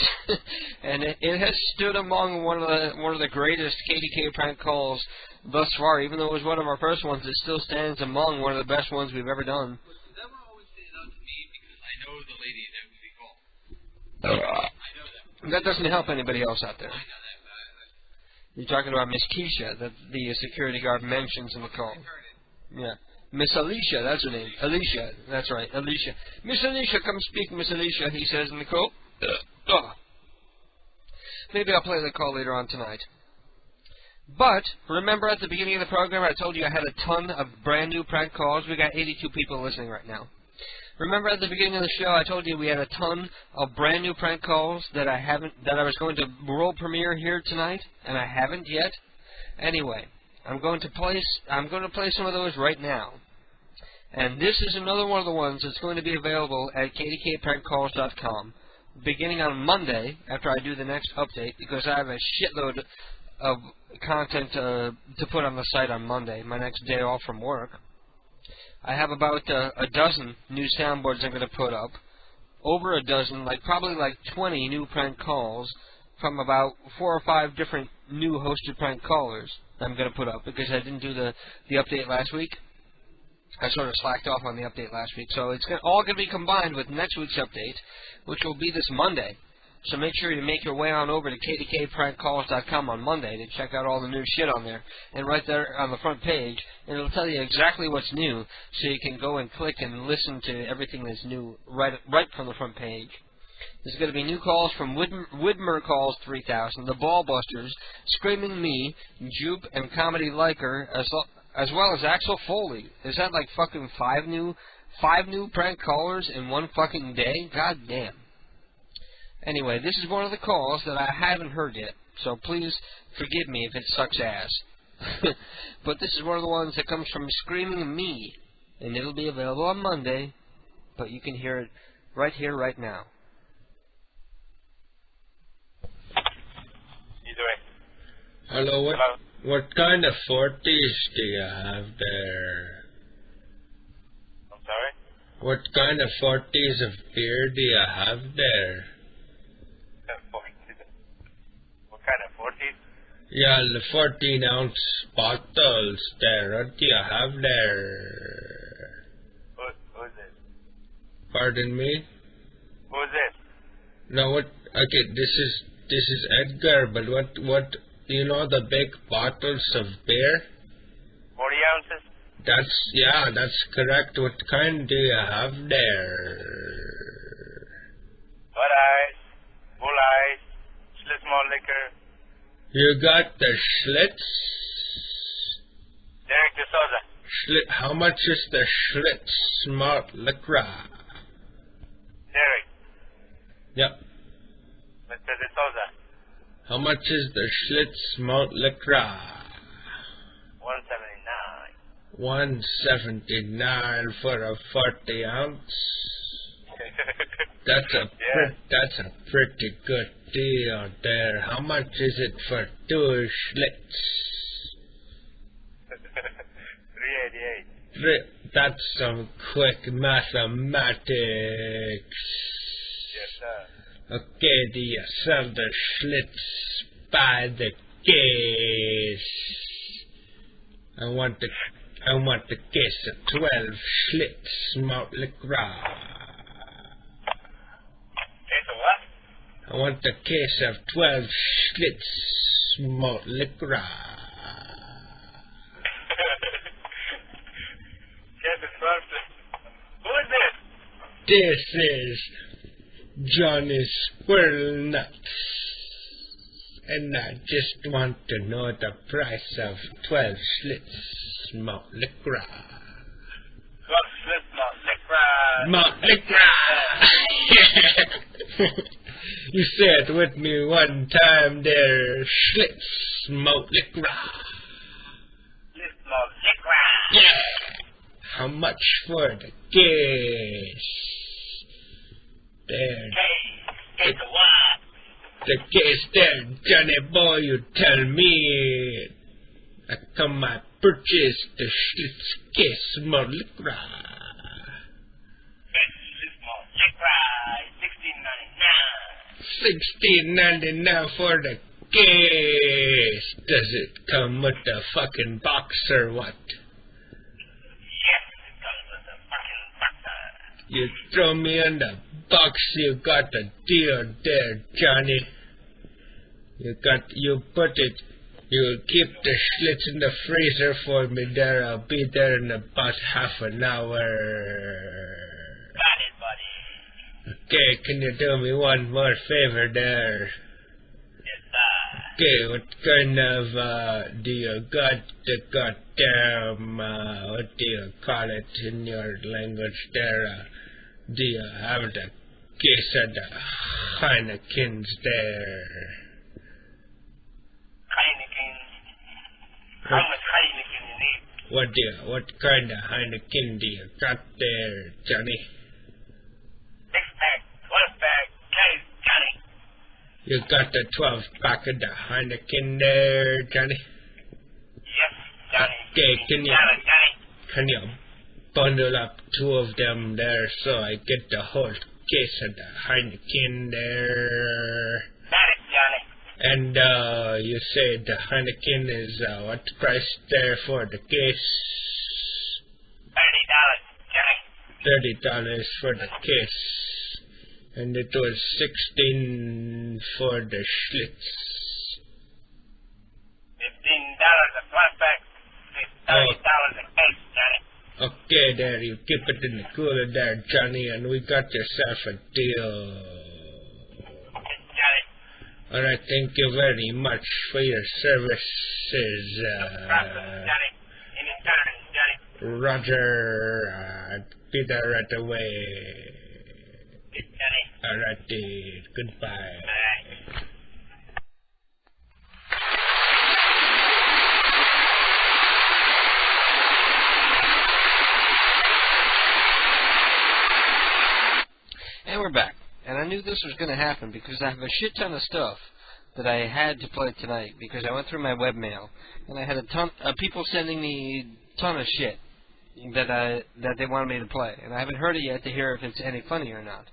And it has stood among one of the greatest KDK prank calls thus far. Even though it was one of our first ones, it still stands among one of the best ones we've ever done. That one always stands out to me because I know the lady that we called. That doesn't help anybody else out there. You're talking about Miss Keisha, that the security guard mentions in the call. Yeah. Miss Alicia, that's her name. Alicia, that's right, Alicia. Miss Alicia, come speak, Miss Alicia, he says in the call. Maybe I'll play the call later on tonight. But, remember at the beginning of the program I told you I had a ton of brand new prank calls? We got 82 people listening right now. Remember at the beginning of the show I told you we had a ton of brand new prank calls that I was going to world premiere here tonight, and I haven't yet? Anyway, I'm going to play some of those right now. And this is another one of the ones that's going to be available at kdkprankcalls.com beginning on Monday after I do the next update, because I have a shitload of content to put on the site on Monday, my next day off from work. I have about a dozen new soundboards I'm going to put up. Over a dozen, probably 20 new prank calls from about 4 or 5 different new hosted prank callers I'm going to put up, because I didn't do the update last week. I sort of slacked off on the update last week. So it's all going to be combined with next week's update, which will be this Monday. So make sure you make your way on over to kdkprankcallers.com on Monday to check out all the new shit on there. And right there on the front page, it'll tell you exactly what's new, so you can go and click and listen to everything that's new right from the front page. There's going to be new calls from Widmer Calls 3000, the Ballbusters, Screaming Me, Jupe, and Comedy Liker, as well as Axel Foley. Is that like fucking five new prank callers in one fucking day? God damn. Anyway, this is one of the calls that I haven't heard yet, so please forgive me if it sucks ass. But this is one of the ones that comes from Screaming Me, and it'll be available on Monday, but you can hear it right here, right now. Hello, what kind of 40s do you have there? I'm sorry? What kind of 40s of beer do you have there? What kind of 40s? Yeah, the 14-ounce bottles there. What do you have there? Who's this? Pardon me? Who's this? No, what? Okay, this is Edgar. But what? You know the big bottles of beer? 40 ounces? That's correct. What kind do you have there? Bud Ice, Bull Ice, Schlitz malt liquor. You got the Schlitz? Derek DeSouza. How much is the Schlitz malt liquor? Derek. Yep. Mr. DeSouza. How much is the Schlitz malt liquor? $179. $179 for a 40 ounce. That's a pretty good deal there. How much is it for 2 Schlitz? $3.88. That's some quick mathematics. Yes, sir. Okay, do you sell the Schlitz by the case? I want the case of 12 Schlitz malt liquor. Case of what? I want the case of 12 Schlitz malt liquor. Case of 12. Who is this? This is Johnny Squirrel Nuts, and I just want to know the price of 12 Schlitz malt liquor. 12 Schlitz malt liquor. Malt liquor! You say it with me one time there, Schlitz malt liquor. Schlitz malt liquor. Yeah! How much for the case? There. Case of what? The case there, Johnny boy, you tell me. I come I purchase the Schlitz case malt liquor. Schlitz malt liquor, $16.99 for the case. Does it come with a fucking box or what? Yes, it comes with a fucking box. You throw me in the box, you got a deal there, Johnny. You keep the Schlitz in the freezer for me there. I'll be there in about half an hour. Got it, buddy. Okay, can you do me one more favor there? Yes, sir. Okay, what kind of, do you got the goddamn, what do you call it in your language there? Do you have the case of the Heinekens there? Heineken. How much Heineken you need? What kind of Heineken do you got there, Johnny? 6-pack, 12-pack, case, Johnny. You got the 12-pack of the Heineken there, Johnny? Yes, Johnny. Okay, Johnny. Can you bundle up 2 of them there so I get the whole case of the Heineken there? Got it, Johnny. And you say the Heineken is what price there for the case? $30, Johnny. $30 for the case. And it was 16 for the Schlitz. $15 a flashback. $30 a case, Johnny. Okay, there, you keep it in the cooler there, Johnny, and we got yourself a deal. Johnny. Alright, thank you very much for your services, Johnny. Anytime, Johnny. Roger. Be there right away. Johnny. Alrighty, goodbye. Bye. And we're back. And I knew this was going to happen because I have a shit ton of stuff that I had to play tonight because I went through my webmail and I had a ton of people sending me a ton of shit that they wanted me to play. And I haven't heard it yet to hear if it's any funny or not.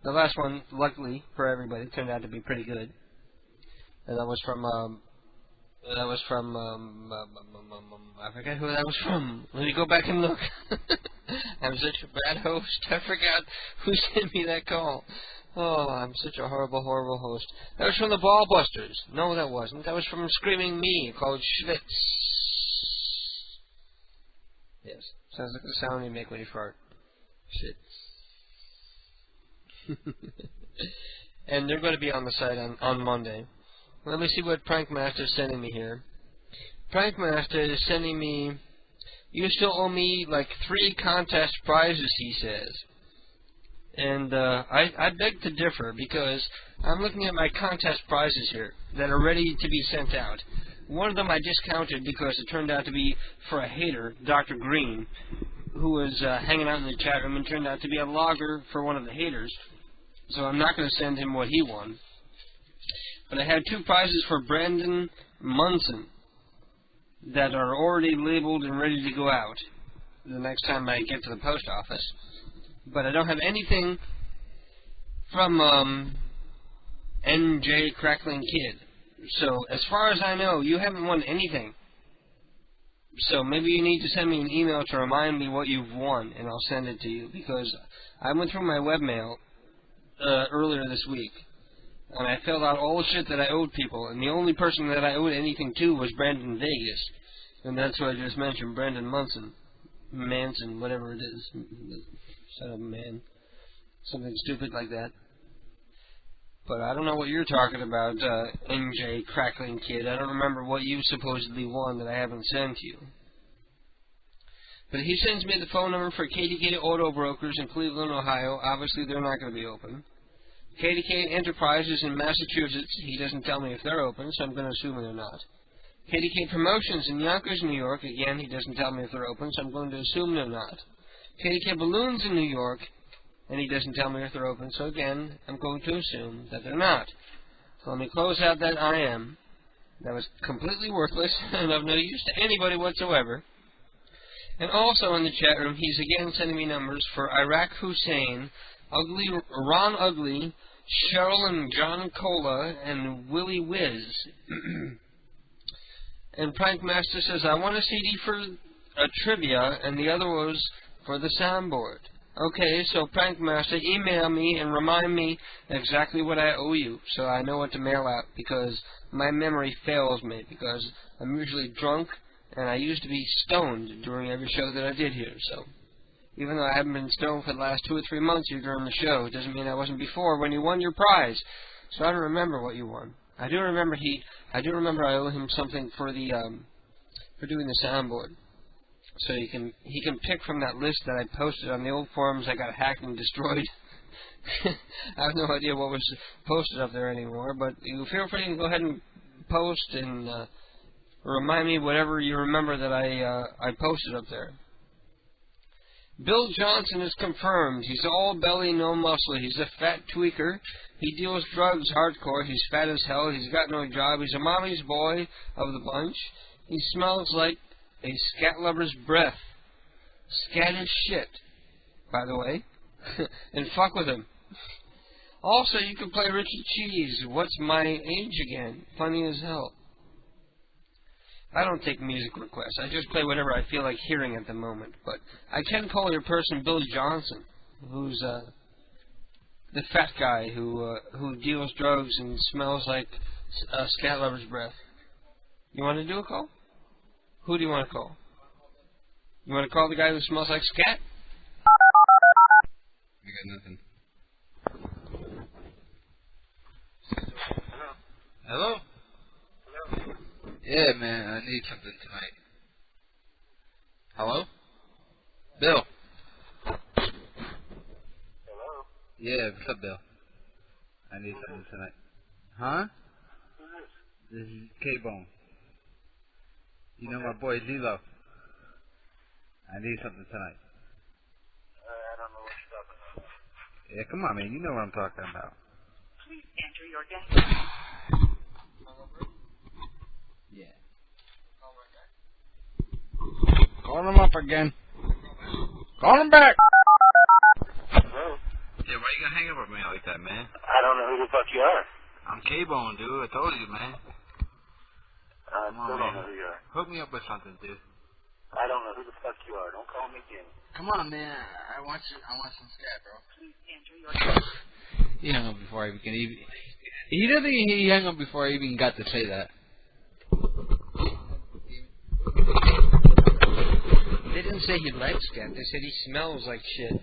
The last one, luckily for everybody, turned out to be pretty good. And that was from I forgot who that was from. Let me go back and look. I'm such a bad host. I forgot who sent me that call. Oh, I'm such a horrible, horrible host. That was from the Ballbusters. No, that wasn't. That was from Screaming Me, called Schwitz. Yes, sounds like the sound you make when you fart. Shit. And they're going to be on the site on Monday. Let me see what Prankmaster is sending me here. Prankmaster is sending me... You still owe me like 3 contest prizes, he says. And I beg to differ because I'm looking at my contest prizes here that are ready to be sent out. One of them I discounted because it turned out to be for a hater, Dr. Green, who was hanging out in the chat room and turned out to be a logger for one of the haters. So I'm not going to send him what he won. But I had 2 prizes for Brandon Munson that are already labeled and ready to go out the next time I get to the post office. But I don't have anything from NJ Crackling Kid. So as far as I know, you haven't won anything. So maybe you need to send me an email to remind me what you've won, and I'll send it to you, because I went through my webmail earlier this week, and I filled out all the shit that I owed people, and the only person that I owed anything to was Brandon Vegas, and that's what I just mentioned, Brandon Manson, whatever it is, son of a man, something stupid like that. But I don't know what you're talking about, NJ Crackling Kid. I don't remember what you supposedly won that I haven't sent you. But he sends me the phone number for KDK Auto Brokers in Cleveland, Ohio. Obviously, they're not going to be open. KDK Enterprises in Massachusetts. He doesn't tell me if they're open, so I'm going to assume they're not. KDK Promotions in Yonkers, New York. Again, he doesn't tell me if they're open, so I'm going to assume they're not. KDK Balloons in New York. And he doesn't tell me if they're open, so again, I'm going to assume that they're not. So let me close out that I am. That was completely worthless and of no use to anybody whatsoever. And also in the chat room, he's again sending me numbers for Iraq Hussein, Ron Ugly, Cheryl and John Cola, and Willie Wiz. And Prankmaster says, I want a CD for a trivia, and the other was for the soundboard. Okay, so Prankmaster, email me and remind me exactly what I owe you so I know what to mail out, because my memory fails me, because I'm usually drunk and I used to be stoned during every show that I did here. So even though I haven't been stoned for the last 2 or 3 months here during the show, it doesn't mean I wasn't before when you won your prize. So I don't remember what you won. I do remember I owe him something for the for doing the soundboard. So he can pick from that list that I posted on the old forums. I got hacked and destroyed. I have no idea what was posted up there anymore, but you feel free to go ahead and post and remind me whatever you remember that I posted up there. Bill Johnson is confirmed. He's all belly, no muscle. He's a fat tweaker. He deals drugs hardcore. He's fat as hell. He's got no job. He's a mommy's boy of the bunch. He smells like a scat lover's breath. Scat is shit, by the way. And fuck with him. Also, you can play Richie Cheese. What's my age again? Funny as hell. I don't take music requests. I just play whatever I feel like hearing at the moment. But I can call your person Bill Johnson, who's The fat guy who deals drugs and smells like scat lover's breath. You want to do a call? Who do you want to call? You want to call the guy who smells like scat? I got nothing. Hello? Yeah, man, I need something tonight. Hello? Bill? Hello? Yeah, what's up, Bill? I need something tonight. Huh? Who's this? This is K-Bone. You know my boy Lilo. I need something tonight. I don't know what you're talking about. Yeah, come on, man. You know what I'm talking about. Please enter your guest. Yeah. Call him up again. Call him back. Hello? Yeah, why you gonna hang up with me like that, man? I don't know who the fuck you are. I'm K-Bone, dude. I told you, man. I Come on, still don't man. know who you are. Hook me up with something, dude. I don't know who the fuck you are. Don't call me again. Come on, man. I want some scat, bro. Please enter your guest. He hung up before I can even. He didn't think he hung up before I even got to say that. They didn't say he likes scat. They said he smells like shit. I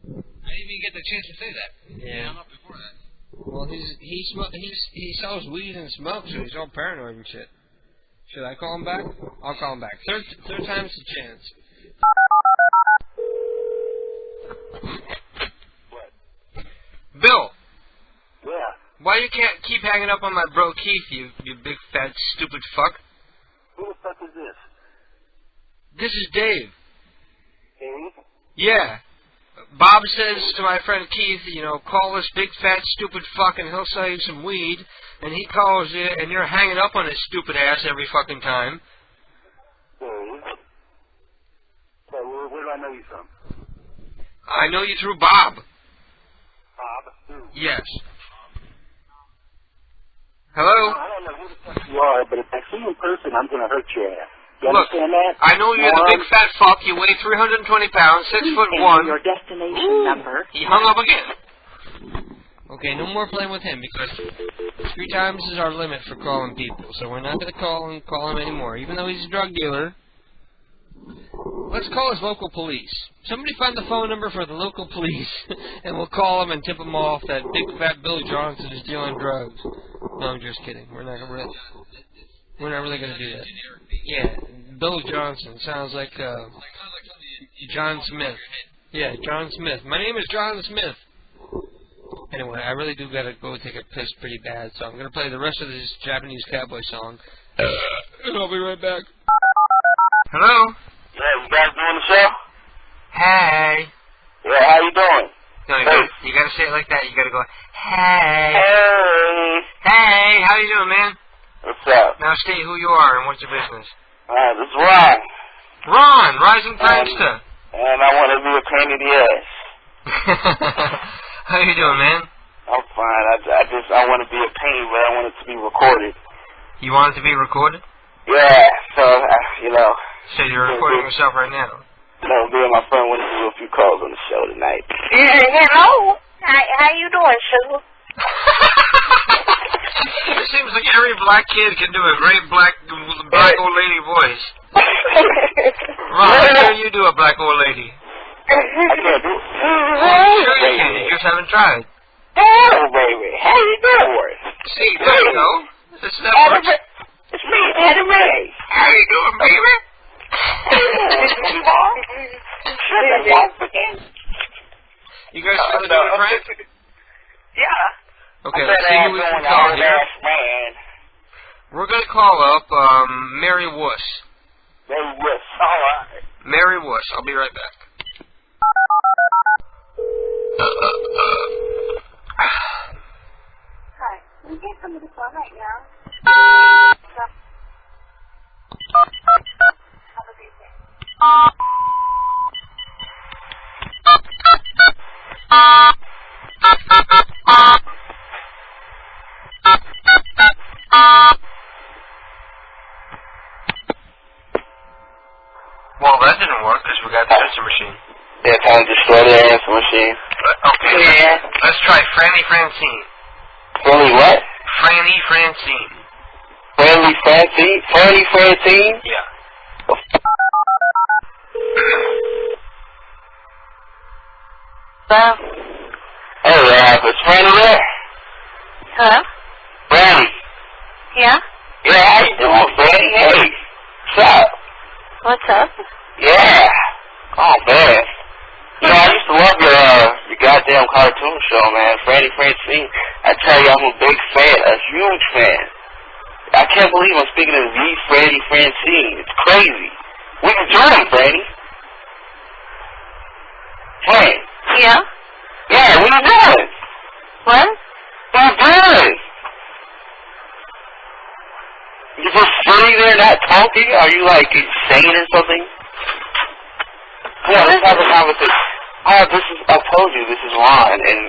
didn't even get the chance to say that. Yeah. He hung up before that. Well, he sells weed and smoke, so he's all paranoid and shit. Should I call him back? I'll call him back. Third time's the chance. What? Bill, Yeah. why you can't keep hanging up on my bro Keith, you big fat stupid fuck? Who the fuck is this? This is Dave. Amy? Yeah. Bob says to my friend Keith, you know, call this big fat stupid fuck and he'll sell you some weed. And he calls you and you're hanging up on his stupid ass every fucking time. Dave? So, where do I know you from? I know you through Bob. Bob? Who? Yes. Hello? I don't know who the fuck you are, but if I see you in person, I'm going to hurt your ass. You Look, understand that? I know you're the big fat fuck. You weigh 320 pounds, 6'1". Your destination number. He hung up again. Okay, no more playing with him because 3 times is our limit for calling people. So we're not going to call him anymore, even though he's a drug dealer. Let's call his local police. Somebody find the phone number for the local police, and we'll call him and tip him off that big fat Billy Johnson is dealing drugs. No, I'm just kidding. We're not really going to do that. Yeah, Billy Johnson sounds like John Smith. Yeah, John Smith. My name is John Smith. Anyway, I really do gotta go take a piss pretty bad, so I'm gonna play the rest of this Japanese cowboy song, and I'll be right back. Hello? Yeah, you guys doing the show? Hey. Yeah, how you doing? No, you gotta say it like that. You gotta go, hey. Hey. Hey, how you doing, man? What's up? Now state who you are and what's your business. This is Ron. Ron, Rising Prankster. And I want to be a pain in the ass. How you doing, man? I'm fine. I want to be a pain, but I want it to be recorded. You want it to be recorded? Yeah, so, you know. So you're recording yourself right now? No, me and my friend want to do a few calls on the show tonight. Hello. How you doing, Sue? It seems like every black kid can do a great black old lady voice. Ron, I hear you do a black old lady. I can't do it. Sure you can. You just haven't tried. Oh, baby. How you doing? See, there you go. That works. It's me, Eddie Ray. How you doing, baby? You guys still doing a prank? Yeah. Okay, let's see who we can call here. We're going to call up Mary Wuss. Mary Wuss. All right. Mary Wuss. I'll be right back. Hi. We get some of the phone right now. Have a great day. Well, that didn't work because we got the answer machine. Yeah, trying to destroy the answer machine. Okay. Yeah. Let's try Franny Francine. Franny what? Franny Francine. Franny Francine? Franny Francine? Yeah. Hello? Hey, it's Franny there. Hello? Franny. Yeah? Yeah, how you doing, Franny? Hey, what's up? What's up? Yeah. Oh, man. You know, I used to love your goddamn cartoon show, man. Franny Francine. I tell you, I'm a big fan, a huge fan. I can't believe I'm speaking to the Franny Francine. It's crazy. What you doing, Franny? Franny. Yeah? Yeah, what you doing? What? What you doing? You just sitting there not talking? Are you, like, insane or something? Come on, let's have a conversation. I told you, this is Ron, and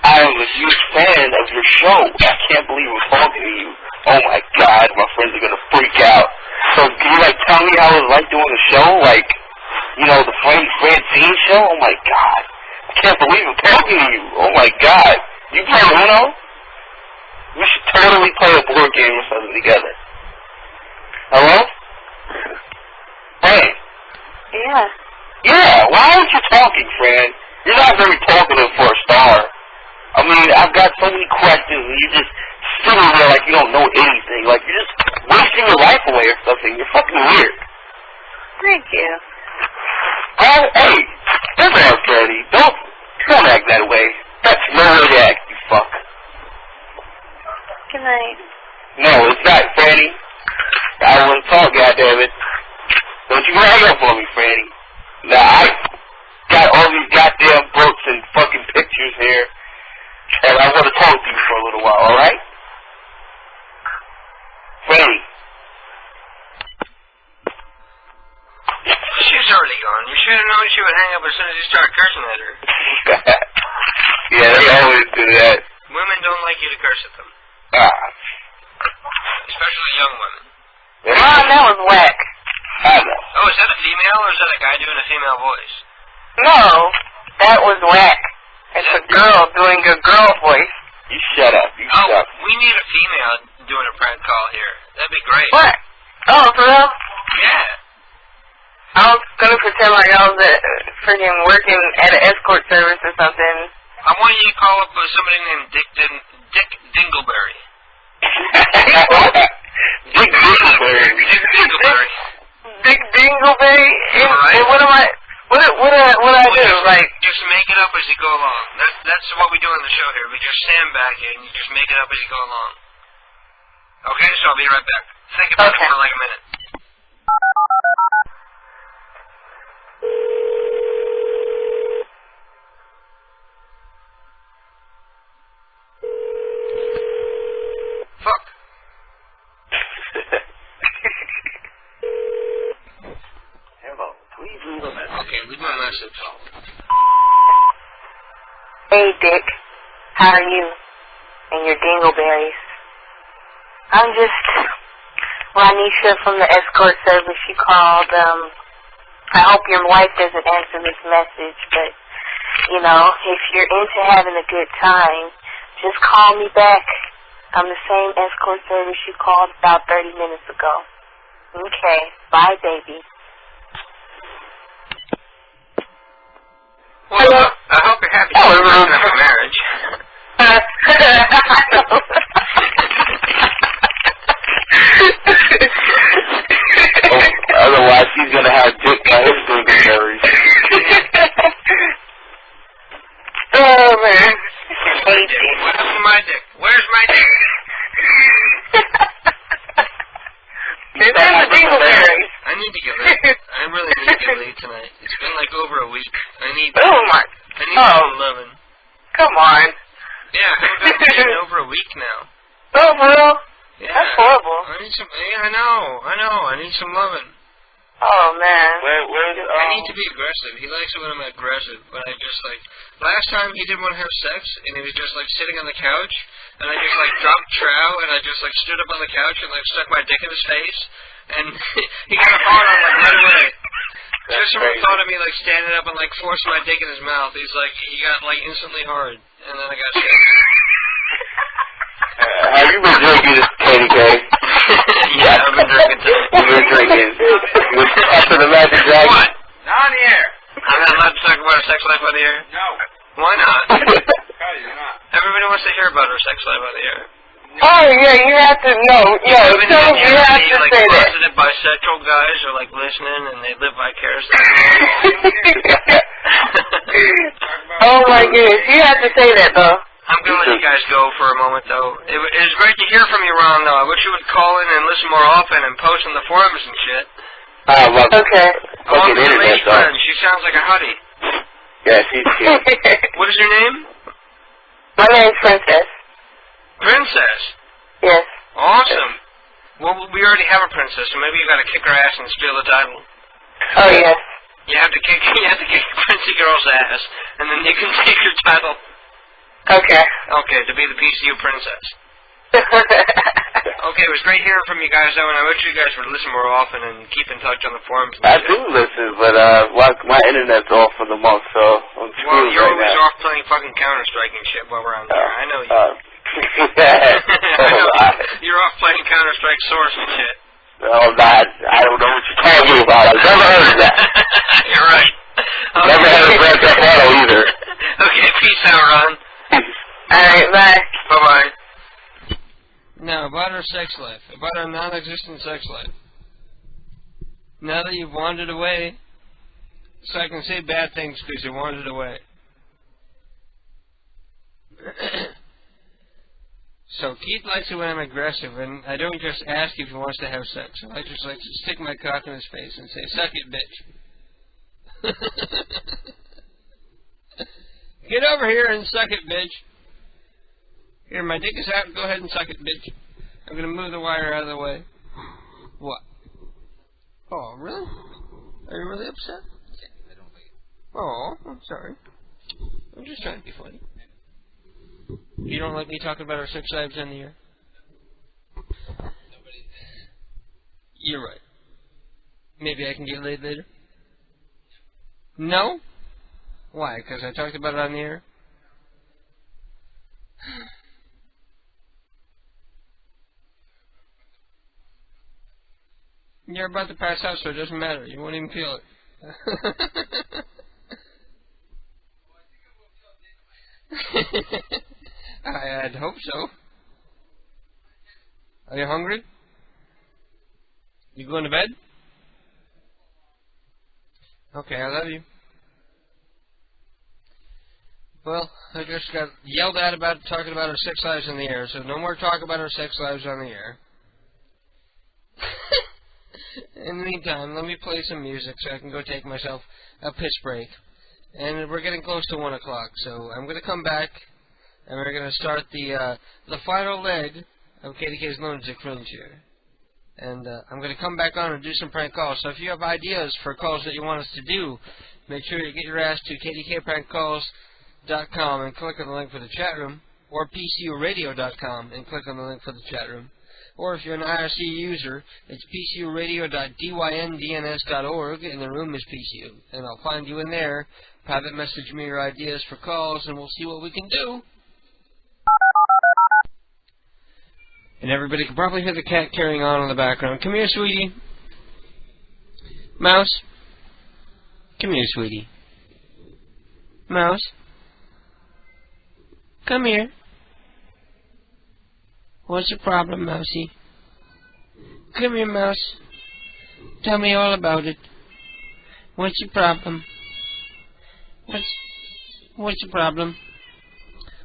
I am a huge fan of your show. I can't believe I'm talking to you. Oh my God, my friends are gonna freak out. So can you, like, tell me how it was like doing the show? Like, you know, the Franny Francine show? Oh my God. I can't believe I'm talking to you. Oh my God. You play Uno? We should totally play a board game or something together. Hello? Hey. Yeah. Yeah, why aren't you talking, Fran? You're not very talkative for a star. I mean, I've got so many questions, and you're just sitting there like you don't know anything. Like, you're just wasting your life away or something. You're fucking weird. Thank you. Hey, come on, Freddie. Don't act that way. That's murder act, you fuck. Good night. No, it's not, Franny. I want to talk, goddammit. Don't you hang up on me, Franny. Now, I got all these goddamn books and fucking pictures here, and I want to talk to you for a little while, alright? Franny. She's already gone. You should have known she would hang up as soon as you started cursing at her. Yeah, they always do that. Women don't like you to curse at them. Especially young women. Ron, that was whack. I know. Oh, is that a female or is that a guy doing a female voice? No, that was whack. It's a girl doing a girl voice. You shut up. You shut up. We need a female doing a prank call here. That'd be great. What? Oh, for real? Yeah. I was gonna pretend like I was freaking working at an escort service or something. I want you to call up somebody named Dick Dingleberry. Dick Dingleberry. Dick Dingleberry. Dick Dingleberry? Right. And what do I do? Like, just make it up as you go along. That's what we do on the show here. We just sandbag it and you just make it up as you go along. Okay, so I'll be right back. Think about it for like a minute. Fuck. Hello, please leave a message. Okay, leave my message. hey Dick, how are you? And your dingleberries. I'm just, Ronisha from the escort service. She called. I hope your wife doesn't answer this message, but, you know, if you're into having a good time, just call me back. I'm the same escort service you called about 30 minutes ago. Okay. Bye, baby. Well, I hope you're happy to have a marriage. Otherwise, he's gonna have Dick by his dingleberries. Oh, man. What happened to my dick? Where's my dick? There's the dingleberries. I need to get laid. I really need to get laid tonight. It's been like over a week. I need some loving. Come on. Yeah, I haven't got laid in over a week now. Oh, for real? Yeah. That's horrible. I need some. Yeah, I know. I need some loving. Oh, man. I need to be aggressive. He likes it when I'm aggressive. When I just like last time he didn't want to have sex and he was just like sitting on the couch and I just like dropped trow and I just like stood up on the couch and like stuck my dick in his face and he got hard on like right away. Tristan thought of me like standing up and like forcing my dick in his mouth. He's like, he got like instantly hard, and then I got sick. Have you been drinking, KDK? Yeah, I've been drinking too. You've been drinking. You was after the Magic Dragon. What? Not on the air. I'm not allowed to talk about our sex life on the air? No. Why not? Because you're not. Everybody wants to hear about our sex life on the air. Oh, yeah, you have to, you have to like, say that. Positive bisexual guys are like listening and they live vicariously. Oh my goodness, you have to say that though. I'm going to let you guys go for a moment though. It was great to hear from you, Ron, though. I wish you would call in and listen more often and post on the forums and shit. Well, okay. Fucking internet though. She sounds like a hottie. Yeah, she's cute. What is your name? My name's Princess. Princess? Yes. Awesome. Well, we already have a princess, so maybe you got to kick her ass and steal the title. Oh, yes. You have to kick Princey Girl's ass, and then you can take your title. Okay. Okay, to be the PCU princess. Okay, it was great hearing from you guys, though, and I wish you guys would listen more often and keep in touch on the forums. I do listen, but my internet's off for the month, so I'm screwed well, you're right always now. off playing fucking Counter-Strike and shit while we're on there. I know you. I know you're off playing Counter-Strike Source and shit. Oh, God, I don't know what you're talking about. I've never heard of that. You're right. Never heard of Grand Theft Auto either. Okay, peace out, Ron. Alright, bye. Bye-bye. Now, about our sex life. About our non-existent sex life. Now that you've wandered away, so I can say bad things because you wandered away. So, Keith likes it when I'm aggressive, and I don't just ask if he wants to have sex. I just like to stick my cock in his face and say, suck it, bitch. Get over here and suck it, bitch. Here, my dick is out. Go ahead and suck it, bitch. I'm going to move the wire out of the way. What? Oh, really? Are you really upset? Yeah, I don't like it. Oh, I'm sorry. I'm just trying to be funny. You don't like me talking about our sex lives on the air? Nobody. You're right. Maybe I can get laid later? No? Why? Because I talked about it on the air? You're about to pass out, so it doesn't matter. You won't even feel it. I'd hope so. Are you hungry? You going to bed? Okay, I love you. Well, I just got yelled at about talking about our sex lives on the air, so no more talk about our sex lives on the air. In the meantime, let me play some music so I can go take myself a piss break. And we're getting close to 1 o'clock, so I'm going to come back, and we're going to start the final leg of KDK's Lunatic Fringe here. And I'm going to come back on and do some prank calls. So if you have ideas for calls that you want us to do, make sure you get your ass to kdkprankcalls.com and click on the link for the chat room, or pcuradio.com and click on the link for the chat room. Or if you're an IRC user, it's pcuradio.dyndns.org, and the room is PCU. And I'll find you in there, private message me your ideas for calls, and we'll see what we can do. And everybody can probably hear the cat carrying on in the background. Come here, sweetie. Mouse. Come here, sweetie. Mouse. Come here. What's the problem, Mousie? Come here, Mouse. Tell me all about it. What's your problem? What's the problem?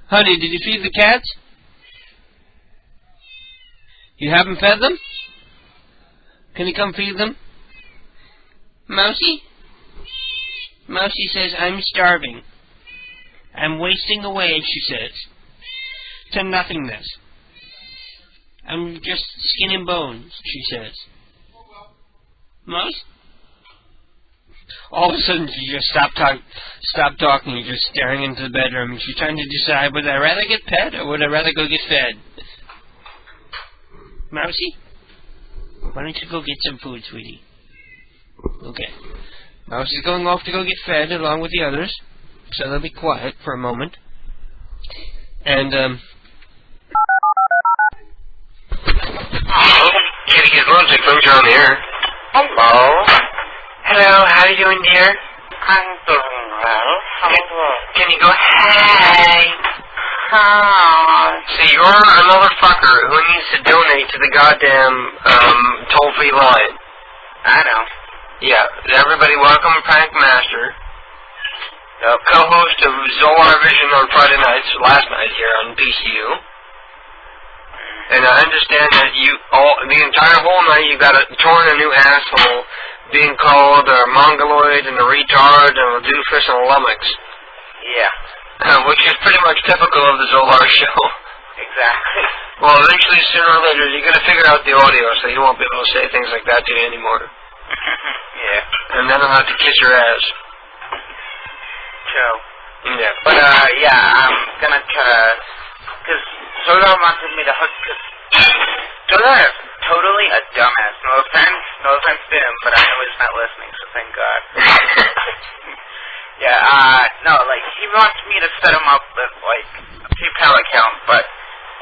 Honey, did you feed the cats? You haven't fed them? Can you come feed them? Mousie? Mousie says, I'm starving. I'm wasting away, she says, to nothingness. I'm just skin and bones, she says. Mouse? All of a sudden, she just stopped talking, you're just staring into the bedroom, and she's trying to decide, would I rather get pet, or would I rather go get fed? Mousie? Why don't you go get some food, sweetie? Okay. Mouse is going off to go get fed along with the others, so they'll be quiet for a moment. And, KDK's Lunatic Fringe on the air. Hello. Hello, how are you doing, dear? I'm doing well. Can you go, hey? Hi. So you're a motherfucker who needs to donate to the goddamn, toll-free line. I know. Yeah, everybody welcome Prank Master. Co-host of Zolar Vision on Friday nights, last night here on PCU. And I understand that the entire whole night you got torn a new asshole, being called a mongoloid and a retard and a doofus and a lummox. Yeah. Which is pretty much typical of the Zolar show. Exactly. Well, eventually, sooner or later, you're going to figure out the audio, so you won't be able to say things like that to you anymore. Yeah. And then I'll have to kiss your ass. True. Yeah. But, I'm going to try to... Because Zolar wanted me to hook... Zolar is totally a dumbass. No offense to him, but I know he's not listening, so thank God. He wants me to set him up with, a PayPal account, but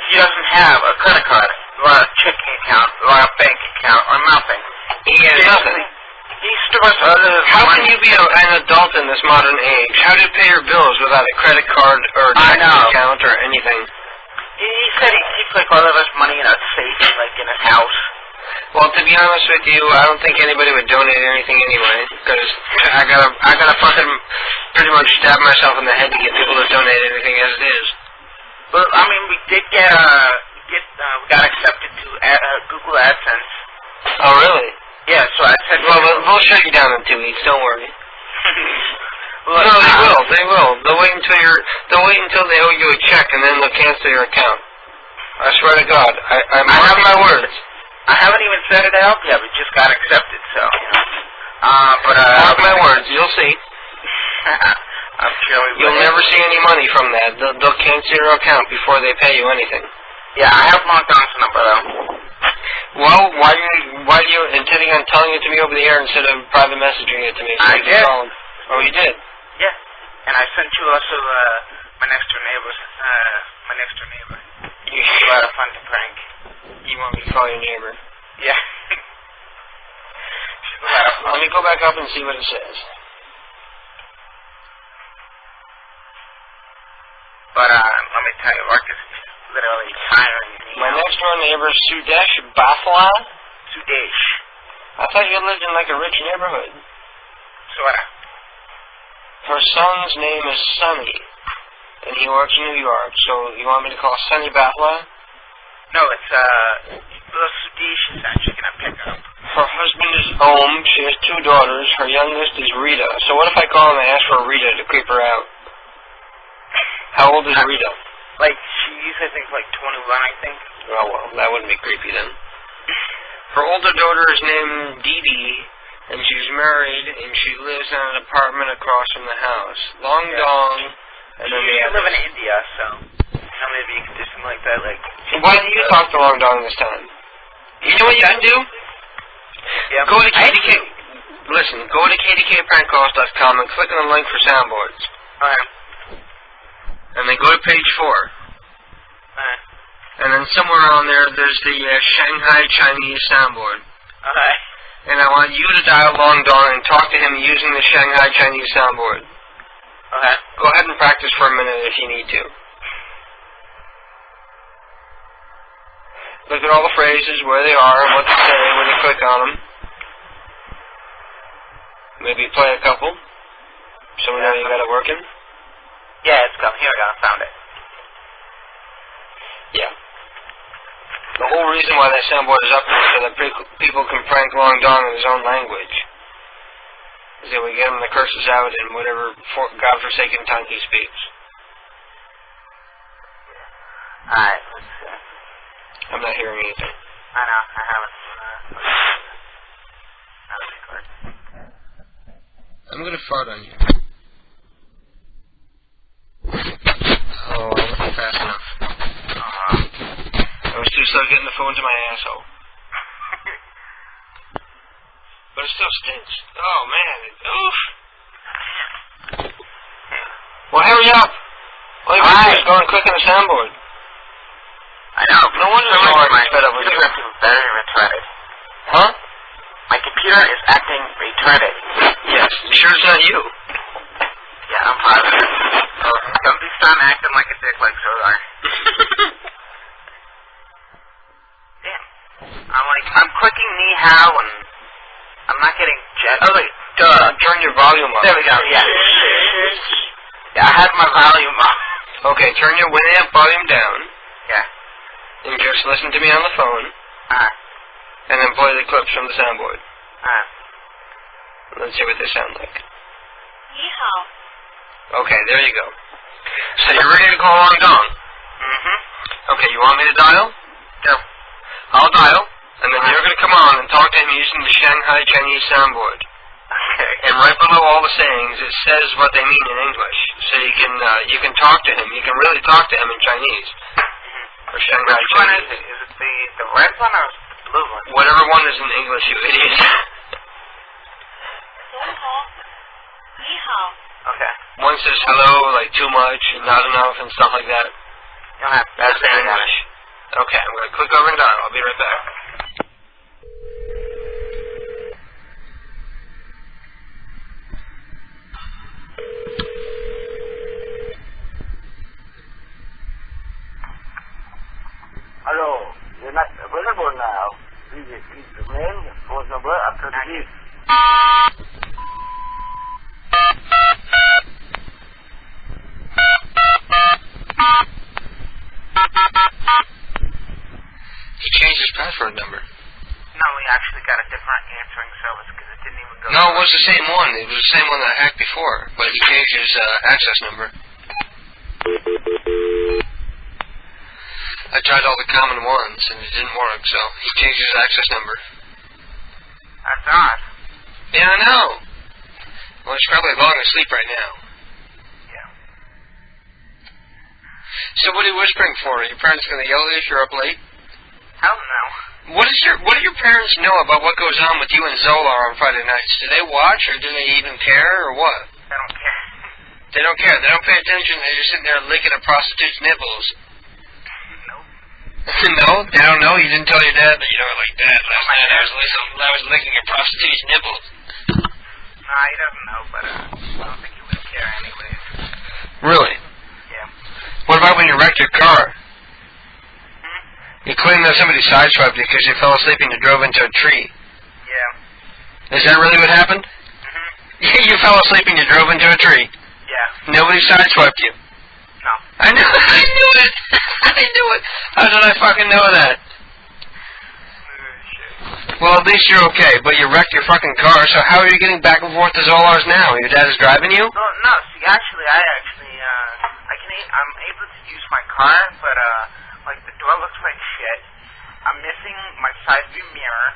he doesn't have a credit card, or a checking account, or a bank account, or nothing. He has nothing. He stores other How can you be an adult in this modern age? How do you pay your bills without a credit card, or a checking account, or anything? He said he keeps, all of his money in a safe, in his house. Well, to be honest with you, I don't think anybody would donate anything anyway, because I gotta fucking pretty much stab myself in the head to get people to donate anything as it is. Well, I mean, we did we got accepted to Google AdSense. Oh, really? Yeah, so I said... Well, we'll shut you down in 2 weeks, don't worry. No, they will. They'll wait until they owe you a check, and then they'll cancel your account. I swear to God. I have my words. I haven't even set it up yet. We just got accepted, so, mark my words. You'll see. I'm sure we will. You'll never see any money from that. They'll cancel your account before they pay you anything. Yeah, I have logged on to the number, though. Well, why are you intending on telling it to me over the air instead of private messaging it to me? So I did. Oh, you did? Yeah. And I sent you also, my next door neighbor. You should go out of fun to prank. You want me to call your neighbor? Yeah. Let me go back up and see what it says. But, let me tell you, work is literally tiring. My next door neighbor is Sudesh Bafla? Sudesh. I thought you lived in, a rich neighborhood. Sorta. Her son's name is Sonny, and he works in New York, so you want me to call Sonny Bafla? No, it's, little Sudesh is actually going to pick up. Her husband is Om. She has 2 daughters. Her youngest is Rita. So what if I call and ask for Rita to creep her out? How old is Rita? She's, I think, 21, I think. Oh, well, that wouldn't be creepy then. Her older daughter is named Dee Dee, and she's married, and she lives in an apartment across from the house. Long Dong. And then they live in India, so... maybe you could do something like that, Why did you talk to Long Dong this time? You know what you can do? Yeah. Go to KDK... Listen, go to KDKprankcalls.com and click on the link for soundboards. Okay. And then go to page 4. Okay. And then somewhere on there's the Shanghai Chinese soundboard. Okay. And I want you to dial Long Dong and talk to him using the Shanghai Chinese soundboard. Okay. Go ahead and practice for a minute if you need to. Look at all the phrases, where they are, what to say when you click on them. Maybe play a couple, so we know you got it working. Yeah, it's come. Here we go. I found it. Yeah. The whole reason why that soundboard is up is so that people can prank Long Dong in his own language. Is that we get him the curses out in whatever godforsaken tongue he speaks. Alright, let's see. I'm not hearing anything. I know, I haven't. I'm gonna fart on you. Oh, I wasn't fast enough. I was too slow getting the phone to my asshole. But it still stinks. Oh, man. Oof. Well, hurry up. All you have to do is go and click on the soundboard. I know. No wonder it's hard to fed up with you. acting very retarded. Huh? My computer is acting retarded. Yes. You sure it's not you? Yeah, I'm positive. So don't be starting acting like a dick like Solar. Damn. I'm clicking Ni Hao and I'm not getting jet. Oh wait, turn your volume up. There we go. Yeah. Yeah, I have my volume up. Okay, turn your Winamp volume down. Yeah. And just listen to me on the phone. And then play the clips from the soundboard. Let's see what they sound like. Yeehaw. Okay, there you go. So you're ready to call Long Dong? Mm-hmm. Okay, you want me to dial? Yep. I'll dial, and then you're going to come on and talk to him using the Shanghai Chinese soundboard. Okay. And right below all the sayings, it says what they mean in English. So you can talk to him. You can really talk to him in Chinese. Or Shanghai Which one Chinese. is it? Is it the red one or the blue one? Whatever one is in English, you idiot. Yeehaw. Okay. One says hello, like too much, and not enough, and stuff like that. That's in English. Okay, I'm going to click over and dial. I'll be right back. Hello, you're not available now. Please repeat the name and phone number after the beep. He changed his password number. No, we actually got a different answering service because it didn't even go. No, it was the same one. It was the same one that I hacked before, but he changed his access number. I tried all the common ones, and it didn't work, so he changed his access number. That's odd. Yeah, I know. Well, he's probably long asleep right now. Yeah. So what are you whispering for? Are your parents going to yell at you if you're up late? Hell no. What do your parents know about what goes on with you and Zolar on Friday nights? Do they watch, or do they even care, or what? They don't care. They don't care. They don't pay attention. They're just sitting there licking a prostitute's nipples. No, they don't know. You didn't tell your dad that, like, Dad, last night I was licking a prostitute's nipples. No, he doesn't know, but I don't think he would care anyways. Really? Yeah. What about when you wrecked your car? You claim that somebody sideswiped you because you fell asleep and you drove into a tree. Yeah. Is that really what happened? Mm-hmm. You fell asleep and you drove into a tree? Yeah. Nobody sideswiped you? No. I knew it! I knew it! How did I fucking know that? Well, at least you're okay, but you wrecked your fucking car, so how are you getting back and forth to Zolar's now? Your dad is driving you? No, see, I'm able to use my car, but, like, the door looks like shit. I'm missing my side view mirror.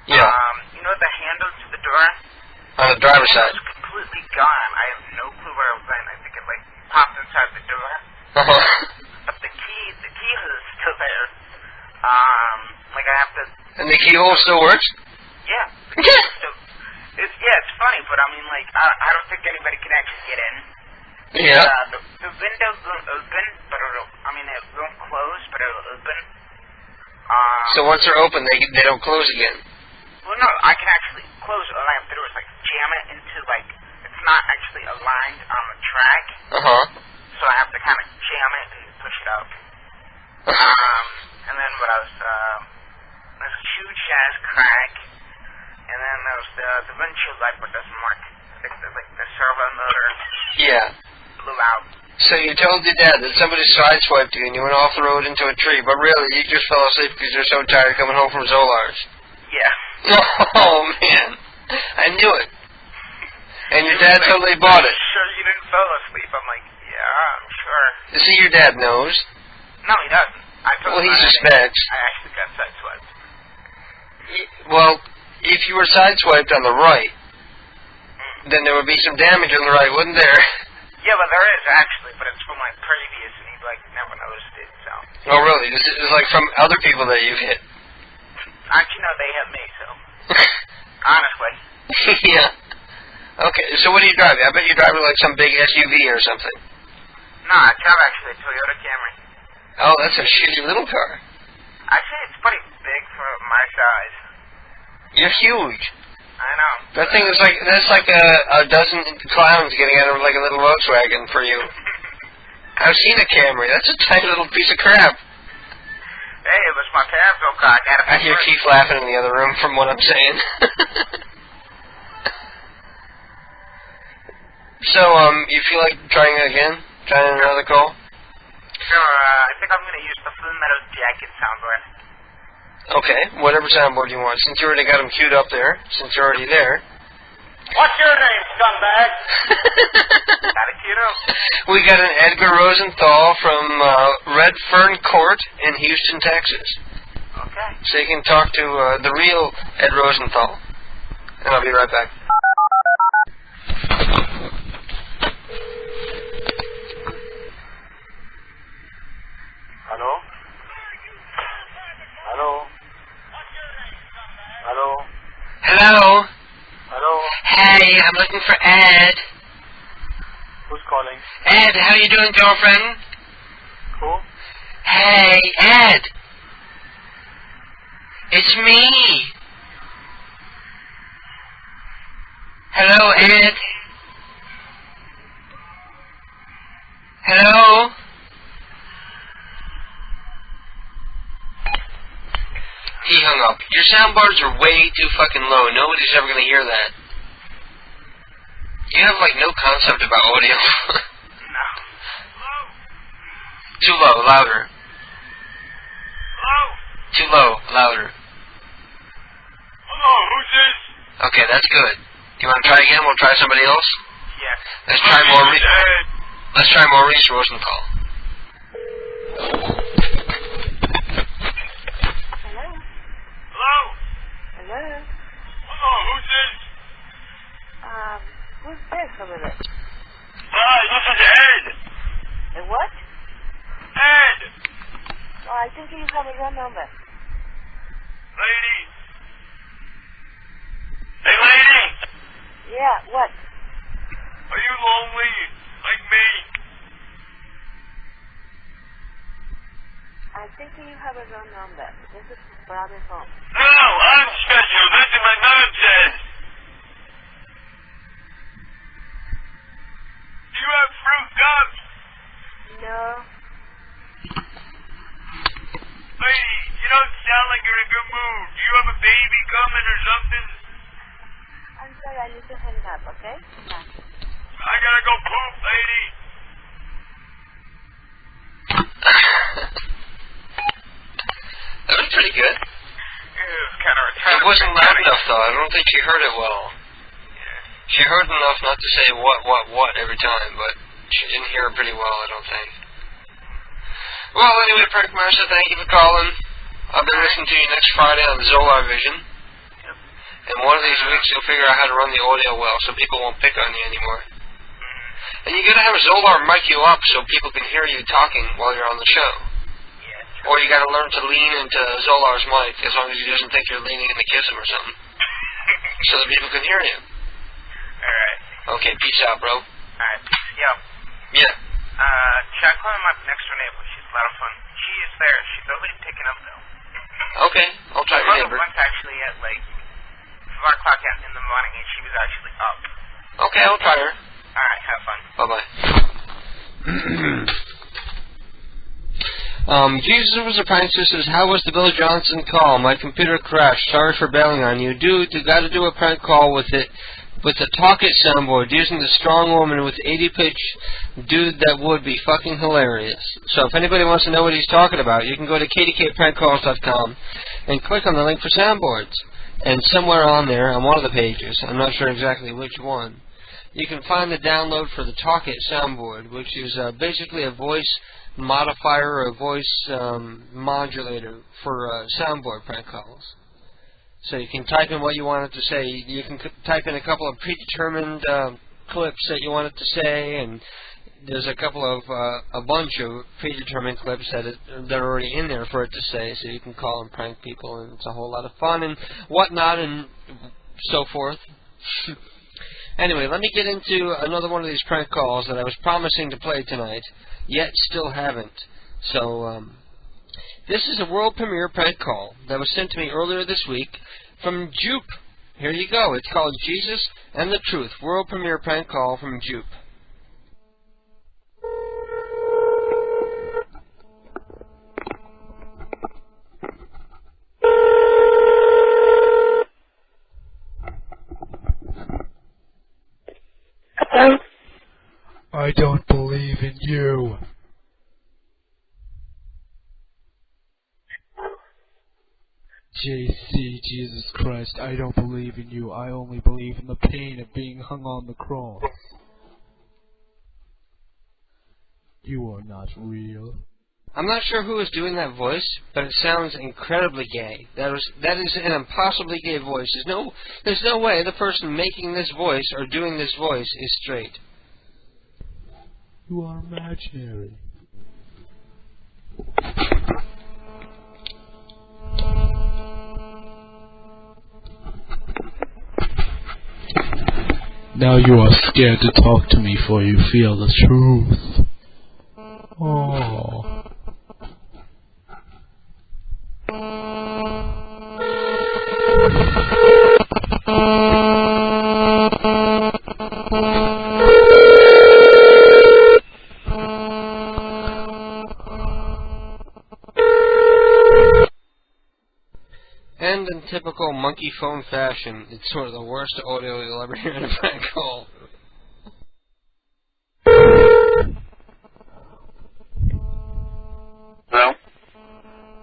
Yeah. You know the handle to the door? On the driver's side. It's completely gone. I have no clue where it went. I think it, like, popped inside the door. Uh-huh. But the key is still there. Like, I have to... And the keyhole still works? Yeah. It's funny, but I mean, like, I don't think anybody can actually get in. Yeah. The window won't open, but it won't close, but it'll open. So once they're open, they don't close again? Well, no, I can actually close it. All I have to do is, like, jam it into, like, it's not actually aligned on the track. Uh-huh. So I have to kind of jam it and push it up. And then what else? There's a huge-ass crack. And then there's the windshield light, but doesn't work. It's like the servo motor. Yeah. Blew out. So you told your dad that somebody sideswiped you and you went off the road into a tree, but really you just fell asleep because you're so tired coming home from Zolar's. Yeah. Oh, man. I knew it. And your dad totally bought it. Sure you didn't fall asleep. I'm like, yeah, I'm sure. See, your dad knows. No, he doesn't. Well, he suspects. I actually got sideswiped. Well, if you were sideswiped on the right, then there would be some damage on the right, wouldn't there? Yeah, well, there is actually, but it's from my previous, and he, like, never noticed it, so. Oh, really? This is like from other people that you've hit. Actually, no, they hit me, so. honestly. Yeah. Okay, so what are you driving? I bet you're driving like some big SUV or something. No, I have actually a Toyota Camry. Oh, that's a shitty little car. Actually, it's pretty big for my size. You're huge. I know. That thing is like, that's like a dozen clowns getting out of like a little Volkswagen for you. I've seen a Camry. That's a tiny little piece of crap. Hey, it was my Camry car. I hear Keith laughing in the other room from what I'm saying. So, you feel like trying it again? Trying another call? Sure, I think I'm going to use the Flynn Meadows Jacket soundboard. Okay, whatever soundboard you want. Since you already got them queued up there, since you're already there. What's your name, scumbag? Got it queued up. We got an Edgar Rosenthal from Red Fern Court in Houston, Texas. Okay. So you can talk to the real Ed Rosenthal. And I'll be right back. Hello? Hello? Hello? Hello? Hello? Hey, I'm looking for Ed. Who's calling? Ed, how you doing, girlfriend? Who? Hey, Ed. It's me. Hello, Ed. Hello? He hung up. Your soundbars are way too fucking low. Nobody's ever gonna hear that. You have, like, no concept about audio. No. Too low, louder. Hello? Too low, louder. Hello, who's this? Okay, that's good. You want to try again? We'll try somebody else? Yes. Let's try Maurice Rosenthal. Hello? Hello? Hello, who's this? Who's this over there? Hi, this is Ed. And what? Ed! Oh, I think you have a wrong number. Lady? Hey, lady! Yeah, what? Are you lonely like me? I think you have a wrong number. This is brother's home. No, I'm scheduled. Listen, my mom says. Do you have fruit gum? No. Lady, you don't sound like you're in a good mood. Do you have a baby coming or something? I'm sorry, I need to hang up, okay? Bye. I gotta go poop, lady. That was pretty good. It was kind of retarded. It wasn't loud enough, though. I don't think she heard it well. Yeah. She heard enough not to say what every time, but she didn't hear it pretty well, I don't think. Well, anyway, Prank Master, thank you for calling. I'll be listening to you next Friday on Zolar Vision. Yep. And one of these weeks, you'll figure out how to run the audio well so people won't pick on you anymore. And you gotta have Zolar mic you up so people can hear you talking while you're on the show. Yeah. Or you gotta learn to lean into Zolar's mic as long as he doesn't think you're leaning in to kiss him or something. So that people can hear you. Alright. Okay, peace out, bro. Alright. Yo. Yeah. Check on my next door neighbor. She's a lot of fun. She is there. She's always picking up, though. Okay, I'll try your neighbor. Once actually at, like, 4 o'clock in the morning, and she was actually up. Okay, I'll try her. Alright, have fun. Bye-bye. Jesus was a prank says, how was the Bill Johnson call? My computer crashed. Sorry for bailing on you. Dude, you gotta do a prank call with it. With the Talk It soundboard, using the strong woman with 80 pitch, dude, that would be fucking hilarious. So if anybody wants to know what he's talking about, you can go to kdkprankcalls.com and click on the link for soundboards. And somewhere on there, on one of the pages, I'm not sure exactly which one, you can find the download for the Talk It soundboard, which is basically a voice modifier or a voice modulator for soundboard prank calls. So you can type in what you want it to say. You can type in a couple of predetermined clips that you want it to say, and there's a couple of a bunch of predetermined clips that are already in there for it to say. So you can call and prank people, and it's a whole lot of fun and whatnot. And so forth. Anyway, let me get into another one of these prank calls that I was promising to play tonight, yet still haven't. So, this is a world premiere prank call that was sent to me earlier this week from Jupe. Here you go. It's called Jesus and the Truth. World premiere prank call from Jupe. Hello? I don't believe in you. JC, Jesus Christ, I don't believe in you. I only believe in the pain of being hung on the cross. You are not real. I'm not sure who is doing that voice, but it sounds incredibly gay. That is an impossibly gay voice. There's no way the person making this voice or doing this voice is straight. You are imaginary. Now you are scared to talk to me, for you feel the truth. Oh. And in typical monkey phone fashion, it's sort of the worst audio you'll ever hear in a prank call. Hello?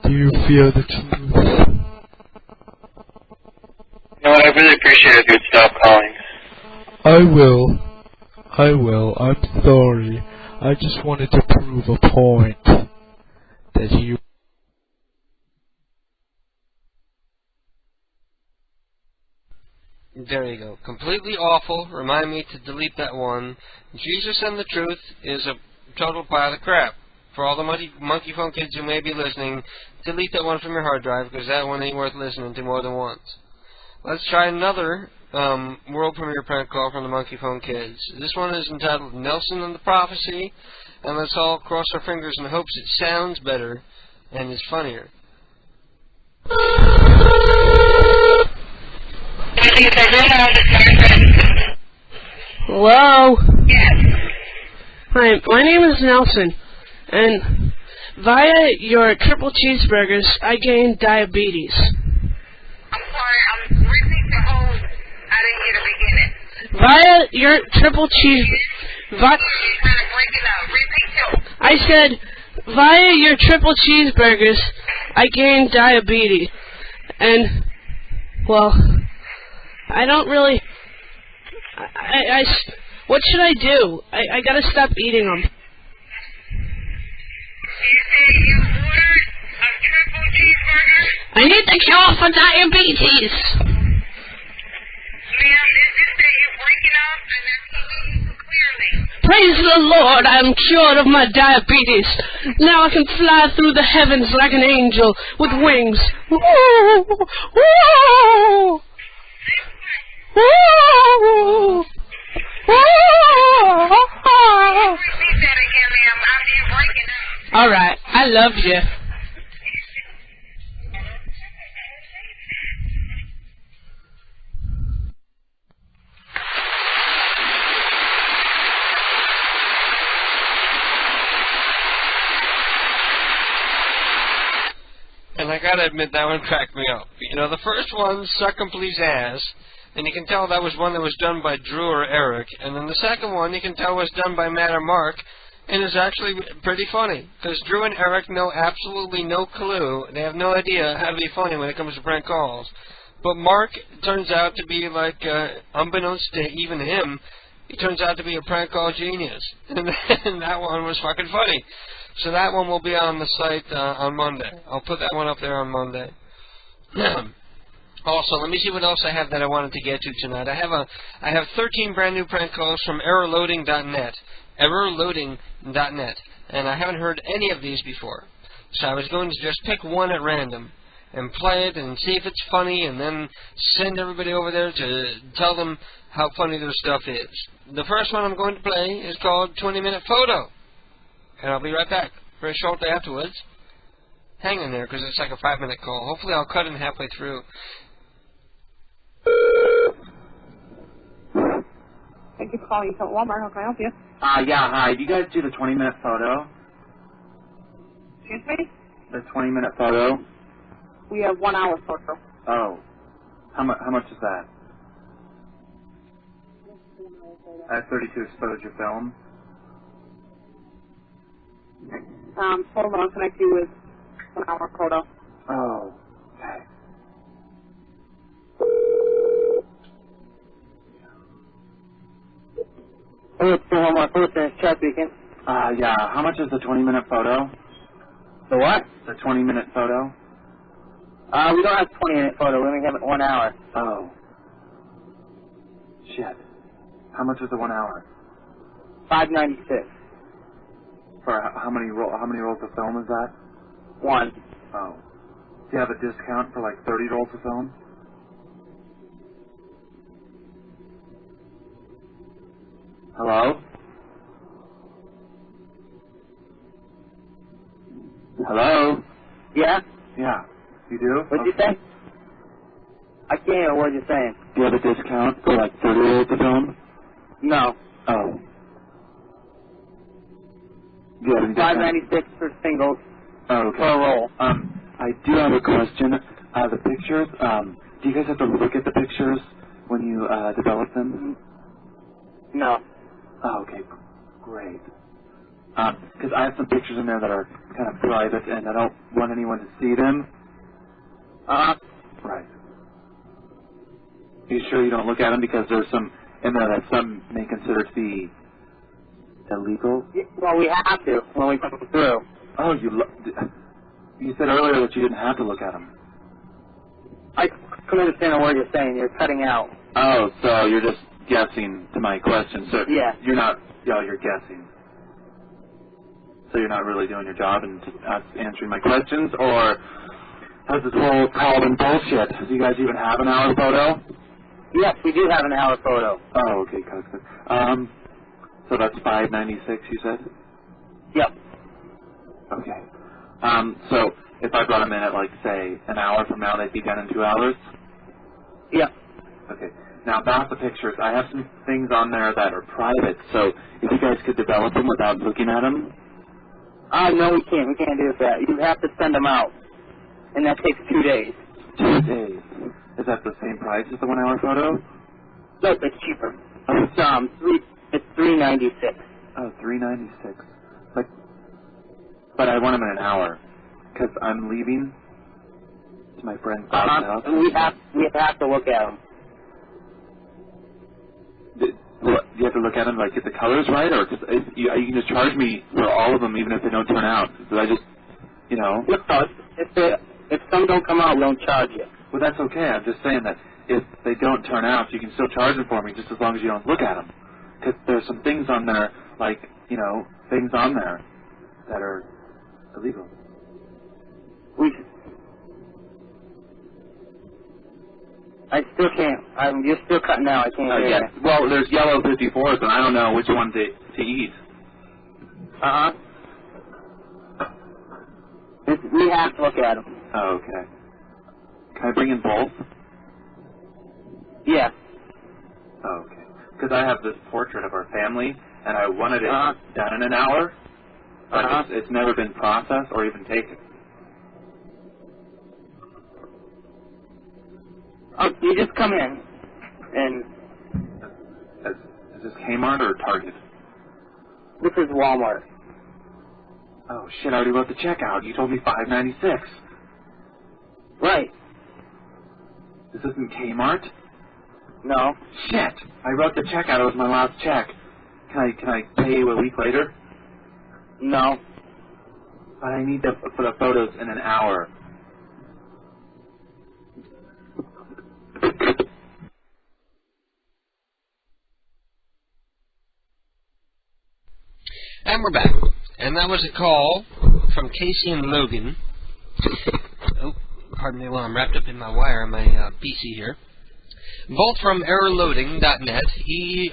Do you fear the truth? You know what, I really appreciate it if you'd stop calling. I will. I'm sorry. I just wanted to prove a point. That you... There you go. Completely awful. Remind me to delete that one. Jesus and the Truth is a total pile of crap. For all the monkey phone kids who may be listening, delete that one from your hard drive, because that one ain't worth listening to more than once. Let's try another world premiere prank call from the monkey phone kids. This one is entitled Nelson and the Prophecy, and let's all cross our fingers in hopes it sounds better and is funnier. Hello? Yes. Hi, my name is Nelson, and via your triple cheeseburgers, I gained diabetes. I'm sorry, repeat the whole, I didn't hear the beginning. Via your triple cheese... You're kind of breaking up. Repeat it. I said, via your triple cheeseburgers, I gained diabetes. And, well, I don't really... what should I do? I gotta stop eating them. You say you ordered a triple cheeseburger? I need the cure for diabetes. Ma'am, is this that you're breaking up and that's clearly? Praise the Lord, I am cured of my diabetes. Now I can fly through the heavens like an angel with wings. Woo! Woo! Woo! Repeat that again, ma'am. You're breaking up. All right, I love you. And I gotta admit, that one cracked me up. You know, the first one, Suck 'em Please Ass, and you can tell that was one that was done by Drew or Eric. And then the second one, you can tell was done by Matt or Mark, and is actually pretty funny. Because Drew and Eric know absolutely no clue. They have no idea how to be funny when it comes to prank calls. But Mark turns out to be like, unbeknownst to even him, he turns out to be a prank call genius. And that one was fucking funny. So that one will be on the site on Monday. I'll put that one up there on Monday. Also, let me see what else I have that I wanted to get to tonight. I have 13 brand new prank calls from errorloading.net. Errorloading.net. And I haven't heard any of these before. So I was going to just pick one at random. and play it and see if it's funny, and then send everybody over there to tell them how funny their stuff is. The first one I'm going to play is called 20-Minute Photo. And I'll be right back very shortly afterwards. Hang in there, because it's like a 5-minute call. Hopefully I'll cut in halfway through. Thank you for calling Walmart. How can I help you? Yeah, hi. Do you guys do the 20-minute photo? Excuse me? The 20-minute photo? We have 1 hour photo. Oh. How much is that? I have 32 exposure film. Hold on, I'll connect you with 1 hour photo. Oh. Okay. Hello, it's the Walmart Post, and it's Chad speaking. Yeah. How much is the 20-minute photo? The what? The 20-minute photo? We don't have 20-minute photo. We only have it 1 hour. Oh. Shit. How much is the 1 hour? $5.96. For how many rolls of film is that? 1. Oh. Do you have a discount for like 30 rolls of film? Hello? Hello? Yeah? Yeah. You do? What'd you say? I can't hear what you're saying. Do you have a discount for like 30 rolls of film? No. Oh. Do you have any discount? $5.96 for singles. Oh, okay. Per roll. I do have a question. The pictures, do you guys have to look at the pictures when you develop them? No. Oh, okay. Great. Because I have some pictures in there that are kind of private, and I don't want anyone to see them. Right. Are you sure you don't look at them? Because there's some in there that some may consider to be illegal? Well, we have to when we come through. Oh, you said earlier that you didn't have to look at them. I couldn't understand a word you're saying. You're cutting out. Oh, so you're just guessing to my question. So yeah. You're not, you're guessing. So you're not really doing your job and just answering my questions, or has this whole call been bullshit? Do you guys even have an hour photo? Yes, we do have an hour photo. Oh, okay, good. So that's $5.96, you said? Yep. Okay. So if I brought them in at, like, say, an hour from now, they'd be done in 2 hours? Yep. Okay. Now, about the pictures, I have some things on there that are private, so if you guys could develop them without looking at them? No, we can't. We can't do that. You have to send them out, and that takes 2 days. 2 days. Is that the same price as the 1 hour photo? No, it's cheaper. It's $3.96. Oh, $3.96. But I want them in an hour, because I'm leaving to my friend's house. We have to look at them. Do you have to look at them, like, get the colors right, or just, you can just charge me for all of them even if they don't turn out? Did I just, No, if some don't come out, we don't charge you. Well, that's okay. I'm just saying that if they don't turn out, you can still charge them for me just as long as you don't look at them. Because there's some things on there, like, things on there that are illegal. I still can't. You're still cutting out. I can't hear Yes. you. Well, there's yellow 54s, and I don't know which one to eat. We have to look at them. Oh, okay. Can I bring in both? Yeah. Oh, okay. Because I have this portrait of our family, and I wanted it done in an hour, but it's never been processed or even taken. Oh, you just come in, and Is this Kmart or Target? this is Walmart. Oh, shit, I already wrote the check out. You told me $5.96. Right. This isn't Kmart? No. Shit, I wrote the check out. It was my last check. Can I pay you a week later? No. But I need for the photos in an hour. And we're back. And that was a call from Casey and Logan. Oh, pardon me while I'm wrapped up in my wire on my PC here. Both from errorloading.net,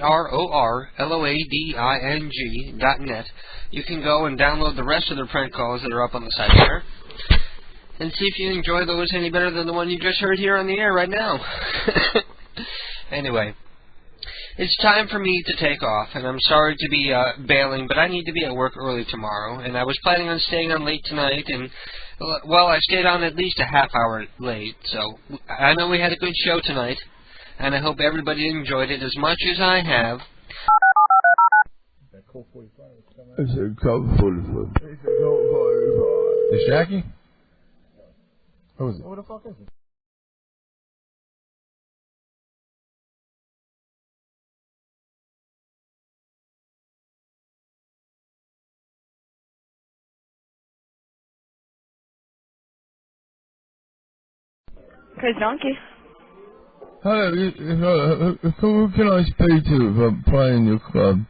ERORLOADING.net. You can go and download the rest of their prank calls that are up on the site there, and see if you enjoy those any better than the one you just heard here on the air right now. Anyway, it's time for me to take off, and I'm sorry to be bailing, but I need to be at work early tomorrow, and I was planning on staying on late tonight, and, well, I stayed on at least a half hour late, so I know we had a good show tonight, and I hope everybody enjoyed it as much as I have. It's a Colt 45. It's a Colt 45. Is Shaggy? Who is it? Who the fuck is it? Chris Donkey. Hello, who can I speak to about playing your club?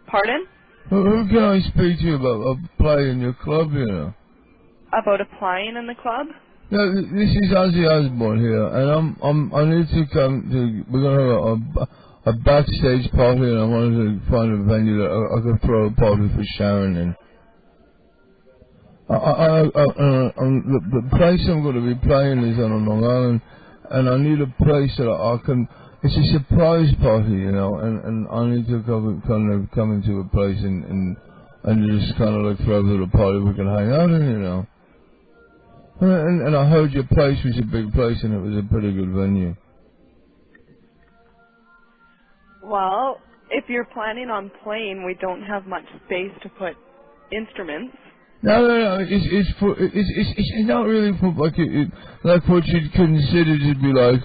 Pardon? Who can I speak to about playing your club, you know? About applying in the club? No, this is Ozzy Osbourne here, and I need to come to, we're going to have a backstage party, and I wanted to find a venue that I could throw a party for Sharon in. The place I'm going to be playing is on Long Island, and I need a place that I can. It's a surprise party, you know, and I need to come into a place and just kind of like throw a little party we can hang out in, you know. And I heard your place was a big place and it was a pretty good venue. Well, if you're planning on playing, we don't have much space to put instruments. No. It's not really for like like what you'd consider to be like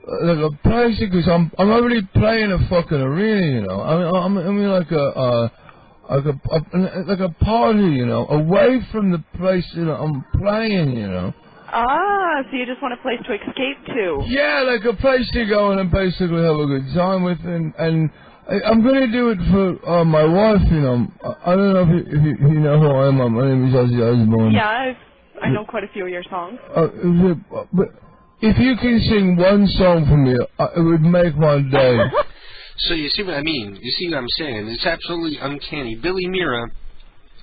a place, because I'm already playing a fucking arena, you know. I mean like a party, you know, away from the place that I'm playing, you know. Ah, so you just want a place to escape to? Yeah, like a place to go and basically have a good time with, and I'm going to do it for my wife, you know. I don't know if you know who I am. My name is Ozzy Osbourne. Yeah, I know quite a few of your songs. But if you can sing one song for me, it would make my day. So you see what I mean? You see what I'm saying? It's absolutely uncanny. Billy Mira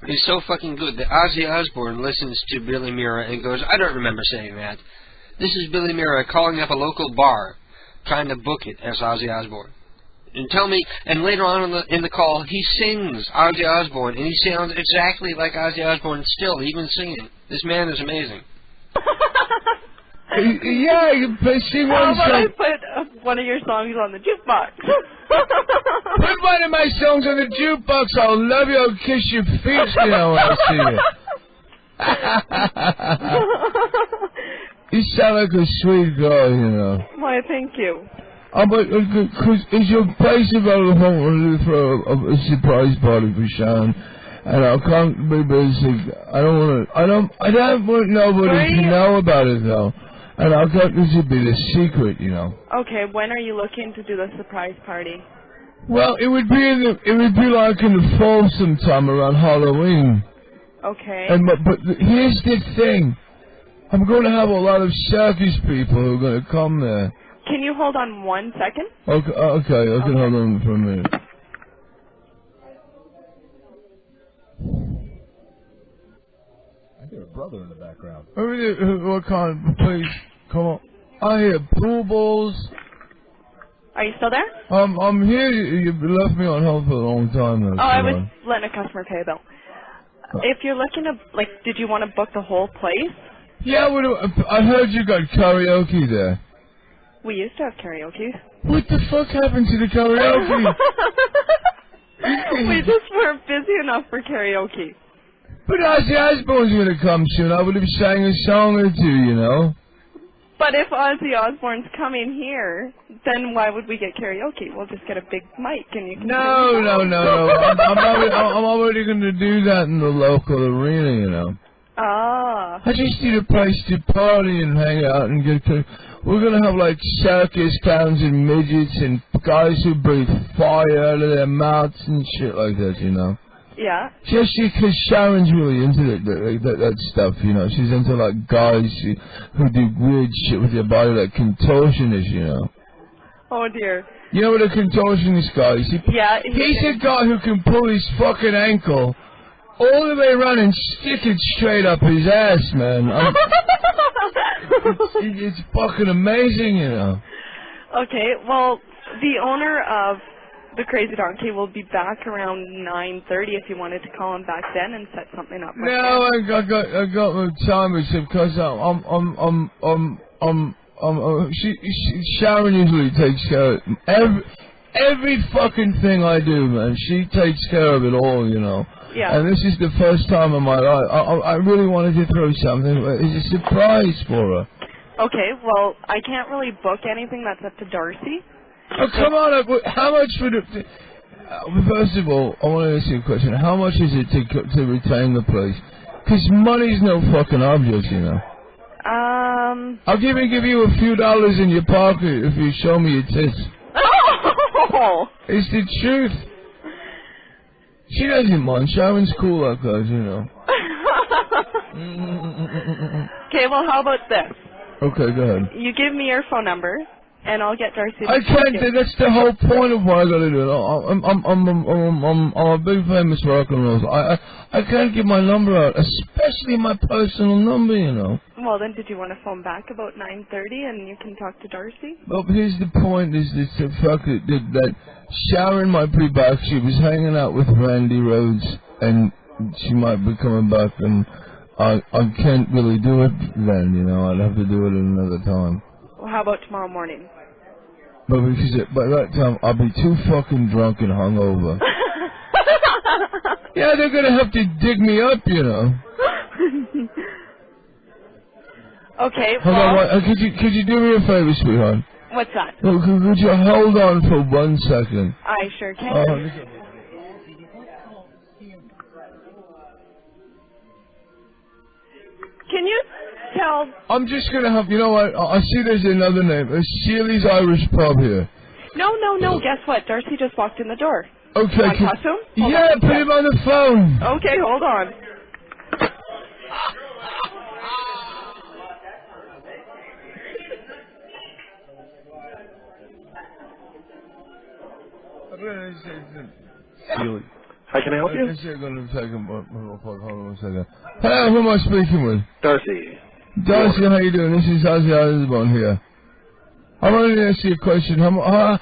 is so fucking good that Ozzy Osbourne listens to Billy Mira and goes, I don't remember saying that. This is Billy Mira calling up a local bar, trying to book it as Ozzy Osbourne. And tell me, and later on in the call, he sings Ozzy Osbourne, and he sounds exactly like Ozzy Osbourne still, even singing. This man is amazing. Yeah, you can sing one song. How about I put one of your songs on the jukebox? Put one of my songs on the jukebox. I'll love you. I'll kiss your feet, you know, when I see you. You sound like a sweet girl, you know. Why, thank you. But is your place available for a surprise party for Sean? And I can't be busy. I don't want nobody to know about it though. And I thought this would be the secret, you know. Okay, when are you looking to do the surprise party? Well, it would be like in the fall sometime around Halloween. Okay. But here's the thing. I'm going to have a lot of circus people who are going to come there. Can you hold on 1 second? Okay, I can hold on for a minute. I hear a brother in the background. What kind? Please, come on. I hear pool balls. Are you still there? I'm here. You've left me on hold for a long time now. I was letting a customer pay a bill. If you're looking to, did you want to book the whole place? Yeah, I heard you got karaoke there. We used to have karaoke. What the fuck happened to the karaoke? We just weren't busy enough for karaoke. But Ozzy Osbourne's going to come soon. I would have sang a song or two, you know. But if Ozzy Osbourne's coming here, then why would we get karaoke? We'll just get a big mic and you can... No. I'm already going to do that in the local arena, you know. Ah. I just need a place to party and hang out and get to... We're going to have, circus clowns and midgets and guys who breathe fire out of their mouths and shit like that, you know. Yeah. Just because Sharon's really into that stuff, you know. She's into like guys who do weird shit with their body, like contortionists, you know. Oh dear. You know what a contortionist guy is? Yeah. He's a guy who can pull his fucking ankle all the way around and stick it straight up his ass, man. It's fucking amazing, you know. Okay, well, the owner of the Crazy Donkey will be back around 9:30 if you wanted to call him back then and set something up. No, I got my time because Sharon usually takes care of every fucking thing I do, man. She takes care of it all, you know. Yeah. And this is the first time in my life. I really wanted to throw something. It's a surprise for her. Okay, well, I can't really book anything that's up to Darcy. Oh, come on. How much would it... First of all, I want to ask you a question. How much is it to retain the place? Because money's no fucking object, you know. I'll give you a few dollars in your pocket if you show me your tits. Oh! It's the truth. She doesn't mind. Sharon's cool like that, you know. Okay, well, how about this? Okay, go ahead. You give me your phone number, and I'll get Darcy to I can't. That's the whole point of why I gotta do it. I'm a big famous rock and roll. I can't give my number out, especially my personal number, you know. Well, then, did you want to phone back about 9:30 and you can talk to Darcy? Well, here's the point: is the fact that Sharon might be back. She was hanging out with Randy Rhodes, and she might be coming back, and I can't really do it then, you know. I'd have to do it at another time. Well, how about tomorrow morning? But because by that time I'll be too fucking drunk and hungover. Yeah, they're gonna have to dig me up, you know. Okay. Hold on, could you do me a favor, sweetheart? What's that? Well, could you hold on for 1 second? I sure can. Can you tell... I'm just going to have... You know what? I see there's another name. It's Sheely's Irish Pub here. No. Guess what? Darcy just walked in the door. Okay. Want to talk to him? Yeah, put him on the phone. Okay, hold on. Sheely. How can I help you? Hold on 1 second. Hello, who am I speaking with? Darcy. Darcy, how you doing? This is Ozzy Osbourne here. I wanted to ask you a question. How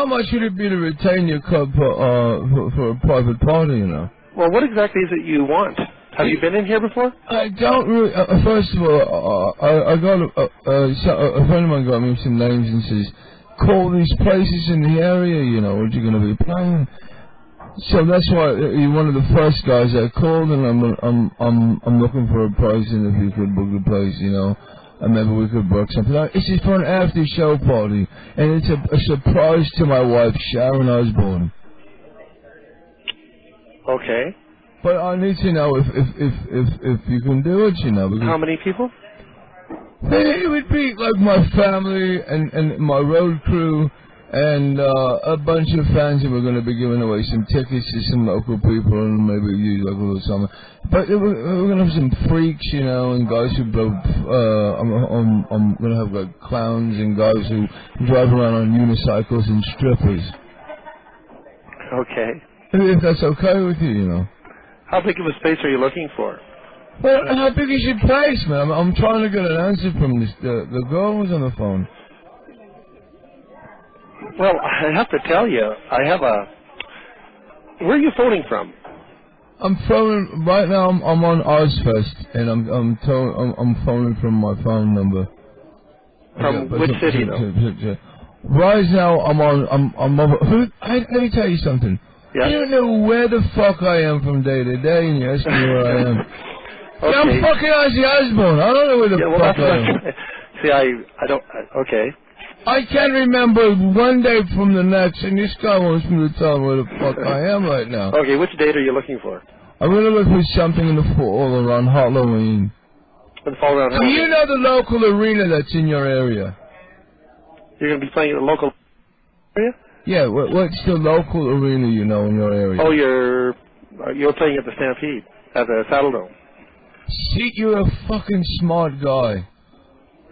much would it be to retain your club for a private party, you know? Well, what exactly is it you want? Have you been in here before? I don't really... first of all, I got a friend of mine got me some names and says, call these places in the area, you know, what you're going to be playing. So that's why you're one of the first guys I called, and I'm looking for a price, and if you could book the place, you know, and maybe we could work something out. This is for an after show party, and it's a surprise to my wife, Sharon Osbourne. Okay. But I need to know if you can do it, you know. How many people? It would be like my family and my road crew. And a bunch of fans, and we're going to be giving away some tickets to some local people, and maybe use like a little something. But we're going to have some freaks, you know, and guys who blow. I'm going to have like clowns and guys who drive around on unicycles and strippers. Okay. If that's okay with you, you know. How big of a space are you looking for? Well, how big is your place, man? I'm trying to get an answer from this. The girl was on the phone. Well, I have to tell you, where are you phoning from? I'm phoning right now. I'm on Ozfest, and I'm phoning from my phone number. From which city, though? Right now, I'm over. Let me tell you something. Yeah? I don't know where the fuck I am from day to day, and you ask me where I am. Okay. Yeah, I'm fucking Ozzy Osbourne. I don't know where the fuck I am. See, I don't. Okay. I can't remember one day from the next, and this guy wants me to tell him where the fuck I am right now. Okay, which date are you looking for? I'm going to look for something in the fall around Halloween. In the fall around Halloween? Do you know the local arena that's in your area? You're going to be playing at the local area? Yeah, what's the local arena you know in your area? Oh, You're playing at the Stampede, at the Saddle Dome. See, you're a fucking smart guy.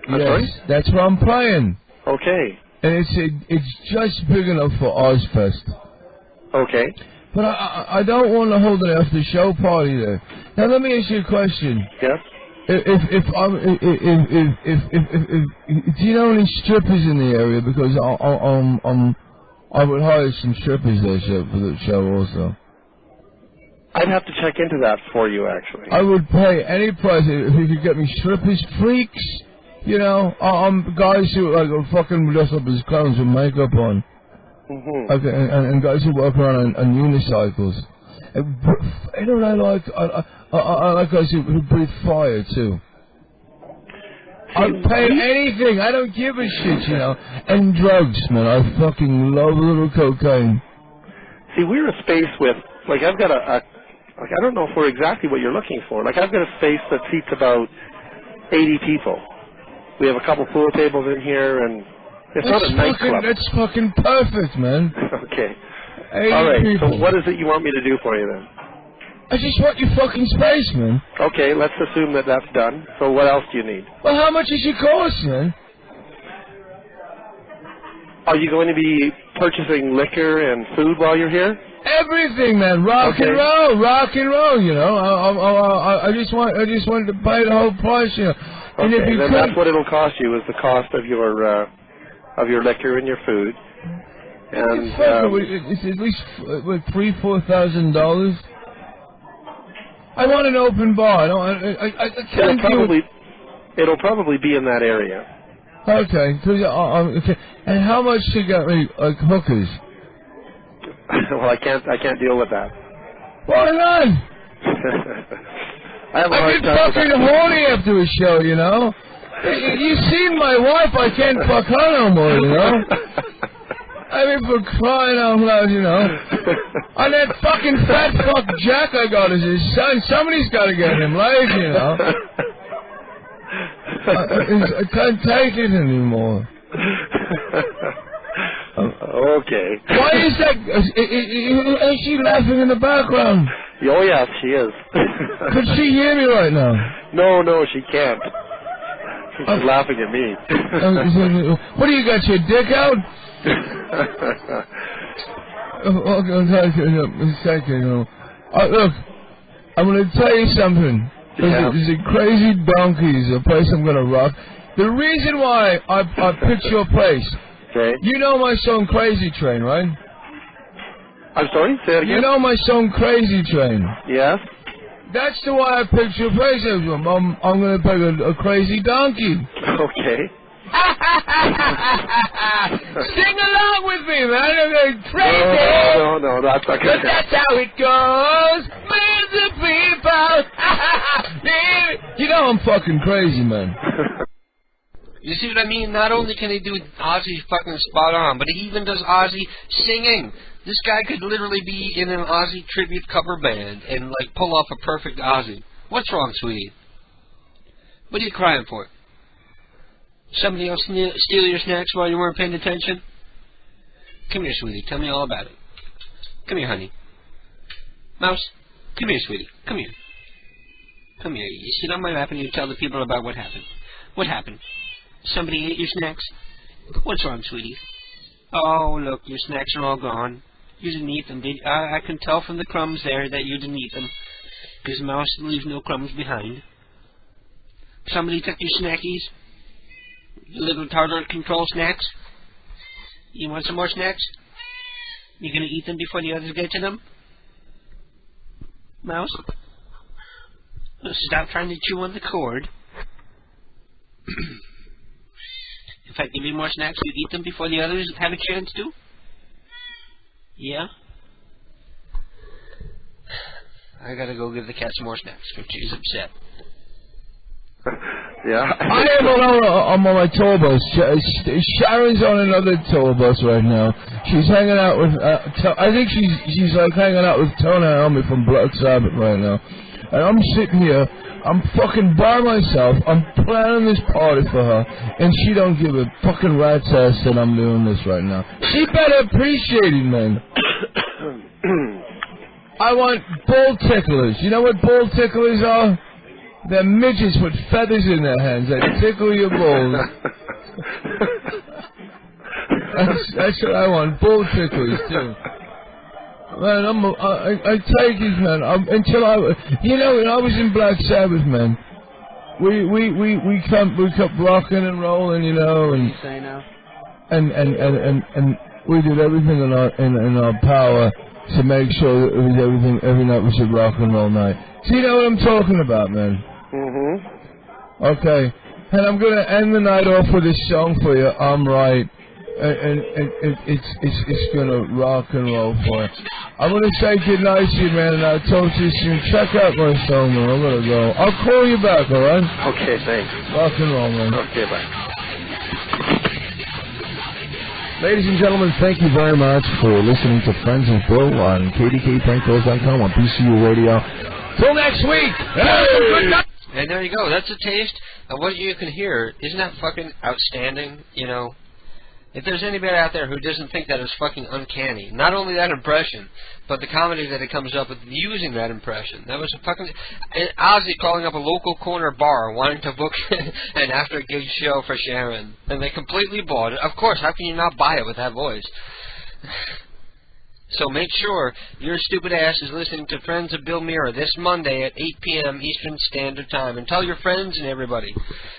I'm Yes, sorry? that's where I'm playing. Okay. And it's just big enough for Ozfest. Okay. But I don't want to hold an after show party there. Now let me ask you a question. Yes. If do you know any strippers in the area? Because I would hire some strippers there for the show also. I'd have to check into that for you, actually. I would pay any price if you could get me strippers, freaks. You know, guys who like are fucking dress up as clowns with makeup on. Mm-hmm. Okay, and guys who walk around on unicycles. I don't know, I like guys who breathe fire too. I'd pay anything. I don't give a shit, you know. And drugs, man. I fucking love a little cocaine. See, we're a space with, like, I've got I don't know if we're exactly what you're looking for. Like, I've got a space that seats about 80 people. We have a couple pool tables in here, and it's not a nightclub. That's fucking perfect, man. Okay. 80 All right, people. so what is it you want me to do for you then? I just want your fucking space, man. Okay, let's assume that that's done. So what else do you need? Well, how much does it cost, man? Are you going to be purchasing liquor and food while you're here? Everything, man. Rock and roll. You know. I just wanted to pay the whole price, you know. And Okay, if you then that's what it'll cost you, is the cost of your liquor and your food. And it's at least $3,000-$4,000. I want an open bar. I can't it'll probably be in that area. Okay. Okay. And how much to get me like hookers? Well, I can't deal with that. Why not? I get fucking horny after a show, you know. You seen my wife? I can't fuck her no more, you know. I mean, for crying out loud, you know. And that fucking fat fuck Jack I got as his son. Somebody's got to get him laid, you know. I can't take it anymore. Okay. Why is that? Is she laughing in the background? Oh, yes, she is. Could she hear me right now? No, she can't. She's laughing at me. What do you got, your dick out? Look, I'm going to tell you something. There's a Crazy Donkeys, a place I'm going to rock. The reason why I picked your place, you know my song Crazy Train, right? I'm sorry? Say it again? You know my song Crazy Train? Yes. That's the why I picked your place. I'm going to pick a crazy donkey. Okay. Sing along with me, man. I'm going crazy. No, that's not good. That's how it goes. With the people. You know I'm fucking crazy, man. You see what I mean? Not only can he do Ozzy fucking spot on, but he even does Ozzy singing. This guy could literally be in an Ozzy tribute cover band and, like, pull off a perfect Ozzy. What's wrong, sweetie? What are you crying for? Somebody else steal your snacks while you weren't paying attention? Come here, sweetie. Tell me all about it. Come here, honey. Mouse, come here, sweetie. Come here. Come here. You sit on my lap and you tell the people about what happened. What happened? Somebody ate your snacks? What's wrong, sweetie? Oh, look, your snacks are all gone. You didn't eat them, did you? I can tell from the crumbs there that you didn't eat them. Because Mouse leaves no crumbs behind. Somebody took your snackies? You little tartar control snacks? You want some more snacks? You gonna eat them before the others get to them? Mouse? Stop trying to chew on the cord. If I give you more snacks, you eat them before the others have a chance to? Yeah? I gotta go give the cat some more snacks because she's upset. Yeah. I am on my tour bus. Sharon's on another tour bus right now. She's hanging out with, I think she's like hanging out with Tony Iommi from Black Sabbath right now. And I'm sitting here, I'm fucking by myself, I'm planning this party for her, and she don't give a fucking rat's ass that I'm doing this right now. She better appreciate it, man. I want bull ticklers. You know what bull ticklers are? They're midgets with feathers in their hands. They tickle your balls. That's what I want. Bull ticklers too. Man, I take it, man. Until when I was in Black Sabbath, man, we kept rocking and rolling, and we did everything in our power to make sure that it was every night was a rock and roll night. So you know what I'm talking about, man. Okay, and I'm gonna end the night off with this song for you. I'm right. And it's gonna rock and roll for you. I'm gonna say goodnight to you, man, and I'll talk to you soon. Check out my song, man. I'm gonna go. I'll call you back, alright? Okay, thanks. Rock and roll, man. Okay, bye. Ladies and gentlemen, thank you very much for listening to Friends of Bill on KDKPrankCalls.com on PCU Radio. Till next week! Hey! And there you go. That's a taste of what you can hear. Isn't that fucking outstanding? If there's anybody out there who doesn't think that is fucking uncanny, not only that impression, but the comedy that it comes up with using that impression. That was a fucking... And Ozzy calling up a local corner bar wanting to book an after-gig show for Sharon. And they completely bought it. Of course, how can you not buy it with that voice? So make sure your stupid ass is listening to Friends of Bill Mirror this Monday at 8 p.m. Eastern Standard Time. And tell your friends and everybody.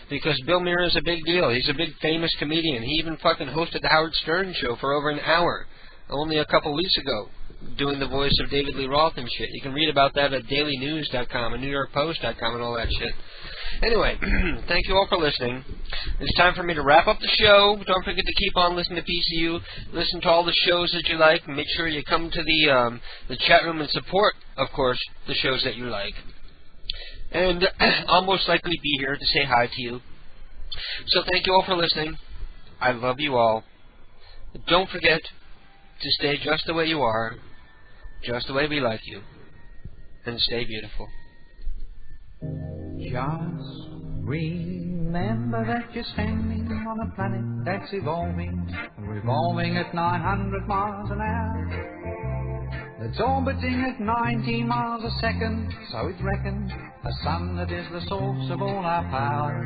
Because Bill Mirror is a big deal. He's a big famous comedian. He even fucking hosted the Howard Stern show for over an hour. Only a couple weeks ago. Doing the voice of David Lee Roth and shit. You can read about that at dailynews.com and NewYorkPost.com and all that shit. Anyway, thank you all for listening. It's time for me to wrap up the show. Don't forget to keep on listening to PCU. Listen to all the shows that you like. Make sure you come to the chat room and support, of course, the shows that you like. And I'll most likely be here to say hi to you. So thank you all for listening. I love you all. Don't forget to stay just the way you are, just the way we like you, and stay beautiful. Just remember that you're standing on a planet that's evolving and revolving at 900 miles an hour. That's orbiting at 19 miles a second, so it's reckoned a sun that is the source of all our power.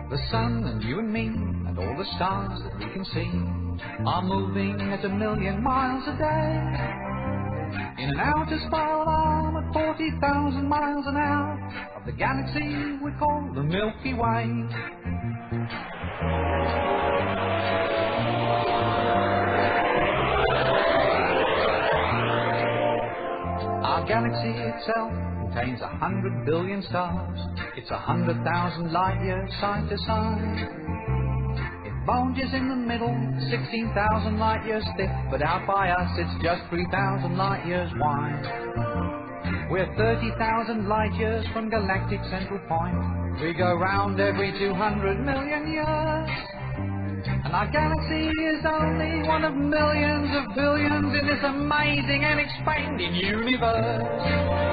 The sun and you and me and all the stars that we can see are moving at 1,000,000 miles a day in an outer spiral arm at 40,000 miles an hour of the galaxy we call the Milky Way. Our galaxy itself contains 100 billion stars. It's 100,000 light years side to side. Bulges in the middle, 16,000 light years thick, but out by us it's just 3,000 light years wide. We're 30,000 light years from galactic central point. We go round every 200 million years. And our galaxy is only one of millions of billions in this amazing and expanding universe.